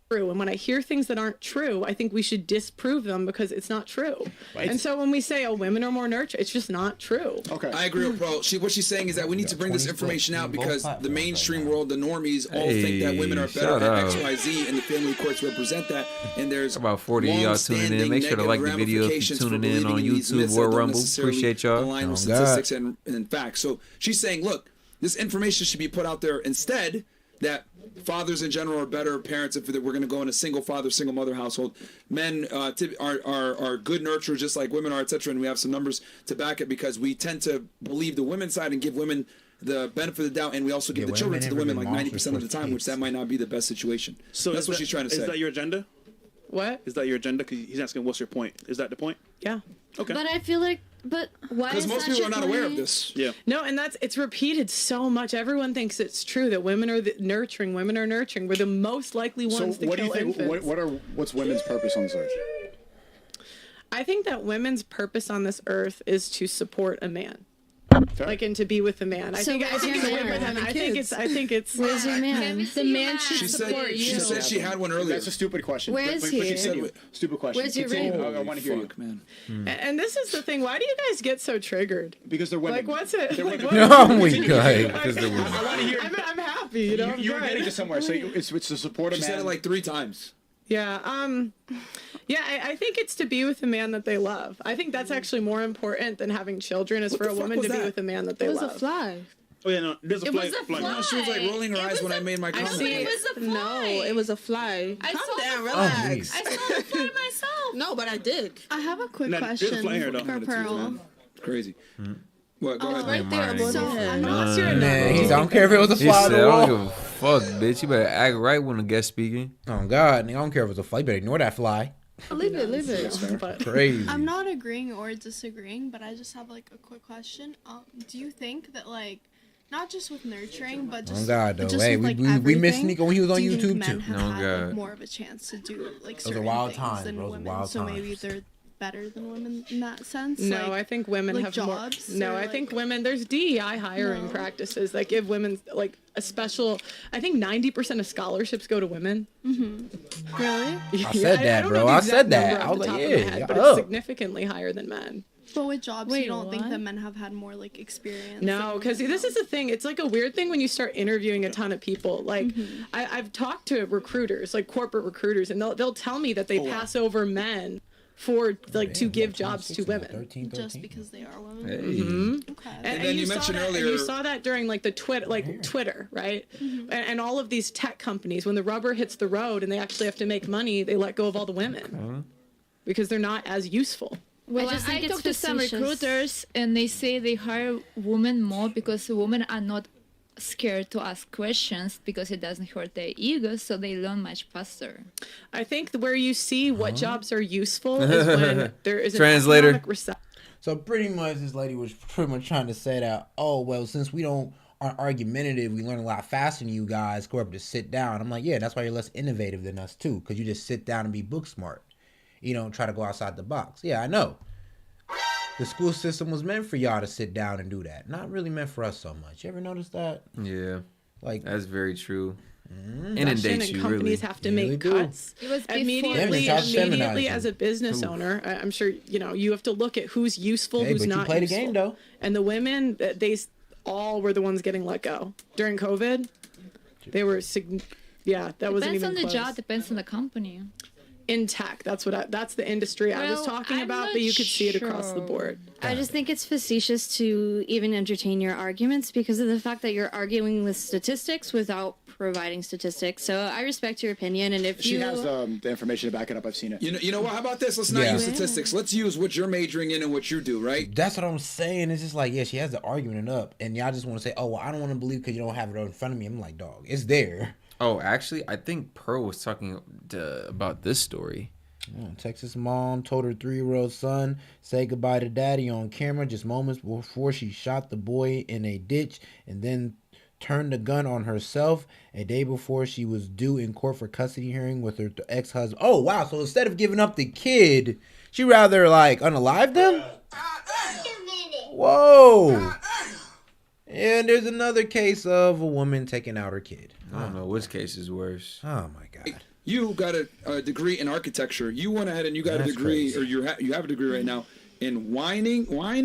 True. And when I hear things that aren't true, I think we should disprove them because it's not true. Right. And so when we say, women are more nurtured, it's just not true. Okay. I agree with Pro. What she's saying is that we need to bring this information out because the mainstream world, the normies, all think that women are better at XYZ, and the family courts represent that. And there's about 40 of y'all tuning in. Make sure to like the video if you're tuning in on YouTube, War Rumble. Appreciate y'all. Align with statistics and facts. So she's saying, look, this information should be put out there instead that fathers in general are better parents if we're going to go in a single father, single mother household. Men are good nurturers just like women are, etc. And we have some numbers to back it because we tend to believe the women's side and give women the benefit of the doubt, and we also give the children to the women like 90% of the time, which that might not be the best situation. So that's what she's trying to say. Is that your agenda? What? Is that your agenda? Because he's asking, what's your point? Is that the point? Yeah. Okay. But I feel like, why? Because most people are not aware of this. Yeah. No, and it's repeated so much. Everyone thinks it's true that women are nurturing. Women are nurturing. We're the most likely ones to kill infants. So what do you think? What's women's purpose on this earth? I think that women's purpose on this earth is to support a man. Fair. Like, and to be with a man. I think it's where's your man? The man should support you. She said she had one earlier. That's a stupid question. Where is he? She said, stupid question. Where's your ring? I want to hear you, man. And this is the thing. Why do you guys get so triggered? Because they're women. Like, what's it? Oh my God. Because they're women. I want to hear. I'm happy. You know. You're getting to somewhere. So it's to support a man. She said it like 3 times. Yeah. I think it's to be with a man that they love. I think that's actually more important than having children is for a woman to be with a man that they love. It was a fly. Oh yeah, no, there's a fly. It was a fly. No, she was like rolling her eyes when I made my comment. It was a fly. No, it was a fly. Calm down, relax. I saw the fly myself. No, but I did. I have a quick question for Pearl. Crazy. What? Go ahead. Right there. So I'm not sure. I don't care if it was a fly. I don't give a fuck, bitch. You better act right when the guest speaking. Oh God, I don't care if it's a fly. You better ignore that fly. Leave it. Crazy. I'm not agreeing or disagreeing, but I just have like a quick question. Do you think that like not just with nurturing, but just oh God, though. Just hey, with, we missed Sneako when he was on YouTube too. Oh God, more of a chance to do like certain things than women. So maybe they're better than women in that sense. No, I think women have jobs. More, no, I think women. There's DEI hiring practices that give women like a special. I think 90% of scholarships go to women. Mm-hmm. Really? I said that, bro. I said that. I was like, yeah, but it's significantly higher than men. But with jobs, you don't think that men have had more like experience? No, because this is the thing. It's like a weird thing when you start interviewing a ton of people. Like I've talked to recruiters, like corporate recruiters, and they'll tell me that they pass over men for like to give jobs to women just because they are women. Hey. Okay. And then you mentioned earlier, you saw that during like the Twitter, right? And all of these tech companies, when the rubber hits the road and they actually have to make money, they let go of all the women because they're not as useful. Well, I talked to some recruiters and they say they hire women more because women are not scared to ask questions because it doesn't hurt their ego, so they learn much faster. I think where you see what jobs are useful is when there is an translator. economic recession. So pretty much this lady was pretty much trying to say that, oh, well, since we aren't argumentative, we learn a lot faster than you guys, go up to sit down. I'm like, yeah, that's why you're less innovative than us too, because you just sit down and be book smart. You don't try to go outside the box. Yeah, I know. The school system was meant for y'all to sit down and do that. Not really meant for us so much. You ever notice that? Yeah. Like that's very true. Inundates you, companies have to make cuts. It was immediately as a business owner. I'm sure you have to look at who's useful, who's not. Play useful. The game though. And the women, they all were the ones getting let go during COVID. They were that wasn't even close. Depends on the job. Depends on the company. in tech. That's the industry I was talking about, but you could see it across the board. I just think it's facetious to even entertain your arguments because of the fact that you're arguing with statistics without providing statistics. So I respect your opinion, and if she has the information to back it up, I've seen it. You know what? How about this? Let's not use statistics. Let's use what you're majoring in and what you do, right? That's what I'm saying. It's just like, yeah, she has the argument up, and y'all just want to say, oh, well, I don't want to believe because you don't have it in front of me. I'm like, dog, it's there. Oh, actually, I think Pearl was talking about this story. Texas mom told her 3-year-old son say goodbye to daddy on camera just moments before she shot the boy in a ditch and then turned the gun on herself a day before she was due in court for custody hearing with her ex-husband. Oh, wow. So instead of giving up the kid, she rather like unalive them? Whoa. And there's another case of a woman taking out her kid. I don't know which case is worse. Oh, my God. You got a degree in architecture. You went ahead and you got a degree, crazy. Or you have a degree right now in wine,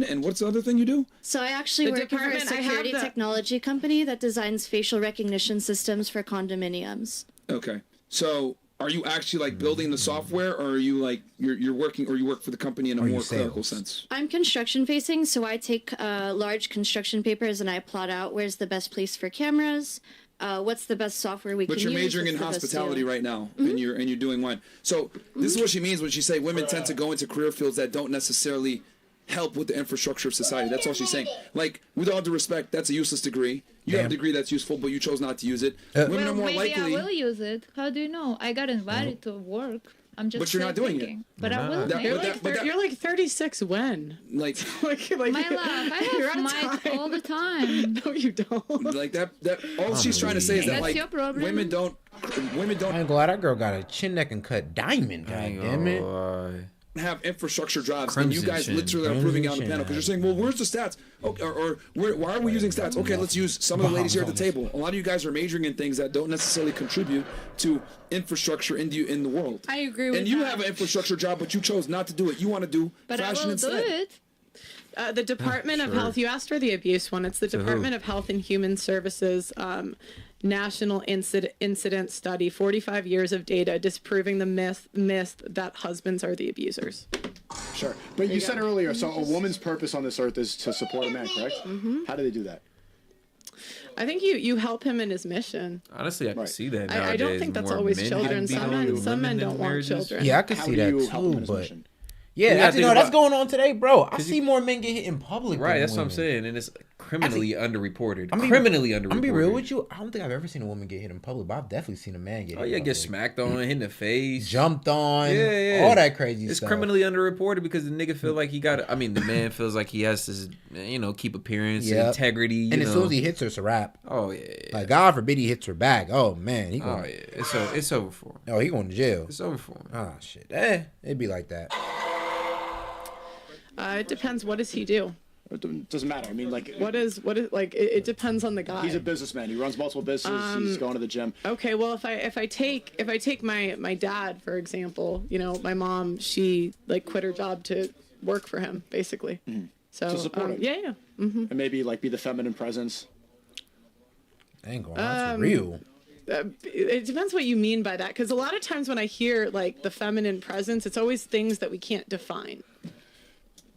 and what's the other thing you do? So I actually work for a security technology company that designs facial recognition systems for condominiums. Okay. So are you actually like building the software, or are you like you're working, or you work for the company in a more clerical sense? I'm construction facing, so I take large construction papers and I plot out where's the best place for cameras. What's the best software we can use? But you're majoring in hospitality right now, and you're doing wine. So this is what she means when she say women tend to go into career fields that don't necessarily help with the infrastructure of society. That's all she's saying. Like, with all due respect, that's a useless degree. You have a degree that's useful, but you chose not to use it. Women are more maybe likely. I will use it. How do you know? I got invited to work. I'm just. But you're not doing it. But I will. You're like 36 when? Like my love, I have mic all the time. No, you don't. Like that. All she's trying to say is that That's like your problem. women don't. I ain't glad that girl got a chin neck and cut diamond. God damn it. Have infrastructure jobs, and you guys literally are proving out on the panel because you're saying, well, where's the stats? Okay, or why are we using stats? Okay, let's use some of the ladies here at the table. A lot of you guys are majoring in things that don't necessarily contribute to infrastructure in the world. I agree with that. And you have an infrastructure job, but you chose not to do it. You want to do fashion instead. But I will do it. The Department of Health, you asked for the abuse one. It's the Department of Health and Human Services National Incident Study, 45 years of data disproving the myth that husbands are the abusers. Sure. But you said earlier, so a woman's purpose on this earth is to support a man, correct? Mm-hmm. How do they do that? I think you help him in his mission. Honestly, I can see that nowadays. I don't think that's always children. Some men don't want children. Yeah, I can see that too, but... Yeah, that's going on today, bro. I see more men get hit in public. Right, that's women. what I'm saying, and it's criminally underreported. Criminally underreported. I'm gonna be real with you. I don't think I've ever seen a woman get hit in public, but I've definitely seen a man get hit. Oh yeah, get smacked on, hit in the face, jumped on, all that crazy stuff. It's criminally underreported because the nigga feel like he got. I mean, the man feels like he has to, keep appearance, integrity, and as soon as he hits her, it's a wrap. Oh yeah. Like God forbid he hits her back. Oh man, it's over for him. Oh, he going to jail. It's over for him. Oh shit, it'd be like that. It depends. What does he do? It doesn't matter. I mean, like, what is like? It depends on the guy. He's a businessman. He runs multiple businesses. He's going to the gym. Okay, well, if I take my dad for example, my mom, she like quit her job to work for him basically. Mm-hmm. So to support him. Yeah. Mm-hmm. And maybe like be the feminine presence. Dang, that's real. It depends what you mean by that, because a lot of times when I hear like the feminine presence, it's always things that we can't define.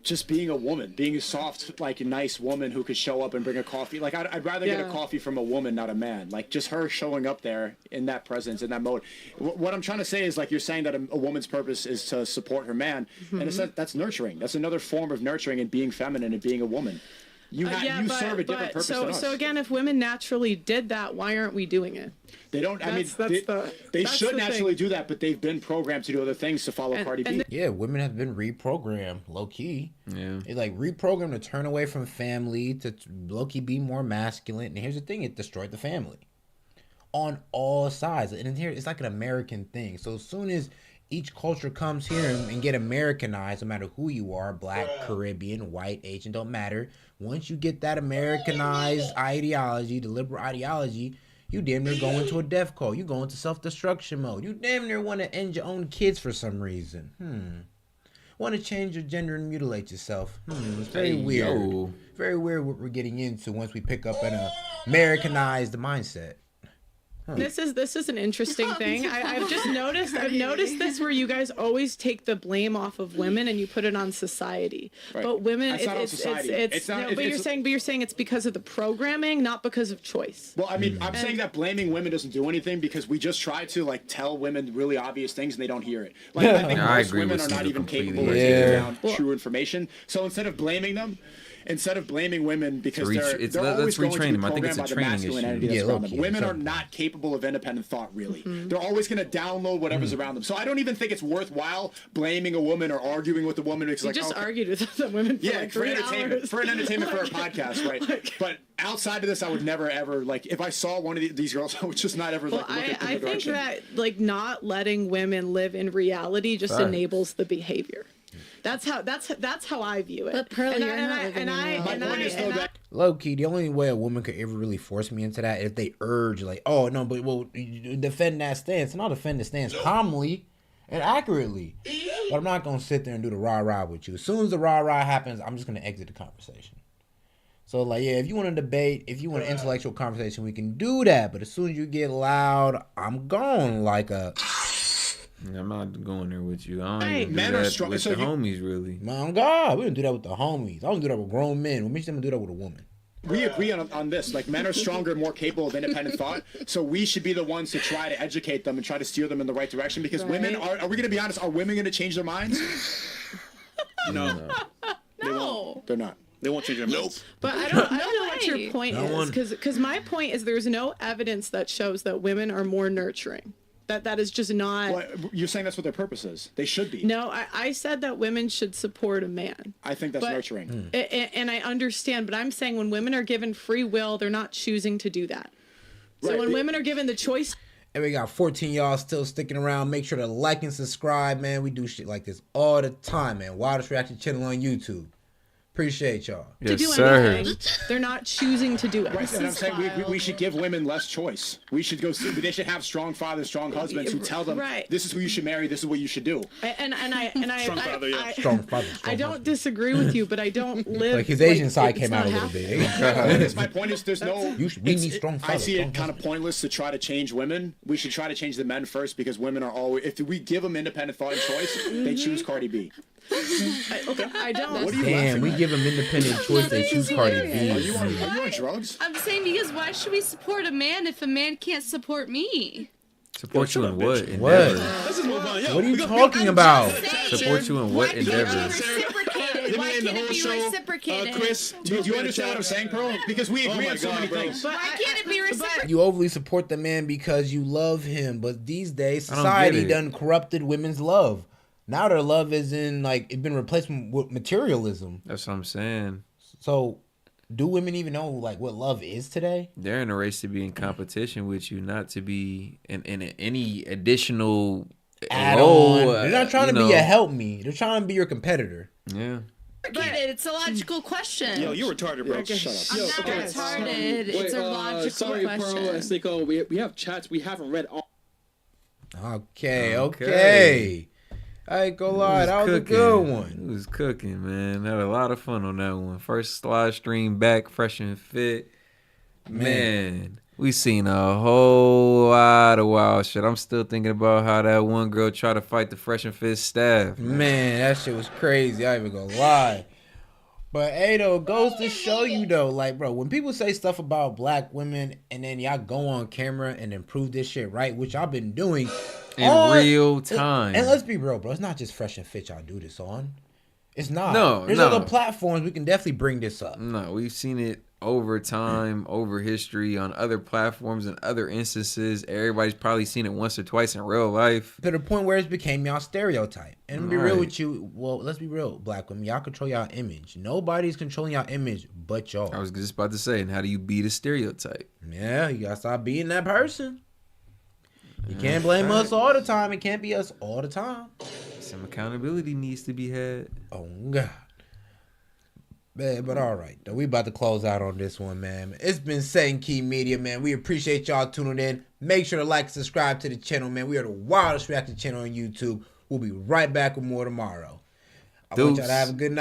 Just being a woman, being a soft, like a nice woman who could show up and bring a coffee. Like I'd rather get a coffee from a woman, not a man. Like just her showing up there in that presence, in that mode. What I'm trying to say is like you're saying that a woman's purpose is to support her man, and it's that's nurturing. That's another form of nurturing and being feminine and being a woman. You serve a different purpose than us. So again, if women naturally did that, why aren't we doing it? They don't. They should naturally do that, but they've been programmed to do other things to follow Cardi B. Yeah, women have been reprogrammed, low key. Yeah, they like reprogrammed to turn away from family, to low key be more masculine. And here's the thing: it destroyed the family on all sides. And here it's like an American thing. So as soon as each culture comes here and get Americanized, no matter who you are, Black, Caribbean, white, Asian, don't matter. Once you get that Americanized ideology, the liberal ideology, you damn near go into a death cult. You go into self-destruction mode. You damn near want to end your own kids for some reason. Want to change your gender and mutilate yourself. It's very weird. Very weird what we're getting into once we pick up an Americanized mindset. This is an interesting thing. I've just noticed. I've noticed this where you guys always take the blame off of women and you put it on society. Right. But women, That's not on society. But you're saying it's because of the programming, not because of choice. Well, I mean, I'm saying that blaming women doesn't do anything because we just try to like tell women really obvious things and they don't hear it. Like I think most women are not even capable of getting down true information. So instead of blaming them. Instead of blaming women because they're always going to be programmed by the masculine entity that's around them. Women are not capable of independent thought, really. They're always going to download whatever's around them. So I don't even think it's worthwhile blaming a woman or arguing with a woman. Because, you just argued with the women for like 3 hours. For an entertainment for a podcast, right? But outside of this, I would never, ever, like, if I saw one of these girls, I would just not ever, like, look at them. I think that, like, not letting women live in reality just enables the behavior. That's how I view it. But Pearl, you're not living in reality. Low key, the only way a woman could ever really force me into that is if they urge, like, oh no, but well, defend that stance, and I'll defend the stance calmly and accurately. But I'm not gonna sit there and do the rah rah with you. As soon as the rah rah happens, I'm just gonna exit the conversation. So like, yeah, if you want to debate, if you want an intellectual conversation, we can do that. But as soon as you get loud, I'm gone like a. I'm not going there with you. I don't even do that with the homies, really. My God, we don't do that with the homies. I don't do that with grown men. What makes them do that with a woman? We agree on this. Like, men are stronger, more capable of independent thought. So we should be the ones to try to educate them and try to steer them in the right direction. Because women are we going to be honest? Are women going to change their minds? No. They're not. They won't change their minds. But I don't know what your point is. Because my point is there's no evidence that shows that women are more nurturing. That is just not. Well, you're saying that's what their purpose is. They should be. No, I said that women should support a man. I think that's nurturing. And I understand, but I'm saying when women are given free will, they're not choosing to do that. So when women are given the choice. And we got 14 y'all still sticking around. Make sure to like and subscribe, man. We do shit like this all the time, man. Wildest Reaction channel on YouTube. Appreciate y'all. To do anything, they're not choosing to do it. Right, and I'm saying we should give women less choice. We should go. They should have strong fathers, strong husbands who tell them, this is who you should marry. This is what you should do. Strong father. I don't disagree with you, but I don't live. Like his Asian side came out a little bit. My point is, there's no. We need strong fathers. I see it kind of pointless to try to change women. We should try to change the men first because women are always. If we give them independent thought and choice, they choose Cardi B. I don't. What are you Damn, we give them independent choice. They choose Cardi B. Are you on drugs? I'm saying because why should we support a man if a man can't support me? Support you in what? What? What are you talking about? Support you in what endeavor? Why can't it be reciprocated? Chris, do you understand what I'm saying, Pearl? Because we agree on so many things. Why can't it be reciprocated? You overly support the man because you love him, but these days society done corrupted women's love. Now their love is it's been replaced with materialism. That's what I'm saying. So, do women even know what love is today? They're in a race to be in competition with you, not to be in any additional add-on. They're not trying to be a help me. They're trying to be your competitor. Yeah. It's a logical question. Yo, you retarded, bro. Shut up. I'm not retarded. It's a logical question. Pearl and Sneako, we have chats we haven't read all. Okay. I ain't gonna lie, that was a good one. It was cooking, man. Had a lot of fun on that one. First live stream back, fresh and fit. Man, we seen a whole lot of wild shit. I'm still thinking about how that one girl tried to fight the Fresh and Fit staff. Man, that shit was crazy. I ain't even gonna lie. But hey, though, it goes to show you, though, like, bro, when people say stuff about black women and then y'all go on camera and then prove this shit right, which I've been doing in real time. And let's be real, bro. It's not just Fresh and Fit y'all do this on. It's not. No, There's other platforms we can definitely bring this up. No, we've seen it over time, over history, on other platforms and other instances. Everybody's probably seen it once or twice in real life. To the point where it became y'all stereotype. And to be real with you, well, let's be real, black women. Y'all control y'all image. Nobody's controlling y'all image but y'all. I was just about to say, and how do you beat a stereotype? Yeah, you gotta stop being that person. You can't blame us all the time. It can't be us all the time. Some accountability needs to be had. Oh, God. Man, but all right, though. We about to close out on this one, man. It's been S.E.T Media, man. We appreciate y'all tuning in. Make sure to like and subscribe to the channel, man. We are the Wildest Reaction channel on YouTube. We'll be right back with more tomorrow. I want y'all to have a good night.